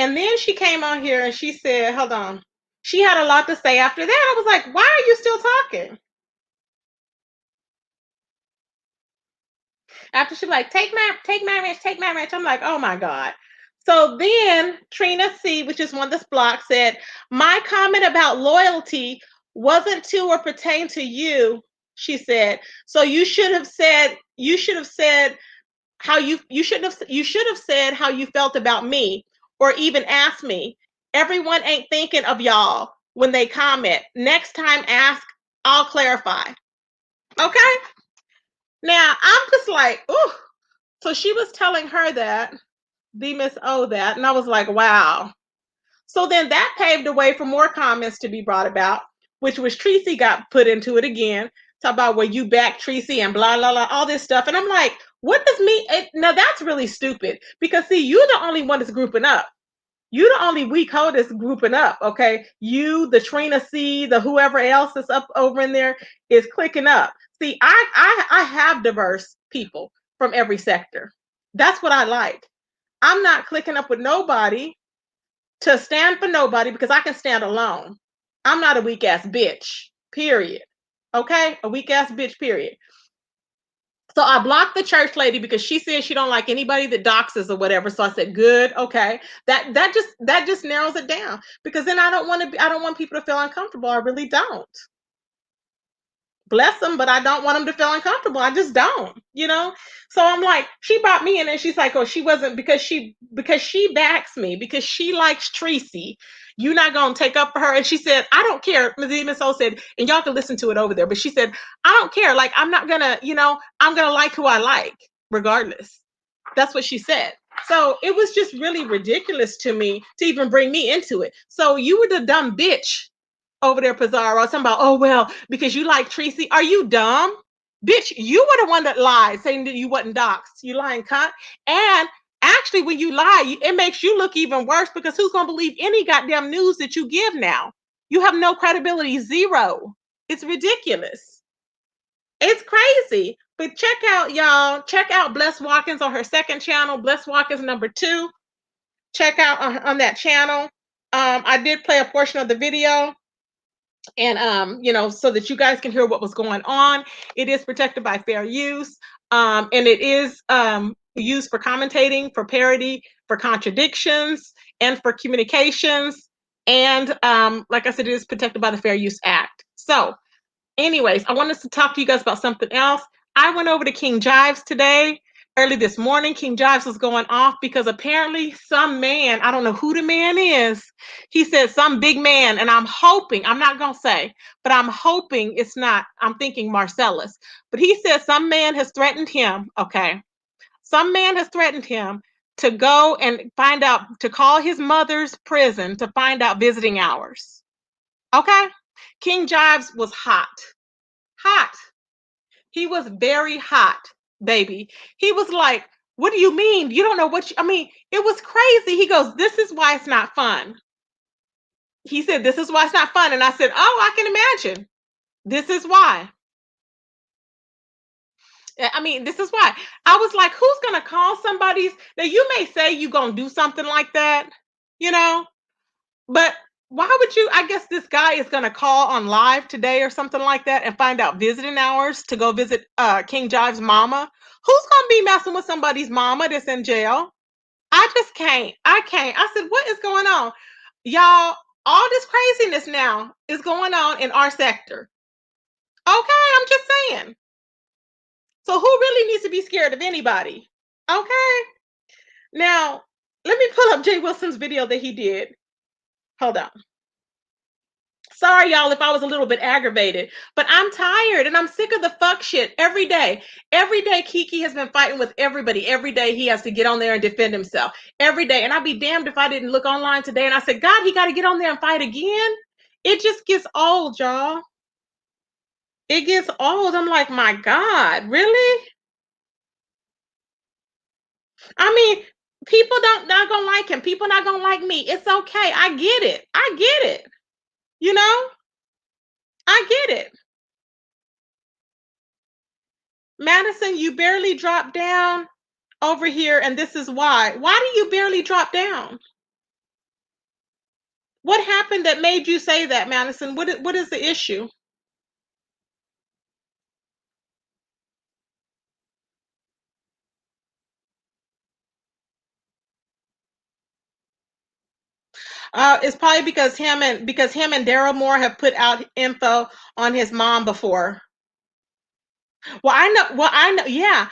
And then she came on here and she said, hold on. She had a lot to say after that. I was like, why are you still talking? After she like, take my ranch. I'm like, oh my God. So then Trina C, which is one that's blocked, said, my comment about loyalty wasn't to or pertain to you, she said. So you should have said how you should have said how you felt about me, or even asked me. Everyone ain't thinking of y'all when they comment. Next time ask, I'll clarify. Okay? Now I'm just like, ooh. So she was telling her that, the Miss O that, and I was like, wow. So then that paved the way for more comments to be brought about, which was Tracy got put into it again. Talk about where you back Tracy and blah, blah, blah, all this stuff. And I'm like, what does now that's really stupid, because see, you're the only one that's grouping up. You're the only weak hoe that's grouping up, okay? You, the Trina C, the whoever else is up over in there is clicking up. See, I have diverse people from every sector. That's what I like. I'm not clicking up with nobody to stand for nobody, because I can stand alone. I'm not a weak ass bitch, period. Okay, a weak ass bitch, period. So I blocked the church lady because she said she don't like anybody that doxes or whatever. So I said, good, okay. That just narrows it down, because then I don't want people to feel uncomfortable. I really don't. Bless them, but I don't want them to feel uncomfortable. I just don't, you know. So I'm like, she brought me in, and she's like, oh, she wasn't, because she backs me, because she likes Tracy. You're not gonna take up for her. And she said, I don't care. Miss O said, and y'all can listen to it over there. But she said, I don't care. Like, I'm not gonna, I'm gonna like who I like, regardless. That's what she said. So it was just really ridiculous to me to even bring me into it. So you were the dumb bitch over there, Pizarro, talking about, oh, well, because you like Tracy. Are you dumb? Bitch, you were the one that lied, saying that you wasn't doxxed. You lying cunt. And actually, when you lie, it makes you look even worse, because who's going to believe any goddamn news that you give now? You have no credibility, zero. It's ridiculous. It's crazy. But check out, y'all, check out Bless Watkins on her second channel, Bless Watkins #2. Check out on that channel. I did play a portion of the video, and so that you guys can hear what was going on. It is protected by fair use, and it is used for commentating, for parody, for contradictions, and for communications. And like I said, it is protected by the Fair Use Act. So anyways, I wanted to talk to you guys about something else. I went over to King Jives today. Early this morning, King Jives was going off because apparently some man, I don't know who the man is, he said some big man, and I'm hoping, I'm not going to say, but I'm hoping it's not, I'm thinking Marcellus. But he said some man has threatened him, okay? Some man has threatened him to go and find out, to call his mother's prison to find out visiting hours. Okay? King Jives was hot. Hot. He was very hot, baby. He was like, what do you mean? You don't know what I mean, it was crazy. He goes, this is why it's not fun. He said, this is why it's not fun. And I said, oh, I can imagine. This is why. I mean, this is why. I was like, who's going to call somebody's? Now, you may say you're going to do something like that, but why would you? I guess this guy is going to call on live today or something like that and find out visiting hours to go visit King Jive's mama. Who's going to be messing with somebody's mama that's in jail? I just can't. I can't. I said, what is going on? Y'all, all this craziness now is going on in our sector. Okay, I'm just saying. So who really needs to be scared of anybody? Okay. Now, let me pull up Jay Wilson's video that he did. Hold on. Sorry, y'all, if I was a little bit aggravated, but I'm tired and I'm sick of the fuck shit every day. Every day, Kiki has been fighting with everybody. Every day, he has to get on there and defend himself. Every day. And I'd be damned if I didn't look online today and I said, God, he got to get on there and fight again. It just gets old, y'all. It gets old. I'm like, my God, really? I mean, people not gonna like him. People not gonna like me. It's okay. I get it. I get it. You know, I get it. Madison, you barely dropped down over here, and this is why. Why do you barely drop down? What happened that made you say that, Madison? What is the issue? It's probably because him and Daryl Moore have put out info on his mom before. Well, I know. Well, I know. Yeah,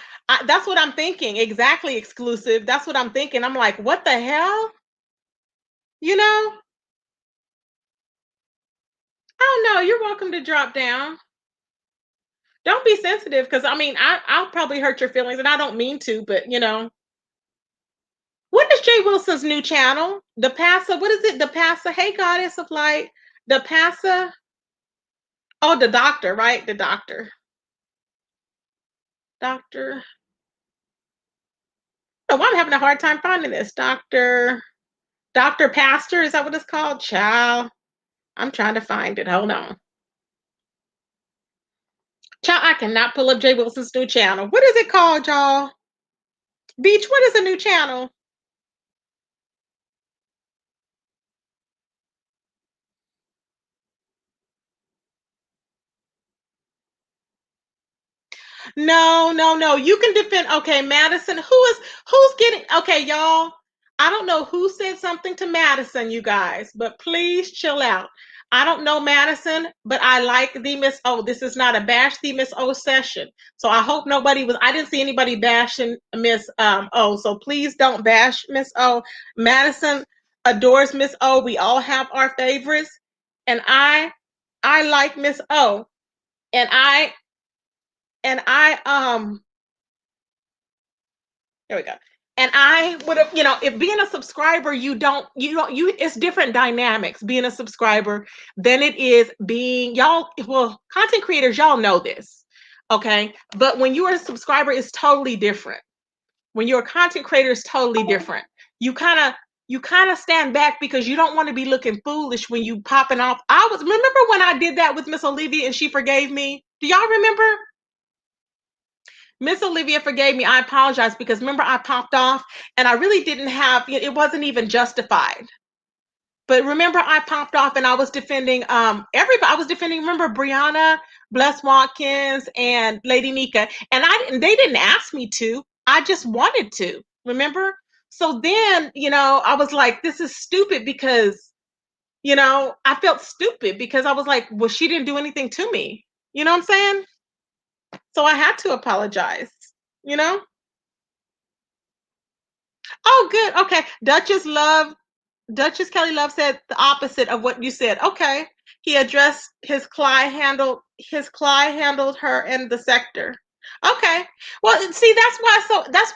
that's what I'm thinking. Exactly, exclusive. That's what I'm thinking. I'm like, what the hell? You know? Oh no, you're welcome to drop down. Don't be sensitive, because I mean, I'll probably hurt your feelings, and I don't mean to, but What is Jay Wilson's new channel? The Passa. What is it? The Passa. Hey, Goddess of Light. The Passa. Oh, the doctor, right? The doctor. Doctor. Oh, I'm having a hard time finding this. Dr. Pastor. Is that what it's called? Child. I'm trying to find it. Hold on. Child, I cannot pull up Jay Wilson's new channel. What is it called, y'all? Beach, what is the new channel? No. You can defend. Okay, Madison. Who's getting? Okay, y'all. I don't know who said something to Madison, you guys, but please chill out. I don't know Madison, but I like the Miss O. This is not a bash the Miss O session, so I hope nobody was. I didn't see anybody bashing Miss O, so please don't bash Miss O. Madison adores Miss O. We all have our favorites, and I like Miss O, and I there we go. And I would have, if being a subscriber, it's different dynamics being a subscriber than it is being content creators, y'all know this. Okay. But when you're a subscriber, it's totally different. When you're a content creator, it's totally different. You kind of stand back because you don't want to be looking foolish when you popping off. Remember when I did that with Miss Olivia and she forgave me? Do y'all remember? Miss Olivia forgave me. I apologize because remember I popped off and I really didn't have it wasn't even justified. But remember I popped off and I was defending everybody. I was defending, remember, Brianna, Bless Watkins, and Lady Nika. And they didn't ask me to. I just wanted to. Remember? So then, I was like, this is stupid because, I felt stupid because I was like, well, she didn't do anything to me. You know what I'm saying? So I had to apologize, Oh, good. Okay. Duchess Kelly Love said the opposite of what you said. Okay. He addressed Clyde handled her in the sector. Okay. Well, see, that's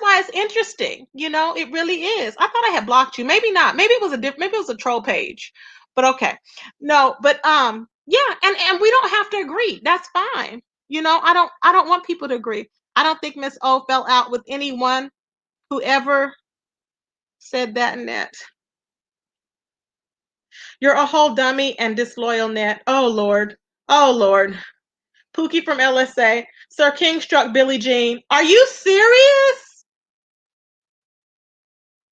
why it's interesting. It really is. I thought I had blocked you. Maybe not. Maybe it was a troll page. But okay. No, but yeah, and we don't have to agree. That's fine. I don't want people to agree. I don't think Miss O fell out with anyone who ever said that and that. You're a whole dummy and disloyal net. Oh Lord. Oh Lord. Pookie from LSA. Sir King struck Billie Jean. Are you serious?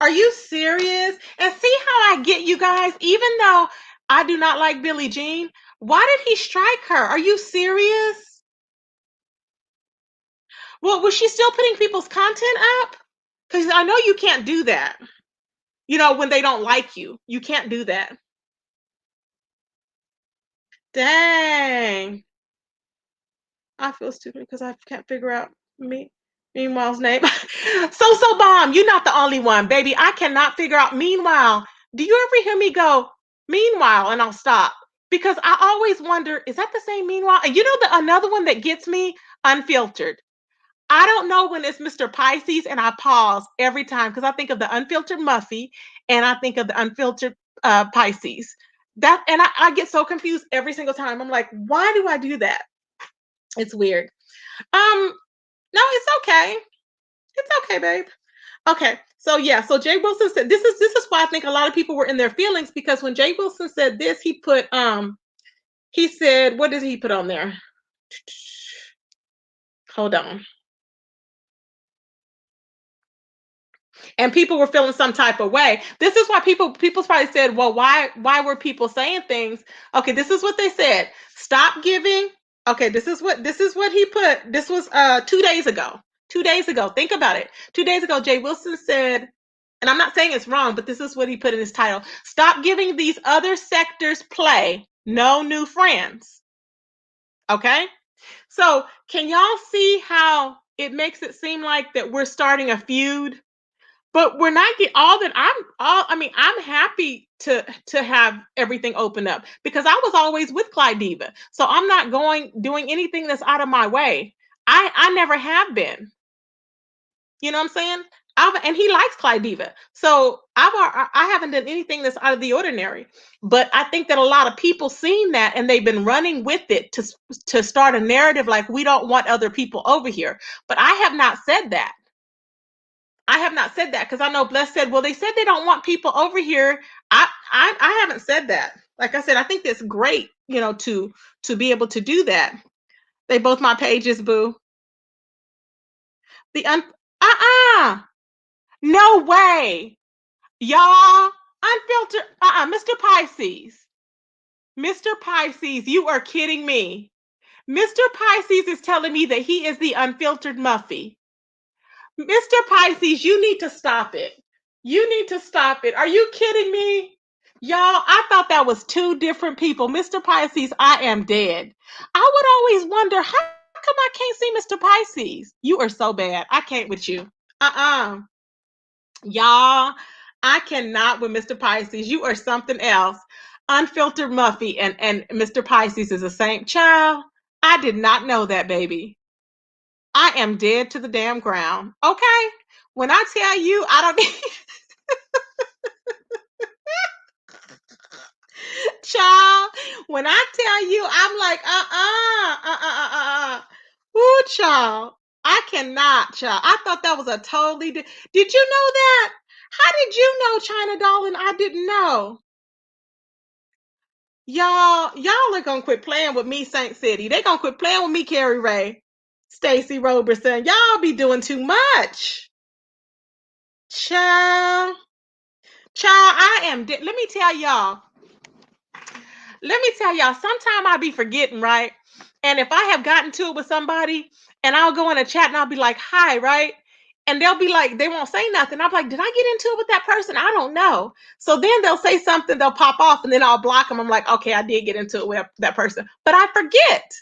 Are you serious? And see how I get you guys? Even though I do not like Billie Jean, why did he strike her? Are you serious? Well, was she still putting people's content up? Because I know you can't do that. When they don't like you. You can't do that. Dang. I feel stupid because I can't figure out Meanwhile's name. So Bomb, you're not the only one, baby. I cannot figure out Meanwhile. Do you ever hear me go, Meanwhile, and I'll stop? Because I always wonder, is that the same Meanwhile? And another one that gets me, Unfiltered. I don't know when it's Mr. Pisces, and I pause every time because I think of the Unfiltered Muffy and I think of the Unfiltered Pisces. I get so confused every single time. I'm like, why do I do that? It's weird. No, it's okay. It's okay, babe. Okay. So yeah, so Jay Wilson said this is why I think a lot of people were in their feelings, because when Jay Wilson said this, he said, what did he put on there? Hold on. And people were feeling some type of way. This is why people probably said, well, why were people saying things? Okay, this is what they said. Stop giving. Okay, this is what he put. This was 2 days ago. 2 days ago. Think about it. 2 days ago, Jay Wilson said, and I'm not saying it's wrong, but this is what he put in his title. Stop giving these other sectors play. No new friends. Okay? So can y'all see how it makes it seem like that we're starting a feud? But we're not getting I'm happy to have everything open up because I was always with Clyde Diva. So I'm not doing anything that's out of my way. I never have been. You know what I'm saying? And he likes Clyde Diva. So I haven't done anything that's out of the ordinary. But I think that a lot of people seen that and they've been running with it to start a narrative like we don't want other people over here. But I have not said that. I have not said that because I know Bless said, well, they said they don't want people over here. I haven't said that. Like I said, I think that's great, to be able to do that. They both my pages, boo. No way. Y'all, Unfiltered, Mr. Pisces. Mr. Pisces, you are kidding me. Mr. Pisces is telling me that he is the unfiltered Muffy. Mr. Pisces, you need to stop it. You need to stop it. Are you kidding me? Y'all, I thought that was two different people. Mr. Pisces, I am dead. I would always wonder, how come I can't see Mr. Pisces? You are so bad. I can't with you. Y'all, I cannot with Mr. Pisces. You are something else. Unfiltered Muffy and Mr. Pisces is the same. Child, I did not know that, baby. I am dead to the damn ground. Okay? When I tell you, I don't need. Child, when I tell you, I'm like, Ooh, child. I cannot, child. I thought that was a totally. Did you know that? How did you know, China Doll, and I didn't know? Y'all are gonna quit playing with me, Saint City. They gonna quit playing with me, Carrie Ray, Stacey Roberson. Y'all be doing too much. Child, I am dead. Let me tell y'all. Sometime I'll be forgetting, right? And if I have gotten to it with somebody and I'll go in a chat and I'll be like, hi, right? And they'll be like, they won't say nothing. I'm like, did I get into it with that person? I don't know. So then they'll say something, they'll pop off, and then I'll block them. I'm like, okay, I did get into it with that person. But I forget.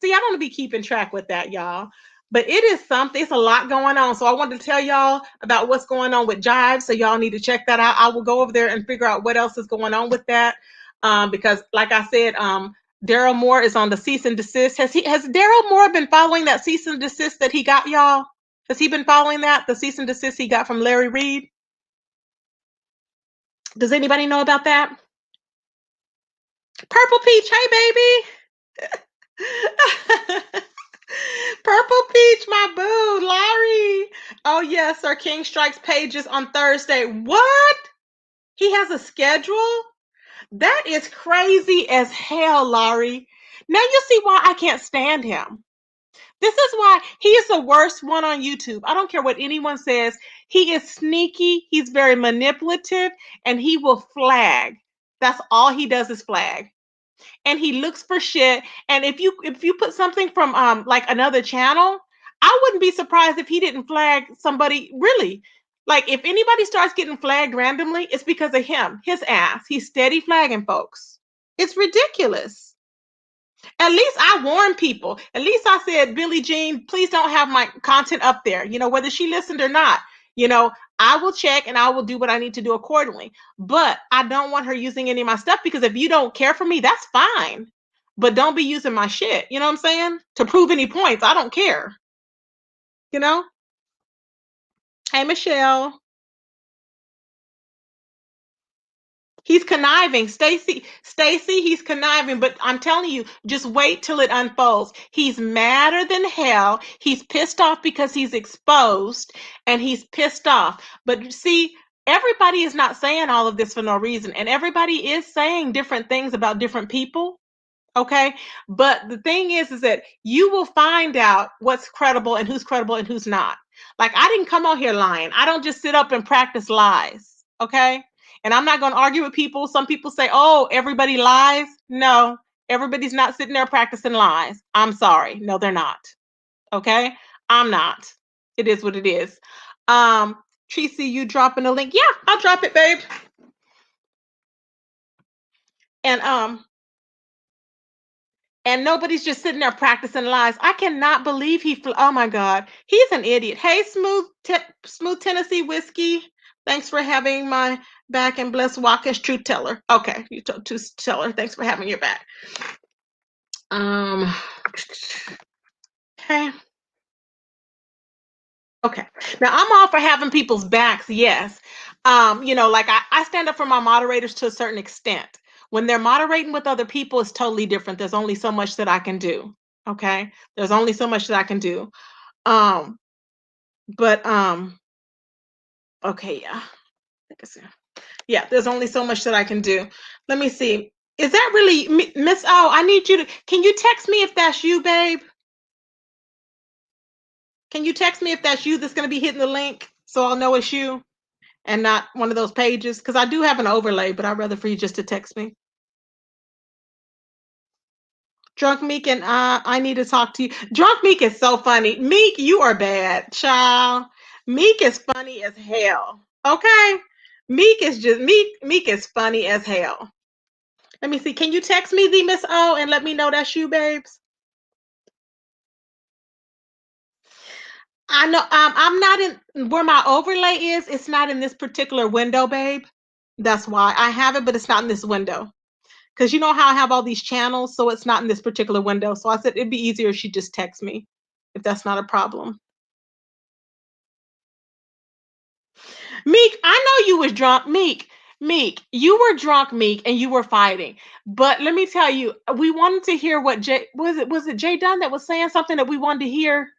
See, I don't be keeping track with that, y'all. But it is something, it's a lot going on. So I wanted to tell y'all about what's going on with Jive. So y'all need to check that out. I will go over there and figure out what else is going on with that. Because like I said, Daryl Moore is on the cease and desist. Has Daryl Moore been following that cease and desist that he got, y'all? Has he been following that? The cease and desist he got from Larry Reed? Does anybody know about that? Purple Peach, hey baby. Purple Peach, my boo, Larry. Oh yes, Sir King strikes pages on Thursday. What? He has a schedule? That is crazy as hell, Laurie. Now you see why I can't stand him. This is why he is the worst one on YouTube. I don't care what anyone says. He is sneaky. He's very manipulative, and he will flag. That's all he does is flag. And he looks for shit. And if you put something from like another channel, I wouldn't be surprised if he didn't flag somebody really. Like if anybody starts getting flagged randomly, it's because of him, his ass. He's steady flagging folks. It's ridiculous. At least I warn people. At least I said, Billie Jean, please don't have my content up there. You know, whether she listened or not, you know, I will check and I will do what I need to do accordingly. But I don't want her using any of my stuff, because if you don't care for me, that's fine. But don't be using my shit. You know what I'm saying? To prove any points. I don't care. You know? Hey, Michelle. He's conniving. Stacy, he's conniving, but I'm telling you, just wait till it unfolds. He's madder than hell. He's pissed off because he's exposed, and he's pissed off. But see, everybody is not saying all of this for no reason, and everybody is saying different things about different people. Okay. But the thing is that you will find out what's credible and who's not. Like, I didn't come out here lying. I don't just sit up and practice lies. Okay. And I'm not going to argue with people. Some people say, oh, everybody lies. No, everybody's not sitting there practicing lies. I'm sorry. No, they're not. Okay. I'm not. It is what it is. Tracy, you dropping a link? Yeah, I'll drop it, babe. And nobody's just sitting there practicing lies. I cannot believe oh my God, he's an idiot. Hey, Smooth Tennessee Whiskey. Thanks for having my back, and bless Watkins Truth Teller. Okay, you told Truth Teller. Thanks for having your back. Okay. Okay. Now I'm all for having people's backs, yes. You know, like I stand up for my moderators to a certain extent. When they're moderating with other people, it's totally different. There's only so much that I can do. Okay. There's only so much that I can do. But okay, yeah. Yeah, there's only so much that I can do. Let me see. Is that really Miss O? I need you to, can you text me if that's you, babe? Can you text me if that's you that's going to be hitting the link, so I'll know it's you and not one of those pages? Because I do have an overlay, but I'd rather for you just to text me. Drunk Meek and I need to talk to you. Drunk Meek is so funny. Meek, you are bad, child. Meek is funny as hell. Okay? Meek is funny as hell. Let me see. Can you text me the Miss O and let me know that's you, babes? I know I'm not in where my overlay is. It's not in this particular window, babe. That's why I have it, but it's not in this window. Because you know how I have all these channels, so it's not in this particular window. So I said it'd be easier if she just texts me, if that's not a problem. Meek, I know you was drunk. Meek, you were drunk, Meek, and you were fighting. But let me tell you, we wanted to hear what was it Jay Dunn that was saying something that we wanted to hear?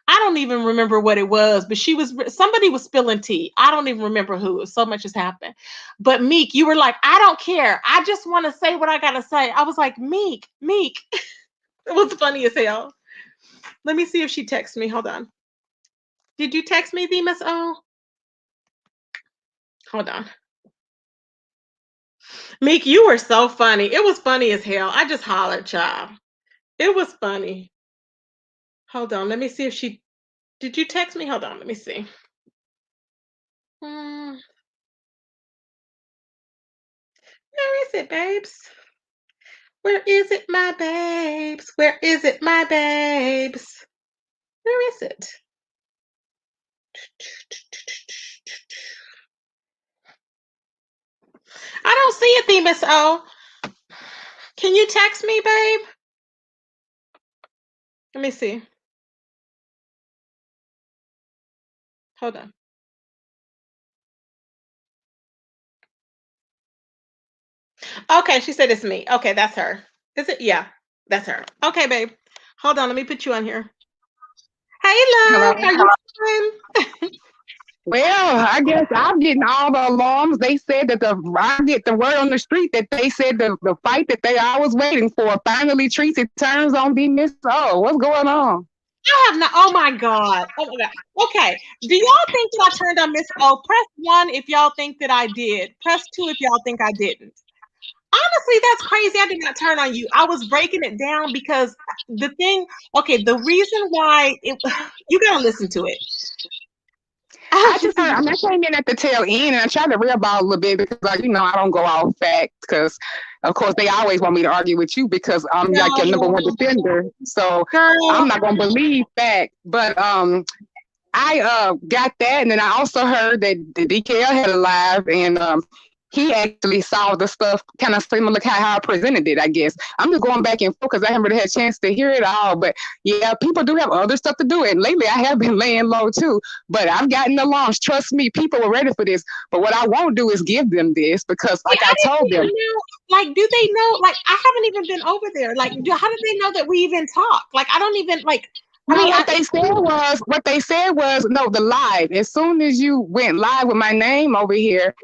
I don't even remember what it was, but somebody was spilling tea. I don't even remember who. So much has happened. But Meek, you were like, I don't care. I just want to say what I gotta say. I was like, Meek. It was funny as hell. Let me see if she texts me. Hold on. Did you text me, the Miss O? Hold on. Meek, you were so funny. It was funny as hell. I just hollered, child. It was funny. Hold on. Let me see if she... Did you text me? Hold on. Let me see. Where is it, babes? Where is it, my babes? Where is it, my babes? Where is it? I don't see it, the Miss O. Can you text me, babe? Let me see. Hold on. Okay, she said it's me. Okay, that's her. Is it? Yeah, that's her. Okay, babe. Hold on, let me put you on here. Hey, love. How you doing? Well, I guess I'm getting all the alarms. They said that I get the word on the street that they said the fight that they always waiting for finally Tracy turns on the Miss O. What's going on? I have not. Oh my God. Oh my God. Okay. Do y'all think that I turned on Miss O? Press 1 if y'all think that I did. Press 2 if y'all think I didn't. Honestly, that's crazy. I did not turn on you. I was breaking it down because the reason why you gotta listen to it. I came in at the tail end and I tried to rib out a little bit because, I don't go off fact because, of course, they always want me to argue with you because I'm like your number one defender. So I'm not going to believe fact. But I got that. And then I also heard that the DKL had a live and he actually saw the stuff kind of similar to how I presented it, I guess. I'm just going back and forth because I haven't really had a chance to hear it all. But yeah, people do have other stuff to do. And lately I have been laying low too. But I've gotten the launch. Trust me, people are ready for this. But what I won't do is give them this because like I told them. Like, do they know? Like, I haven't even been over there. Like, how did they know that we even talk? Like, I don't even like. What they said was no, the live. As soon as you went live with my name over here,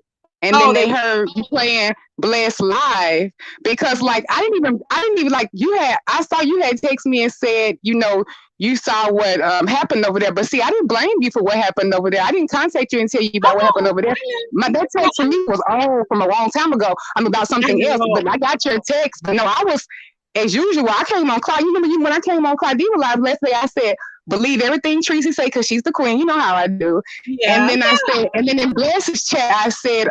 and then they heard you playing Bless live because like I didn't even like I saw you had text me and said, you saw what happened over there. But see, I didn't blame you for what happened over there. I didn't contact you and tell you about what happened over there. That text for me was from a long time ago. I'm about something else. But I got your text. But no, I was as usual. I came on Clyde. You remember when I came on Clyde Diva Live last day, I said, believe everything Tracy say because she's the queen. You know how I do. Yeah, and then and then in Bless's chat, I said,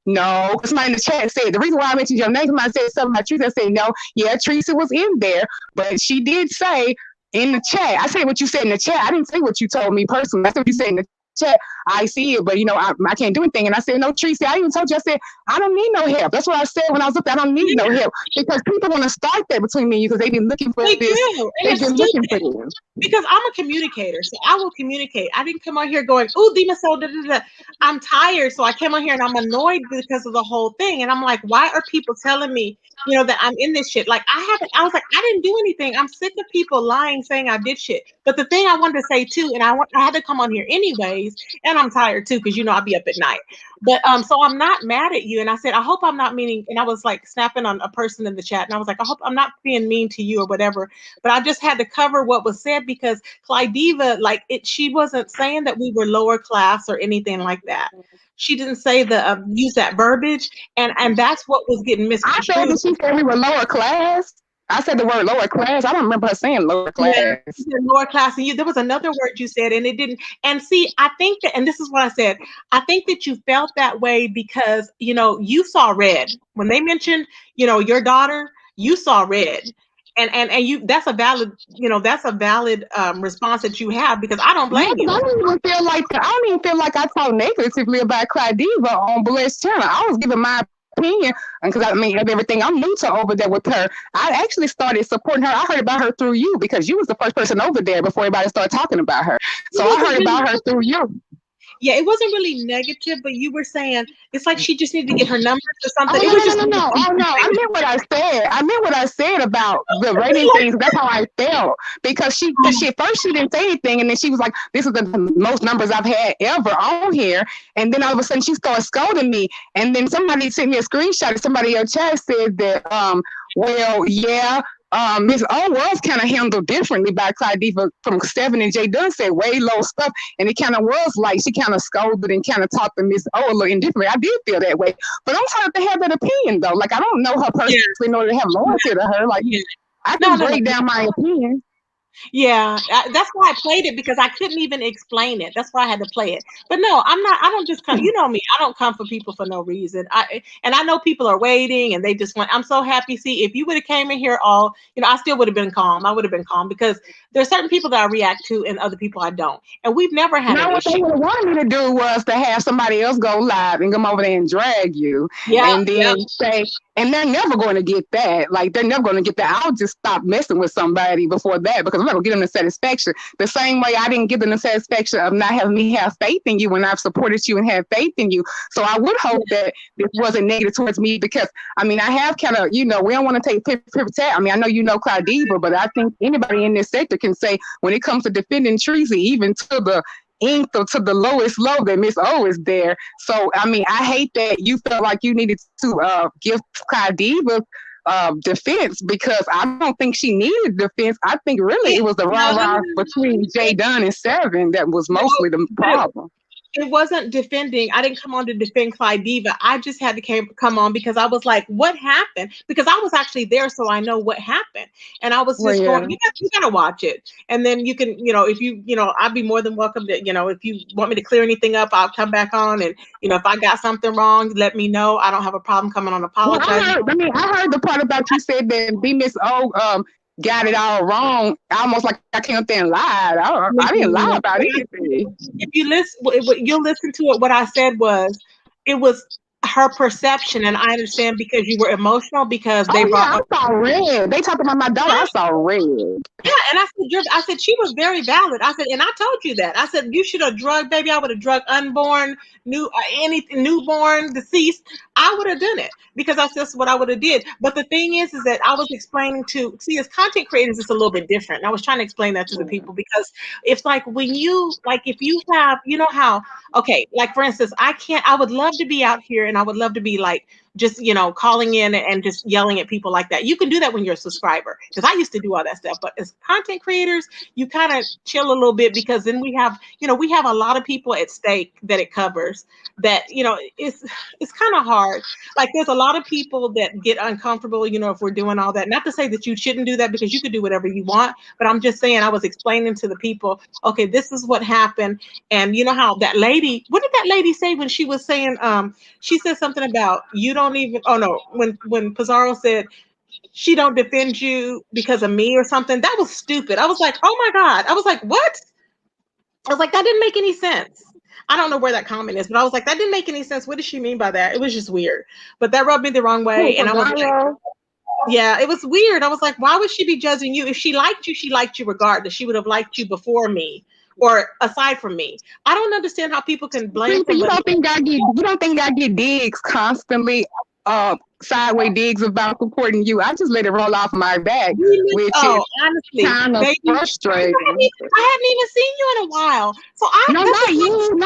no, because somebody in the chat said the reason why I mentioned your name, somebody said something about Tracy. I said, no, yeah, Tracy was in there, but she did say in the chat. I said what you said in the chat. I didn't say what you told me personally. That's what you said in the chat. I see it, but I can't do anything. And I said, no, Tracy, I even told you, I said, I don't need no help. That's what I said when I was up there. I don't need no help because people want to start that between me and you because they've been looking for this. They've been looking for this. Because I'm a communicator, so I will communicate. I didn't come on here going, "Ooh, Dima, so da, da, da." I'm tired, so I came on here and I'm annoyed because of the whole thing. And I'm like, why are people telling me, that I'm in this shit? Like I was like, I didn't do anything. I'm sick of people lying, saying I did shit. But the thing I wanted to say too, and I had to come on here anyways, and I'm tired too because I'll be up at night. But so I'm not mad at you. And I said, I hope I'm not meaning. And I was like snapping on a person in the chat, and I was like, I hope I'm not being mean to you or whatever. But I just had to cover what was said because Clyde Diva, she wasn't saying that we were lower class or anything like that. She didn't say use that verbiage, and that's what was getting misconstrued. I said that she said we were lower class. I said the word lower class. I don't remember her saying lower class. Yeah, lower class. And there was another word you said, and it didn't. And see, I think that, and this is what I said. I think that you felt that way because you saw red when they mentioned your daughter. You saw red, and you. That's a valid response that you have because I don't blame you. I don't even feel like I talked negatively about Claudiva on Blessed Channel. I was giving my opinion because of everything I'm new to over there with her. I actually started supporting her. I heard about her through you because you was the first person over there before everybody started talking about her. So I heard about her through you. Yeah, it wasn't really negative, but you were saying it's like she just needed to get her numbers or something. No. I meant what I said. I meant what I said about the rating things. That's how I felt because she first she didn't say anything, and then she was like, "This is the most numbers I've had ever on here." And then all of a sudden she started scolding me, and then somebody sent me a screenshot. And somebody in your chat said that, well, yeah. Miss O was kind of handled differently by Claudiva from Seven, and Jay Dunn said way low stuff, and it kind of was like she kind of scolded and kind of talked to Miss O a little indifferently. I did feel that way, but I'm trying to have that opinion though. Like I don't know her personally in order to have loyalty to her. Like I can break down my opinion. Yeah, that's why I played it because I couldn't even explain it. That's why I had to play it. But no, I don't just come. You know me. I don't come for people for no reason. I know people are waiting and they just want. I'm so happy. See, if you would have came in here I still would have been calm. I would have been calm because there's certain people that I react to and other people I don't. And we've never had an issue. What they would have wanted me to do was to have somebody else go live and come over there and drag you, and then say. And they're never going to get that. Like, they're never going to get that. I'll just stop messing with somebody before that because I'm not going to give them the satisfaction. The same way I didn't give them the satisfaction of not having me have faith in you when I've supported you and have faith in you. So I would hope that this wasn't negative towards me because, I have kind of, we don't want to take pivot tat. I know Claudiva, but I think anybody in this sector can say when it comes to defending Treasy, even to the to the lowest low that Miss O is there. So I hate that you felt like you needed to give Claudiva defense because I don't think she needed defense. I think really it was the rah-rah between Jay Dunn and Seven that was mostly the problem. It wasn't defending. I didn't come on to defend Claudiva. I just had to come on because I was like, what happened? Because I was actually there, so I know what happened. And I was just going, you gotta watch it. And then you can, if you, I'd be more than welcome to, if you want me to clear anything up, I'll come back on. And, if I got something wrong, let me know. I don't have a problem coming on apologizing. Well, I heard the part about you said that Miss O got it all wrong, almost like I came up there and lied. I didn't lie about anything. If you you'll listen to it. What I said was, it was her perception, and I understand because you were emotional because they I saw red. They talked about my daughter. I saw red. Yeah, and I said she was very valid. I said, and I told you that. I said you should have drugged baby. I would have drugged unborn, newborn, deceased. I would have done it because that's just what I would have did. But the thing is that I was explaining as content creators, it's a little bit different. And I was trying to explain that to the people because it's like when if you have, how, okay, like for instance, I would love to be out here and I would love to be like, just, calling in and just yelling at people like that. You can do that when you're a subscriber because I used to do all that stuff. But as content creators, you kind of chill a little bit because then we have a lot of people at stake that it covers that, it's kind of hard. Like there's a lot of people that get uncomfortable, if we're doing all that. Not to say that you shouldn't do that because you could do whatever you want. But I'm just saying I was explaining to the people, okay, this is what happened. And you know how that lady, what did that lady say when she was saying, she said something about when Pizarro said she don't defend you because of me or something, that was stupid. I was like, oh my God. I was like, what? I was like, that didn't make any sense. I don't know where that comment is, but I was like, that didn't make any sense. What does she mean by that? It was just weird. But that rubbed me the wrong way. And I was like, yeah, it was weird. I was like, why would she be judging you? If she liked you regardless. She would have liked you before me. Or aside from me, I don't understand how people can blame. You don't think I get digs constantly, sideways digs about supporting you? I just let it roll off my back, which is honestly kind of frustrating. I haven't even seen you in a while, so not you.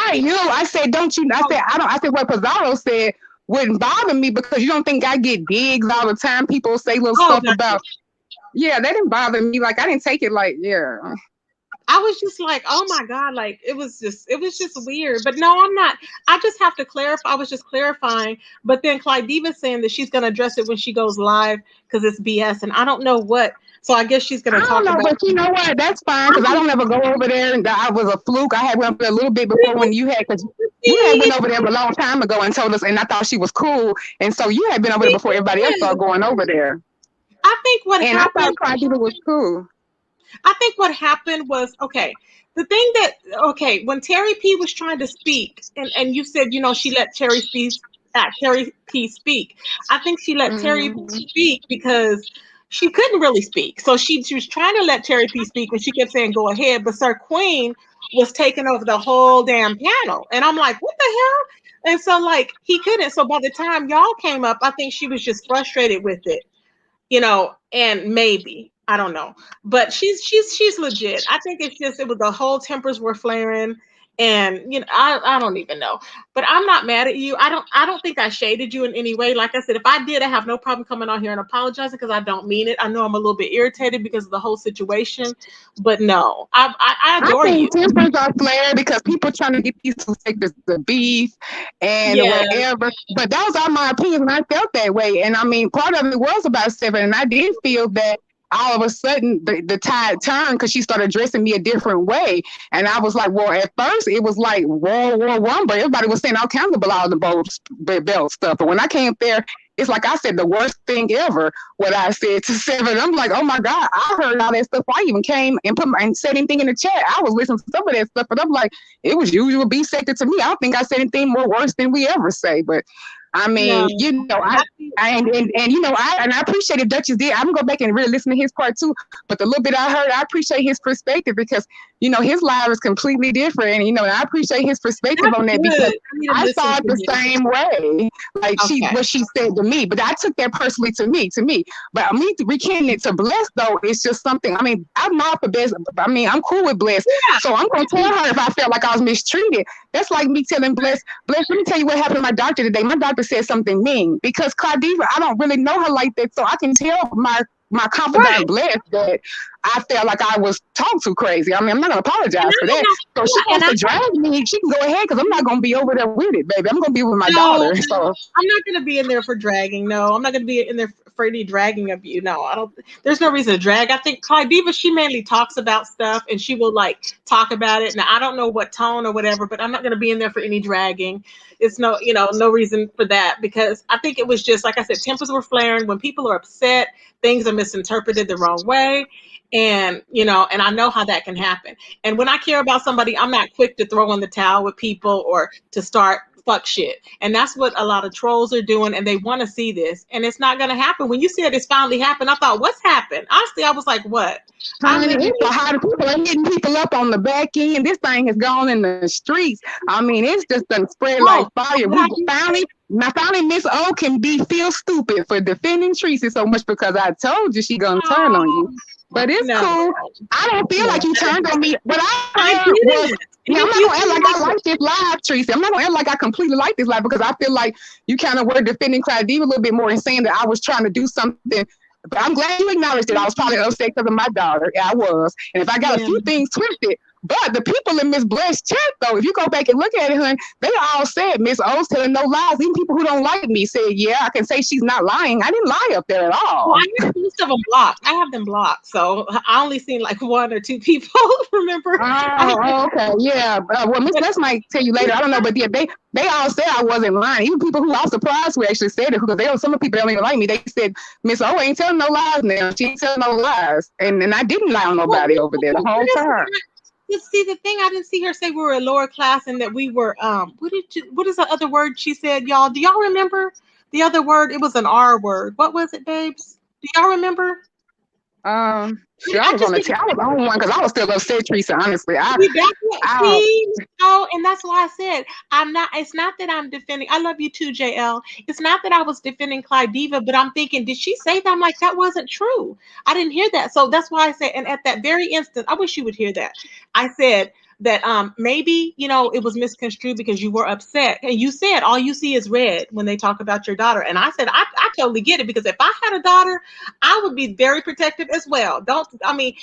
I said, don't you? I said what Pizarro said wouldn't bother me because you don't think I get digs all the time. People say little stuff about. Yeah, that didn't bother me. Like I didn't take it like I was just like, oh my God, like it was just weird. But no, I'm not. I just have to clarify. I was just clarifying. But then Clydeva's saying that she's going to address it when she goes live because it's BS. And I don't know what. So I guess she's going to talk about. But you know what? That's fine because I don't ever go over there. And I was a fluke. I had went up there a little bit before when you had, because you had went over there a long time ago and told us, and I thought she was cool. And so you had been over there before everybody else started going over there. I think what happened. And I thought Clydeva was cool. I think what happened was, okay, the thing that, okay, when Terry P was trying to speak, and you said, you know, she let Terry P speak. I think she let Terry P speak because she couldn't really speak. So she was trying to let Terry P speak, and she kept saying, go ahead. But Sir Queen was taking over the whole damn panel. And I'm like, what the hell? And so, like, he couldn't. So by the time y'all came up, I think she was just frustrated with it, you know, and maybe. I don't know, but she's legit. I think it's just it was the whole tempers were flaring, and you know I don't even know. But I'm not mad at you. I don't think I shaded you in any way. Like I said, if I did, I have no problem coming on here and apologizing because I don't mean it. I know I'm a little bit irritated because of the whole situation, but no, I adore you. I think tempers are flared because people trying to get these to take the beef and whatever. But those are my opinions, and I felt that way. And I mean, part of it was about Seven, and I did feel that. All of a sudden, the tide turned because she started addressing me a different way. And I was like, well, at first, it was like World War I, but everybody was saying all kinds of below the belt stuff. But when I came there, it's like I said the worst thing ever, what I said to Seven. I'm like, oh, my God, I heard all that stuff. I even came and said anything in the chat. I was listening to some of that stuff, but I'm like, it was usual B-sector to me. I don't think I said anything more worse than we ever say. But I mean, you know, I you know, I appreciate it. Duchess did. I'm gonna go back and really listen to his part too. But the little bit I heard, I appreciate his perspective because you know his life is completely different. And, you know, and I appreciate his perspective on that because I saw it the same way, like what she said to me. But I took that personally to me. But me recanting it to Bless though, it's just something. I mean, I'm not for Bless. I mean, I'm cool with Bless, so I'm gonna tell her if I felt like I was mistreated. That's like me telling Bless, let me tell you what happened to my doctor today. My doctor said something mean because Clydeva, I don't really know her like that, so I can tell my confidant Bless that I felt like I was talked too crazy. I mean, I'm not gonna apologize for that. So she wants to drag me. She can go ahead because I'm not gonna be over there with it, baby. I'm gonna be with my daughter. So I'm not gonna be in there for dragging. No, I'm not gonna be in there for any dragging of you. No, I don't. There's no reason to drag. I think Clydeva, she mainly talks about stuff and she will like talk about it. Now I don't know what tone or whatever, but I'm not gonna be in there for any dragging. It's no, you know, no reason for that because I think it was just like I said, tempers were flaring. When people are upset, things are misinterpreted the wrong way. And, you know, and I know how that can happen. And when I care about somebody, I'm not quick to throw in the towel with people or to start fuck shit. And that's what a lot of trolls are doing. And they want to see this. And it's not going to happen. When you said it's finally happened, I thought, what's happened? Honestly, I was like, what? How the people are hitting people up on the back end. This thing has gone in the streets. I mean, it's just done spread like fire. Finally, Miss O can feel stupid for defending Tracy so much because I told you she gonna turn on you. But it's cool. I don't feel like you turned on me. But I'm not gonna act like I like this live, Tracy. I'm not gonna act like I completely like this live because I feel like you kind of were defending Clydeva a little bit more and saying that I was trying to do something. But I'm glad you acknowledged it. I was probably upset because of my daughter. Yeah, I was. And if I got a few things twisted, but the people in Miss Bless chat, though, if you go back and look at it, hun, they all said Miss O's telling no lies. Even people who don't like me said, yeah, I can say she's not lying. I didn't lie up there at all. Well, I have most of them blocked. I have them blocked. So I only seen like 1 or 2 people, remember? Oh, okay. Yeah. Well, Miss Bless might tell you later. I don't know. But yeah, they all said I wasn't lying. Even people who I was surprised who actually said it because some of the people don't even like me. They said, Miss O ain't telling no lies now. She ain't telling no lies. And I didn't lie on nobody over there the whole time. See, the thing, I didn't see her say we were a lower class and that we were what is the other word she said, y'all? Do y'all remember the other word? It was an R word. What was it, babes? Do y'all remember? Sure, I was on the only one because I was still upset, Teresa, honestly. And that's why I said it's not that I'm defending. I love you too, JL. It's not that I was defending Clydeva, but I'm thinking, did she say that? I'm like, that wasn't true. I didn't hear that. So that's why I said, and at that very instant, I wish you would hear that. I said, that maybe, you know, it was misconstrued because you were upset. And you said all you see is red when they talk about your daughter. And I said, I totally get it, because if I had a daughter, I would be very protective as well.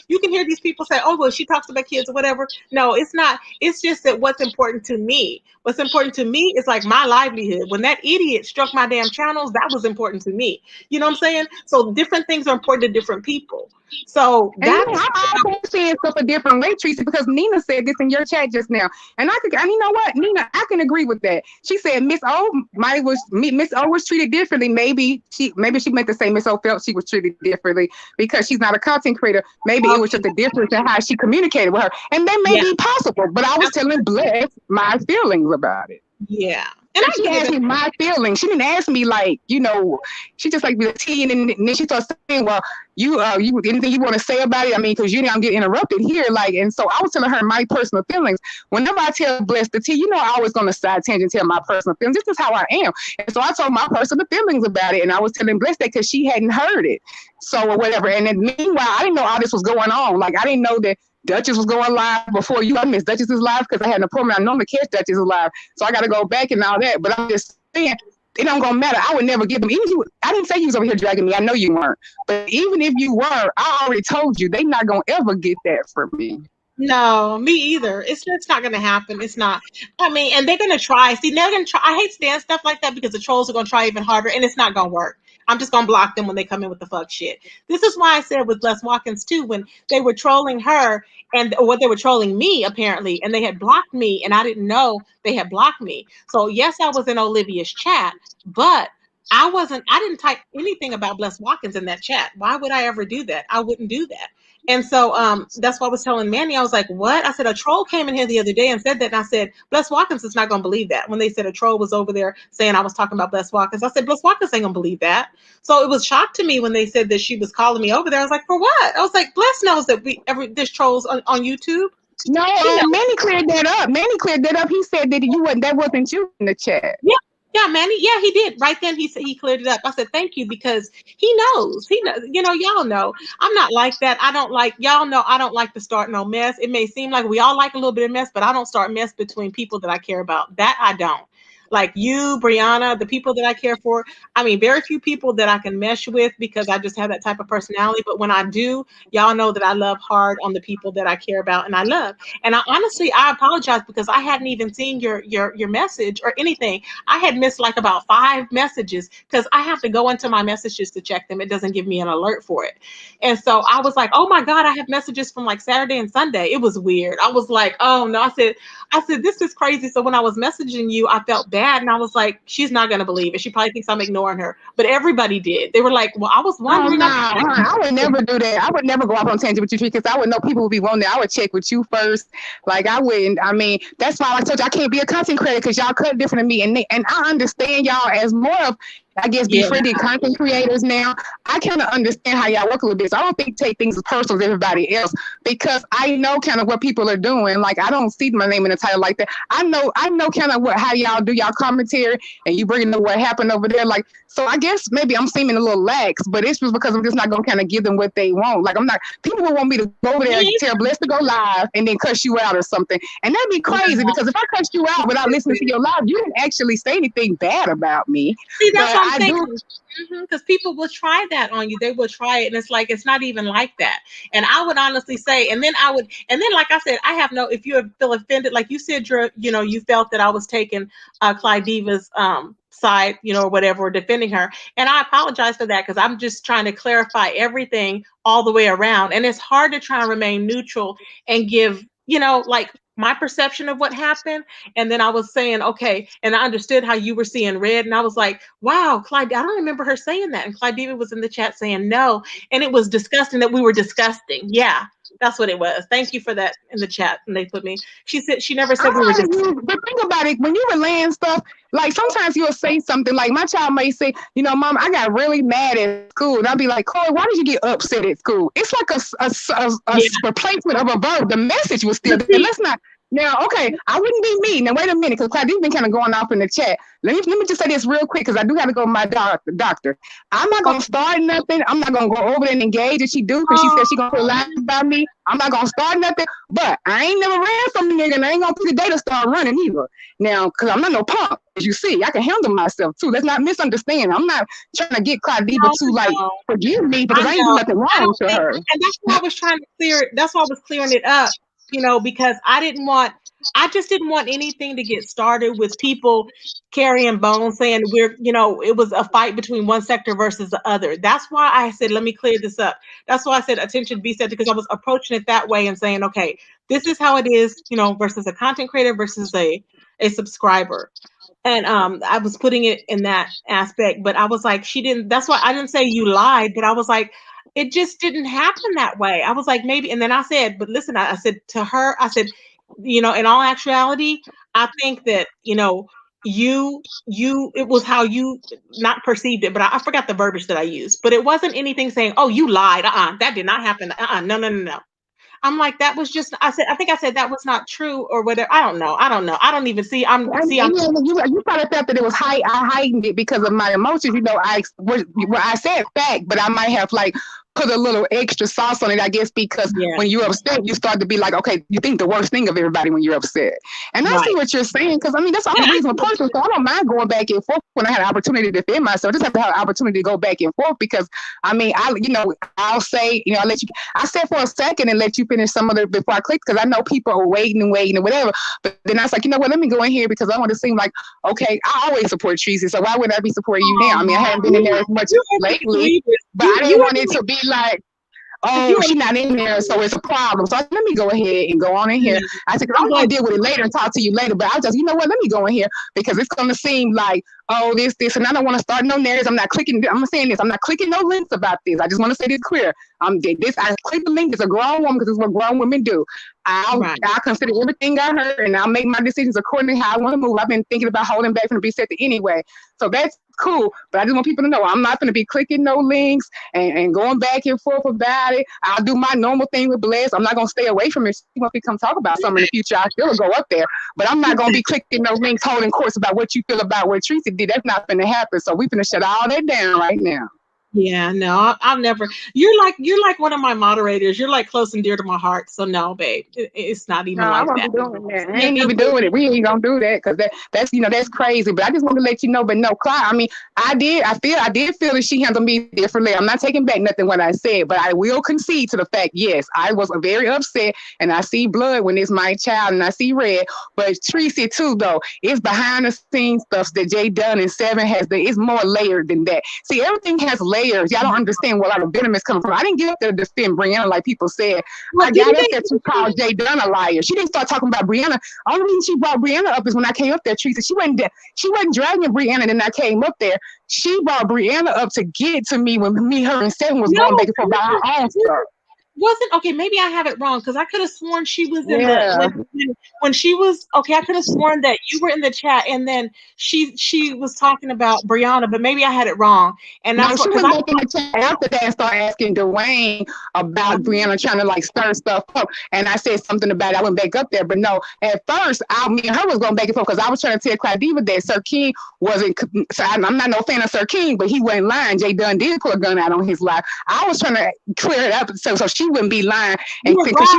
You can hear these people say, oh, well, she talks about kids or whatever. No, it's not. It's just that what's important to me is like my livelihood. When that idiot struck my damn channels, that was important to me. You know what I'm saying? So different things are important to different people. So that's I'm saying stuff a different way, Tracy, because Nina said this in your chat just now, and you know what, Nina, I can agree with that. She said Miss O was treated differently. Maybe she meant to say Miss O felt she was treated differently because she's not a content creator. Maybe it was just a difference in how she communicated with her, and that may be possible. But I was telling Bless my feelings about it. Yeah. And she asked me my feelings. She didn't ask me, like, you know, she just like the tea, and then she starts saying, well, you anything you want to say about it? I mean, because I'm getting interrupted here, like, and so I was telling her my personal feelings. Whenever I tell Bless the tea, you know, I always going to side tangent tell my personal feelings. This is how I am, and so I told my personal feelings about it, and I was telling Bless that because she hadn't heard it, so or whatever. And then meanwhile, I didn't know all this was going on. Like, I didn't know that Duchess was going live before you. I missed Duchess's live because I had an appointment. I normally catch Duchess's live, so I got to go back and all that. But I'm just saying, it don't gonna matter. I would never give them. I didn't say you was over here dragging me. I know you weren't. But even if you were, I already told you they not gonna ever get that from me. No, me either. It's just not going to happen. It's not. I mean, and they're going to try. See, they're going to try. I hate saying stuff like that because the trolls are going to try even harder, and it's not going to work. I'm just going to block them when they come in with the fuck shit. This is why I said with Les Watkins, too, when they were trolling her or they were trolling me, apparently, and they had blocked me, and I didn't know they had blocked me. So, yes, I was in Olivia's chat, but I didn't type anything about Bless Watkins in that chat. Why would I ever do that? I wouldn't do that. And so that's why I was telling Manny, I was like, what? I said, a troll came in here the other day and said that. And I said, Bless Watkins is not going to believe that. When they said a troll was over there saying I was talking about Bless Watkins, I said, Bless Watkins ain't going to believe that. So it was shocked to me when they said that she was calling me over there. I was like, for what? I was like, Bless knows that there's trolls on YouTube. No, Manny cleared that up. He said that that wasn't you in the chat. Yeah, Manny. Yeah, he did. Right then, he said he cleared it up. I said, thank you, because he knows. He knows. You know, y'all know. I'm not like that. Y'all know I don't like to start no mess. It may seem like we all like a little bit of mess, but I don't start mess between people that I care about. That I don't. Like you, Brianna, the people that I care for. I mean, very few people that I can mesh with because I just have that type of personality. But when I do, y'all know that I love hard on the people that I care about and I love. And I apologize because I hadn't even seen your message or anything. I had missed like about 5 messages because I have to go into my messages to check them. It doesn't give me an alert for it. And so I was like, oh my God, I have messages from like Saturday and Sunday. It was weird. I was like, oh no, I said, this is crazy. So when I was messaging you, I felt bad. And I was like, she's not going to believe it. She probably thinks I'm ignoring her. But everybody did. They were like, well, I was wondering. I would never do that. I would never go off on tangent with you because I would know people would be wondering. I would check with you first. Like I wouldn't. I mean, that's why I told you I can't be a content creator because y'all cut different than me. And I understand y'all as more of, I guess, befriended content creators now. I kind of understand how y'all work a little bit. So I don't take things as personal as everybody else because I know kind of what people are doing. Like I don't see my name in the title like that. I know kind of how y'all do y'all commentary and you bring up what happened over there. Like, so I guess maybe I'm seeming a little lax, but it's just because I'm just not going to kind of give them what they want. Like people will want me to go over there and tell Bless to go live and then cuss you out or something. And that'd be crazy because if I cuss you out without listening to your live, you didn't actually say anything bad about me. See, that's what I'm saying. Because people will try that on you. They will try it. And it's like, it's not even like that. And I would honestly say, and then like I said, I have no, if you feel offended, like you said, you felt that I was taking Clyde Diva's side, or whatever, or defending her. And I apologize for that because I'm just trying to clarify everything all the way around. And it's hard to try and remain neutral and give, like my perception of what happened. And then I was saying, okay, and I understood how you were seeing red. And I was like, wow, Clyde, I don't remember her saying that. And Clyde Diva was in the chat saying no. And it was disgusting that we were disgusting. Yeah, that's what it was. Thank you for that in the chat. And they put me, she never said we were disgusting. But think about it, when you were laying stuff, like sometimes you'll say something like my child may say, Mom, I got really mad at school. And I'll be like, Corey, why did you get upset at school? It's like a replacement of a verb. The message was still there. Now, okay, I wouldn't be me. Now, wait a minute, because Claudia's been kind of going off in the chat. Let me just say this real quick, because I do have to go to my doctor. I'm not going to start nothing. I'm not going to go over there and engage if she do, because she said she going to lie about me. I'm not going to start nothing, but I ain't never ran from the nigga, and I ain't going to pick the day to start running either. Now, because I'm not no punk, as you see. I can handle myself, too. Let's not misunderstand. I'm not trying to get Claudia to, like, forgive me, because I ain't do nothing wrong to her. And that's why I was trying to clear it. That's why I was clearing it up. You know, because I just didn't want anything to get started with people carrying bones saying it was a fight between one sector versus the other. That's why I said, let me clear this up. That's why I said attention be set, because I was approaching it that way and saying, okay, this is how it is, versus a content creator versus a subscriber. And I was putting it in that aspect, but I was like, that's why I didn't say you lied, but I was like, it just didn't happen that way. I was like, maybe. And then I said, but listen, I said to her, I said, in all actuality, I think that, it was how you not perceived it, but I forgot the verbiage that I used, but it wasn't anything saying, oh, you lied. That did not happen. No. I'm like, that was just, I think I said that was not true or whatever. I don't know. I don't even see. You probably felt that it was I heightened it because of my emotions. I said fact, but I might have put a little extra sauce on it, I guess, because when you're upset, you start to be like, okay, you think the worst thing of everybody when you're upset. And I see what you're saying, because that's all a reasonable person, so I don't mind going back and forth when I had an opportunity to defend myself. I just have to have an opportunity to go back and forth, because I'll say, I'll let you, I said for a second and let you finish some of it before I click, because I know people are waiting and whatever. But then I was like, let me go in here, because I want to seem like, okay, I always support Tracy, so why would I be supporting you now? I haven't been in there as much lately, but I didn't want it to be like, oh, she's not in there, so it's a problem. So let me go ahead and go on in here. I said, I'm going to deal with it later and talk to you later, but I was just, let me go in here, because it's going to seem like, oh, this, and I don't want to start no narratives. I'm not clicking no links about this. I just want to say this clear. I click the link as a grown woman, because it's what grown women do. I'll consider everything I heard, and I'll make my decisions according to how I want to move. I've been thinking about holding back from the reset anyway. So that's cool, but I just want people to know I'm not going to be clicking no links and going back and forth about it. I'll do my normal thing with Bless. I'm not going to stay away from it. If we come talk about something in the future, I still go up there, but I'm not going to be clicking no links, holding course about what you feel about what Tracy did. That's not going to happen. So we're going to shut all that down right now. Yeah, no, I've never. You're like one of my moderators. You're like close and dear to my heart. So no, babe, it's not even like that. I ain't even doing it. We ain't gonna do that, because that's crazy. But I just want to let you know. But no, Clyde, I did feel that she handled me differently. I'm not taking back nothing what I said, but I will concede to the fact. Yes, I was very upset, and I see blood when it's my child, and I see red. But Tracy too, though, it's behind the scenes stuff that Jay Dunn and Seven has. It's more layered than that. See, everything has layers. Y'all don't understand where a lot of venom is coming from. I didn't get up there to defend Brianna like people said. I got up there to call Jay Dunn a liar. She didn't start talking about Brianna. Only reason she brought Brianna up is when I came up there, Teresa. She wasn't dragging Brianna, and I came up there. She brought Brianna up to get to me when her and Seven was going back and forth about her own stuff. Okay, maybe I have it wrong, because I could have sworn she was in when she was I could have sworn that you were in the chat, and then she was talking about Brianna, but maybe I had it wrong. And that's she was back in the chat after that and started asking Dwayne about Brianna trying to stir stuff up, and I said something about it. I went back up there, but no, at first me and her was going back and forth, because I was trying to tell Claudia that Sir King wasn't. So I'm not no fan of Sir King, but he wasn't lying. Jay Dunn did pull a gun out on his life. I was trying to clear it up so she wouldn't be lying, and because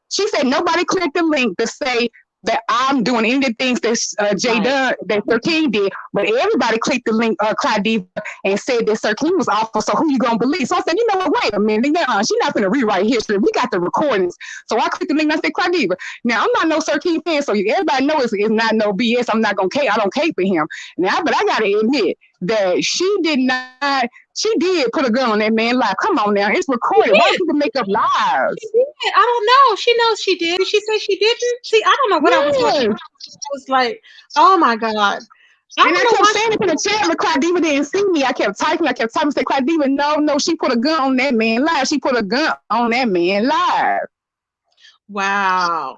she said nobody clicked the link to say that I'm doing any of the things that Jay Dunn, that Sir King did, but everybody clicked the link, Claudia, and said that Sir King was awful, so who you gonna believe? So I said, wait a minute, she's not gonna rewrite history. We got the recordings. So I clicked the link and I said, Claudia. Now, I'm not no Sir King fan, so everybody knows it's not no BS. I don't cape for him. Now, but I gotta admit that she did put a gun on that man's life. Come on now, it's recorded. Why people make up lies? She did. I don't know. She knows she did. Did she say she didn't? See, I don't know what I was talking about. I was like, oh my God. And I kept saying it in the chat, but Claudia didn't see me. I kept typing, say, Claudia, no, she put a gun on that man's life. She put a gun on that man's life. Wow.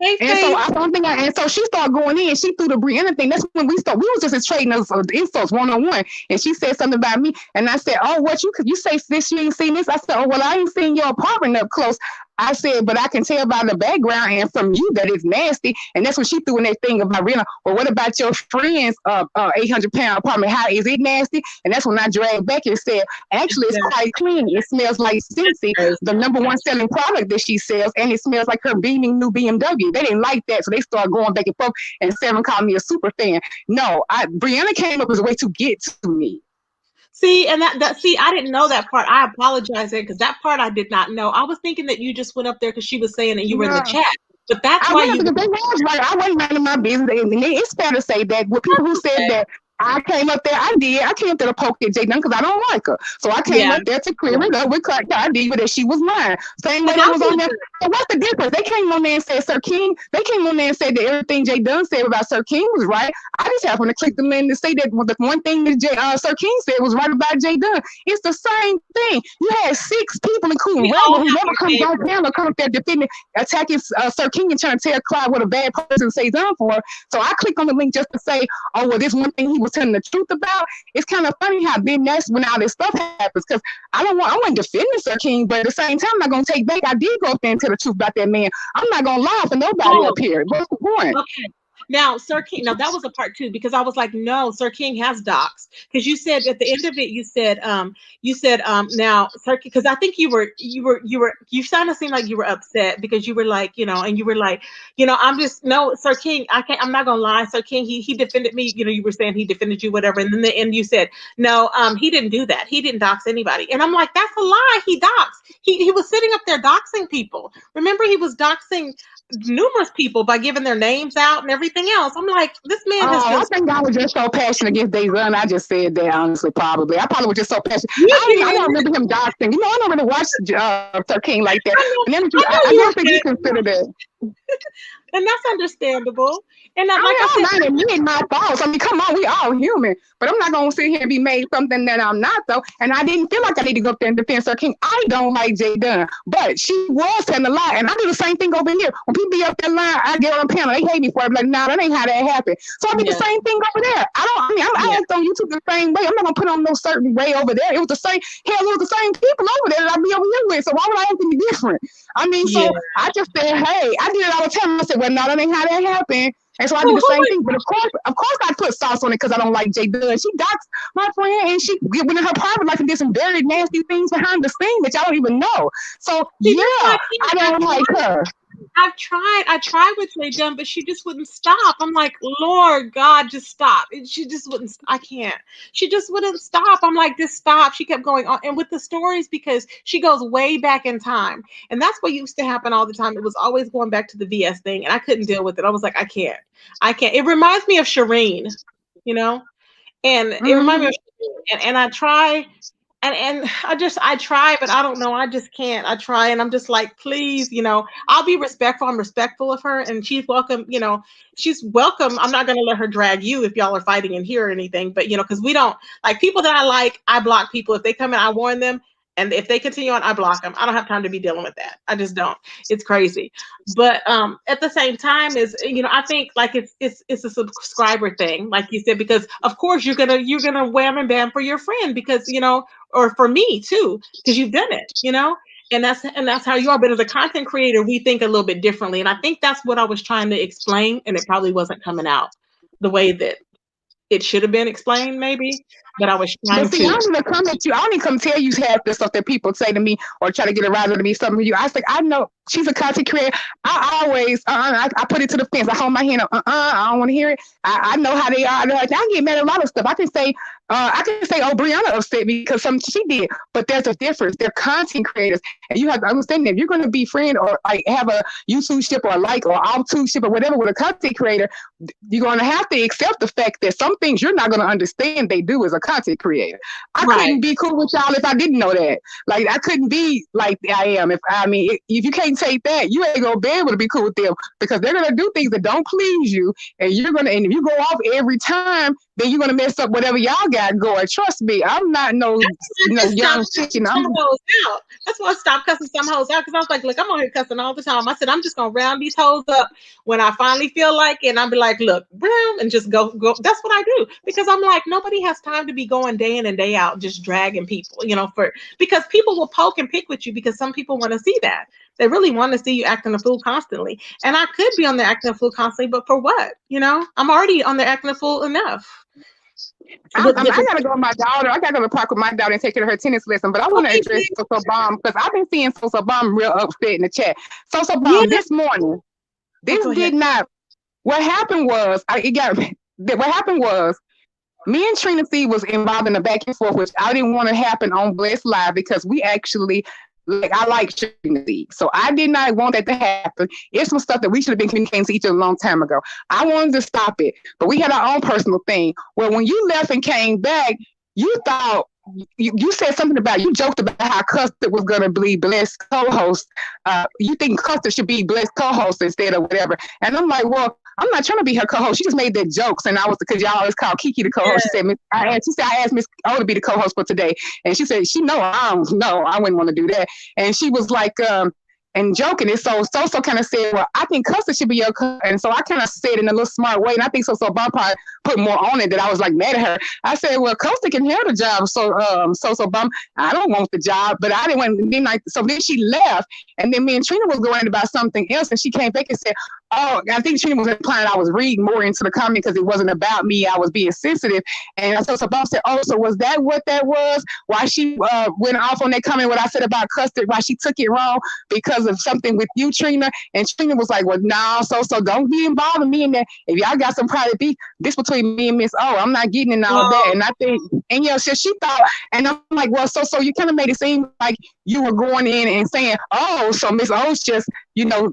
Hey, and so I don't think and so she started going in. She threw the Brianna thing. That's when we was just trading us insults one-on-one. And she said something about me, and I said, "Oh, what you say? This you ain't seen this?" I said, "Oh, well, I ain't seen your apartment up close. I said, but I can tell by the background and from you that it's nasty. And that's when she threw in that thing about Rena. Well, what about your friend's 800-pound apartment? How is it nasty? And that's when I dragged back and said, actually, it's quite clean. It smells like Scentsy, the #1 selling product that she sells, and it smells like her beaming new BMW. They didn't like that, so they started going back and forth. And Seven called me a super fan. No, Brianna came up as a way to get to me. See, and see, I didn't know that part. I apologize there because that part I did not know. I was thinking that you just went up there because she was saying that you were in the chat. But that's why you. I wasn't minding my business. And it's fair to say that with people who said that I came up there, I came up there to poke at J Dunn because I don't like her. So I came up there to clear it up with Clark. I did that she was mine. Same way I was on there. So what's the difference? They came on there and said Sir King. They came on there and said that everything J Dunn said about Sir King was right. I just happened to click the link to say that the one thing that Sir King said was right about J Dunn. It's the same thing. You had 6 people, including Rebel, who never comes on panel, come up there defending, attacking Sir King and trying to tell Clyde what a bad person say done for her. So I clicked on the link just to say, oh, well, this one thing he was telling the truth about. It's kind of funny how then that's when all this stuff happens, because I wasn't defending Sir King, but at the same time, I'm not going to take back. I did go up there and tell the truth about that man. I'm not going to lie for nobody up here. What's the point? Okay. Now, Sir King, now that was a part 2, because I was like, no, Sir King has docs. Because you said at the end of it, you said now, Sir King, because I think you kind of seemed like you were upset because you were like, and you were like, Sir King, I'm not gonna lie, Sir King, he defended me, you were saying he defended you, whatever, and then the end you said, no, he didn't do that. He didn't dox anybody. And I'm like, that's a lie. He doxed. He was sitting up there doxing people. Remember, he was doxing numerous people by giving their names out and everything else. I'm like, this man has just. I think I was just so passionate against Daysun. I just said that honestly, probably. I probably was just so passionate. I don't remember him doxing. I don't really watch Sir King like that. I don't think he considered that. And that's understandable. And like I said, admit my faults. I mean, come on, we all human. But I'm not going to sit here and be made something that I'm not, though. And I didn't feel like I need to go up there and defend Sir King. I don't like J Dunn, but she was telling a lie. And I do the same thing over here. When people be up there lying, I get on the panel. They hate me for it. I'm like, nah, that ain't how that happened. So I do the same thing over there. I act on YouTube the same way. I'm not going to put on no certain way over there. It was the same. Hell, it was the same people over there that I be over here with. So why would I act any different? I mean, so I just said, hey, I did it all the time. I said, well, no, that ain't how that happened. And so I do the same thing. But of course, I put sauce on it because I don't like J Dunn. She doxed my friend, and she went in her private life and did some very nasty things behind the scene that y'all don't even know. So I don't like her. I tried with J Dunn, but she just wouldn't stop. I'm like, Lord God, just stop. And she just wouldn't. I can't. She just wouldn't stop. I'm like, just stop. She kept going on, and with the stories, because she goes way back in time, and that's what used to happen all the time. It was always going back to the VS thing, and I couldn't deal with it. I was like, I can't. It reminds me of Shireen, and it reminds me of Shireen, and I try. And I try, but I don't know. I just can't. I try, and I'm just like, please, I'll be respectful. I'm respectful of her, and she's welcome. She's welcome. I'm not going to let her drag you if y'all are fighting in here or anything. But because we don't like people that I like. I block people if they come in. I warn them, and if they continue on, I block them. I don't have time to be dealing with that. I just don't. It's crazy. But at the same time, I think like it's a subscriber thing, like you said, because of course you're gonna wham and bam for your friend because or for me too, because you've done it, and that's how you are. But as a content creator, we think a little bit differently, and I think that's what I was trying to explain, and it probably wasn't coming out the way that it should have been explained, maybe. But I was trying to. I don't even come at you. I don't even come tell you half the stuff that people say to me or try to get around to me. Something with you. I think I know she's a content creator. I always I put it to the fence. I hold my hand up. I don't want to hear it. I know how they are. I get mad at a lot of stuff. I can say, oh, Brianna upset me because something she did. But there's a difference. They're content creators, and you have to understand that if you're going to be friend or like have a YouTube ship or a like or YouTube ship or whatever with a content creator, you're going to have to accept the fact that some things you're not going to understand they do as a content creator. I couldn't be cool with y'all if I didn't know that. Like I couldn't be like I am. If you can't take that, you ain't gonna be able to be cool with them because they're gonna do things that don't please you, and if you go off every time, then you're gonna mess up whatever y'all got going. Trust me, I'm not no young chicken. That's why I stopped cussing some hoes out because I was like, look, I'm on here cussing all the time. I said I'm just gonna round these hoes up when I finally feel like it, and I'll be like, look, and just go. That's what I do because I'm like, nobody has time to be going day in and day out just dragging people, because people will poke and pick with you because some people want to see that. They really want to see you acting a fool constantly. And I could be on there acting a fool constantly, but for what? You know, I'm already on there acting a fool enough. I gotta go with my daughter. I gotta go to the park with my daughter and take her to her tennis lesson. But I want to address So Bomb because I've been seeing So Bomb real upset in the chat. So Bomb this morning, did not. What happened was me and Trina C was involved in a back and forth, which I didn't want to happen on Blessed Live because we actually. I like Trina C. So I did not want that to happen. It's some stuff that we should have been communicating to each other a long time ago. I wanted to stop it, but we had our own personal thing. Well, when you left and came back, you thought you said something about, you joked about how Custard was going to be Blessed co-host. You think Custard should be Blessed co-host instead of whatever. And I'm like, well, I'm not trying to be her co-host. She just made that jokes, and I was, because y'all always call Kiki the co-host. Yeah. I asked Miss O to be the co-host for today, and she said I wouldn't want to do that. And she was like, and joking. And so kind of said, well, I think Custard should be your co-host. And so I kind of said in a little smart way, and I think So Bomb probably put more on it that I was like mad at her. I said, well, Custard can have the job. So Bomb, I don't want the job, but I didn't want. So then she left, and then me and Trina was going about something else, and she came back and said, oh, I think Trina was implying I was reading more into the comment because it wasn't about me. I was being sensitive. And so Bomb said, oh, so was that what that was? Why she went off on that comment, what I said about Custard, why she took it wrong because of something with you, Trina? And Trina was like, well, no, so don't be involved with me in that. If y'all got some private beef, this between me and Miss O, I'm not getting in all that. And I think, and so she thought, and I'm like, well, so you kind of made it seem like you were going in and saying, oh, so Miss O's just,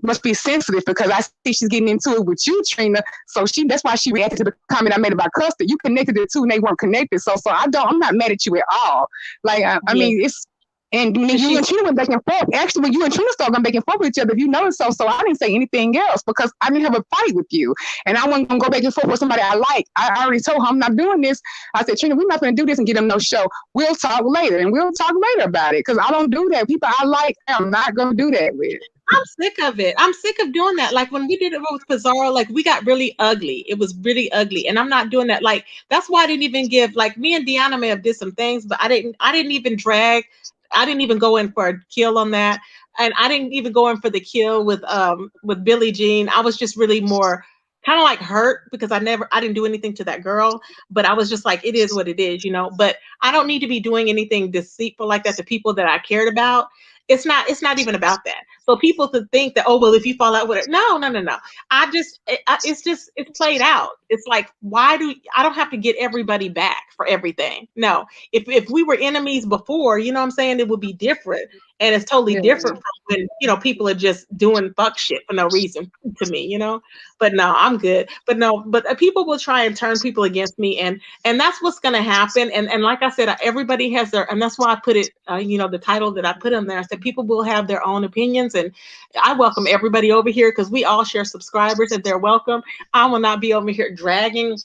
must be sensitive because I see she's getting into it with you, Trina. So that's why she reacted to the comment I made about Custard. You connected the two and they weren't connected. So I'm not mad at you at all. Like, I mean, it's, and when you and Trina went back and forth, actually, when you and Trina started going back and forth with each other, if you noticed, so I didn't say anything else because I didn't have a fight with you. And I wasn't going to go back and forth with somebody I like. I already told her I'm not doing this. I said, Trina, we're not going to do this and get them no show. We'll talk later, and we'll talk later about it because I don't do that. People I like, I'm not going to do that with. I'm sick of it. I'm sick of doing that. Like when we did it with Pizarro, like we got really ugly. It was really ugly. And I'm not doing that. Like, that's why I didn't even give, like me and Deanna may have did some things, but I didn't even drag. I didn't even go in for a kill on that. And I didn't even go in for the kill with Billie Jean. I was just really more kind of like hurt because I didn't do anything to that girl, but I was just like, it is what it is, but I don't need to be doing anything deceitful like that to people that I cared about. It's not even about that. So people to think that, oh, well, if you fall out with it, no. It's played out. It's like, I don't have to get everybody back for everything. No, if we were enemies before, you know what I'm saying, it would be different. And it's totally different from when, people are just doing fuck shit for no reason to me, but no, I'm good. But people will try and turn people against me. And that's what's going to happen. And like I said, everybody has and that's why I put it, the title that I put in there, I said, people will have their own opinions. And I welcome everybody over here because we all share subscribers and they're welcome. I will not be over here dragging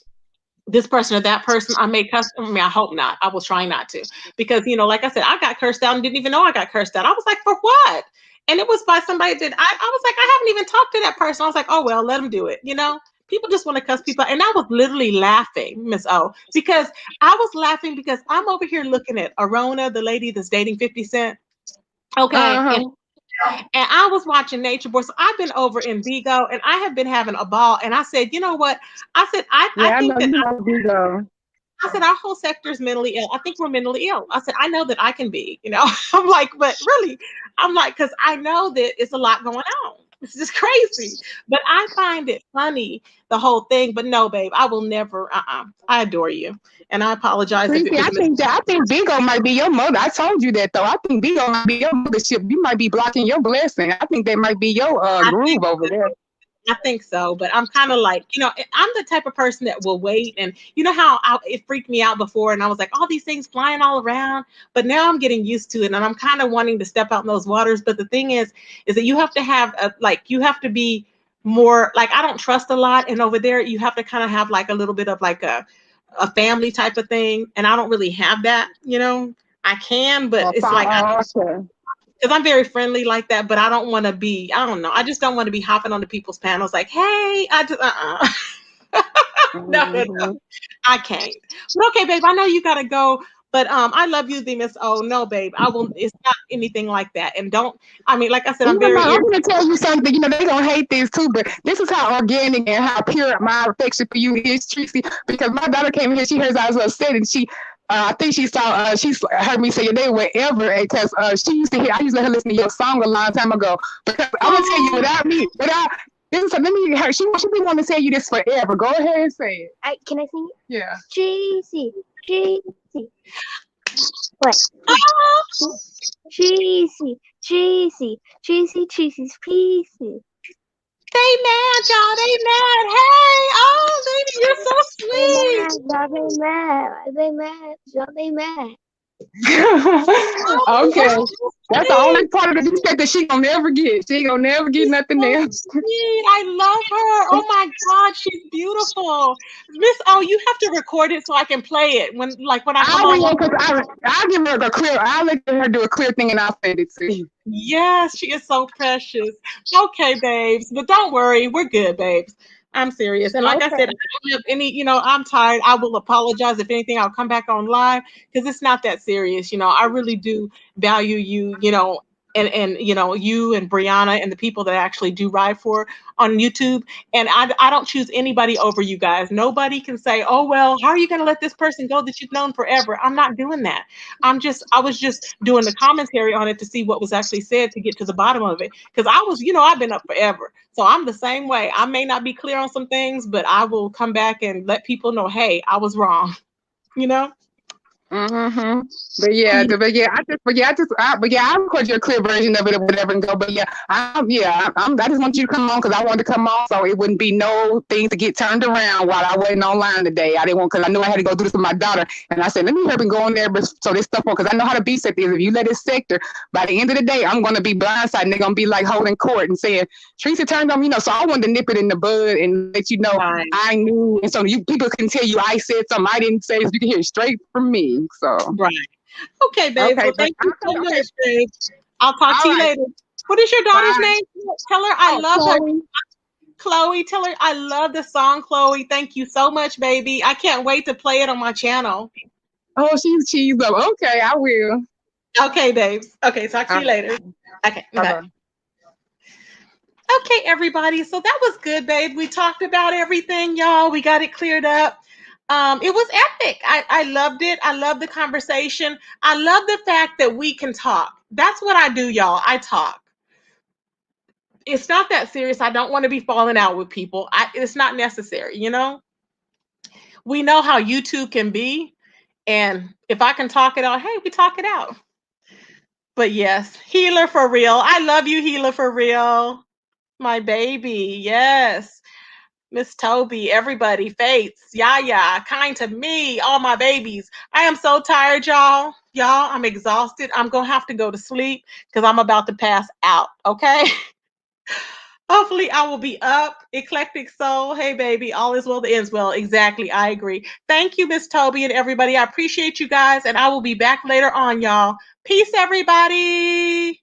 this person or that person. I hope not. I was trying not to, because, like I said, I got cursed out and didn't even know I got cursed out. I was like, for what? And it was by somebody that I was like, I haven't even talked to that person. I was like, oh, well, let them do it. People just want to cuss people. And I was literally laughing, Miss O, because I was laughing because I'm over here looking at Arona, the lady that's dating 50 Cent. Okay. Uh-huh. And I was watching Nature Boy. So I've been over in Vigo and I have been having a ball. And I said, you know what? I said, I said, our whole sector is mentally ill. I think we're mentally ill. I said, I know that I can be, I'm like, but really, I'm like, because I know that it's a lot going on. It's just crazy. But I find it funny, the whole thing. But no, babe, I will never. I adore you. And I apologize. I think Vigo might be your mother. I told you that, though. I think Vigo might be your mothership. You might be blocking your blessing. I think that might be your groove over there. I think so, but I'm kind of like, I'm the type of person that will wait. And you know how it freaked me out before, and I was like, all these things flying all around, but now I'm getting used to it, and I'm kind of wanting to step out in those waters. But the thing is that you have to have you have to be more like, I don't trust a lot, and over there you have to kind of have like a little bit of like a family type of thing, and I don't really have that. I can, but it's like. Because I'm very friendly like that, but I don't want to be, I don't know. I just don't want to be hopping onto people's panels like, hey, no, I can't. But okay, babe, I know you got to go. But I love you, the Miss O. No, babe, I will. It's not anything like that. And don't. I mean, like I said, I'm very. I'm gonna tell you something. You know, they gonna hate this too, but this is how organic and how pure my affection for you is, Tracy. Because my daughter came here, she heard I was upset, and she. I think she saw. She heard me say your name wherever, because she used to hear. I used to let her listen to your song a long time ago. Because I'm gonna tell you, without. This, let me hear. She be wanting to tell you this forever. Go ahead and say it. Can I sing it? Yeah. Tracy. What? Tracy's pieces. They mad, y'all. They mad. Hey, oh, baby, you're so sweet. They mad. Okay, that's the only part of the mistake that she gonna never get. She ain't gonna never get nothing else. Sweet. I love her. Oh my God, she's beautiful. Miss O, you have to record it so I can play it when I come home. I'll give her a clear. I'll let her do a clear thing and I'll send it to you. Yes, she is so precious. Okay, babes, but don't worry, we're good, babes. I'm serious. And like I said, I don't have any, I'm tired. I will apologize. If anything, I'll come back on live because it's not that serious. I really do value you, and you and Brianna and the people that actually do ride for on YouTube. And I don't choose anybody over you guys. Nobody can say, oh, well, how are you going to let this person go that you've known forever? I'm not doing that. I was just doing the commentary on it to see what was actually said to get to the bottom of it. Because I was, I've been up forever. So I'm the same way. I may not be clear on some things, but I will come back and let people know, hey, I was wrong. Mm-hmm. I'll record you a clear version of it or whatever and go. But I just want you to come on because I wanted to come on so it wouldn't be no thing to get turned around while I wasn't online today. I didn't want because I knew I had to go do this with my daughter, and I said let me help and go on there, so this stuff on because I know how to be sector is. If you let it sector, by the end of the day, I'm gonna be blindsided and they're gonna be like holding court and saying Teresa turned on me. So I wanted to nip it in the bud and let you know I knew, and so people can tell you I said something I didn't say, so you can hear it straight from me. So right. Okay, babe. Well, thank you so much, babe. I'll talk to you later. What is your daughter's name? Tell her I love her. Chloe, tell her I love the song, Chloe. Thank you so much, baby. I can't wait to play it on my channel. Oh, she's cheese up. Okay, I will. Okay, babes. Okay, talk to you later. Okay, bye. Okay, everybody. So that was good, babe. We talked about everything, y'all. We got it cleared up. It was epic. I loved it. I love the conversation. I love the fact that we can talk. That's what I do, y'all. I talk. It's not that serious. I don't want to be falling out with people. It's not necessary, We know how YouTube can be. And if I can talk it out, hey, we talk it out. But yes, Healer for real. I love you, Healer for real. My baby. Yes. Miss Toby, everybody, Fates, Yaya, Kind to Me, all my babies. I am so tired, y'all. I'm exhausted. I'm going to have to go to sleep because I'm about to pass out, okay? Hopefully I will be up. Eclectic Soul, hey, baby, all is well that ends well. Exactly, I agree. Thank you, Miss Toby and everybody. I appreciate you guys, and I will be back later on, y'all. Peace, everybody.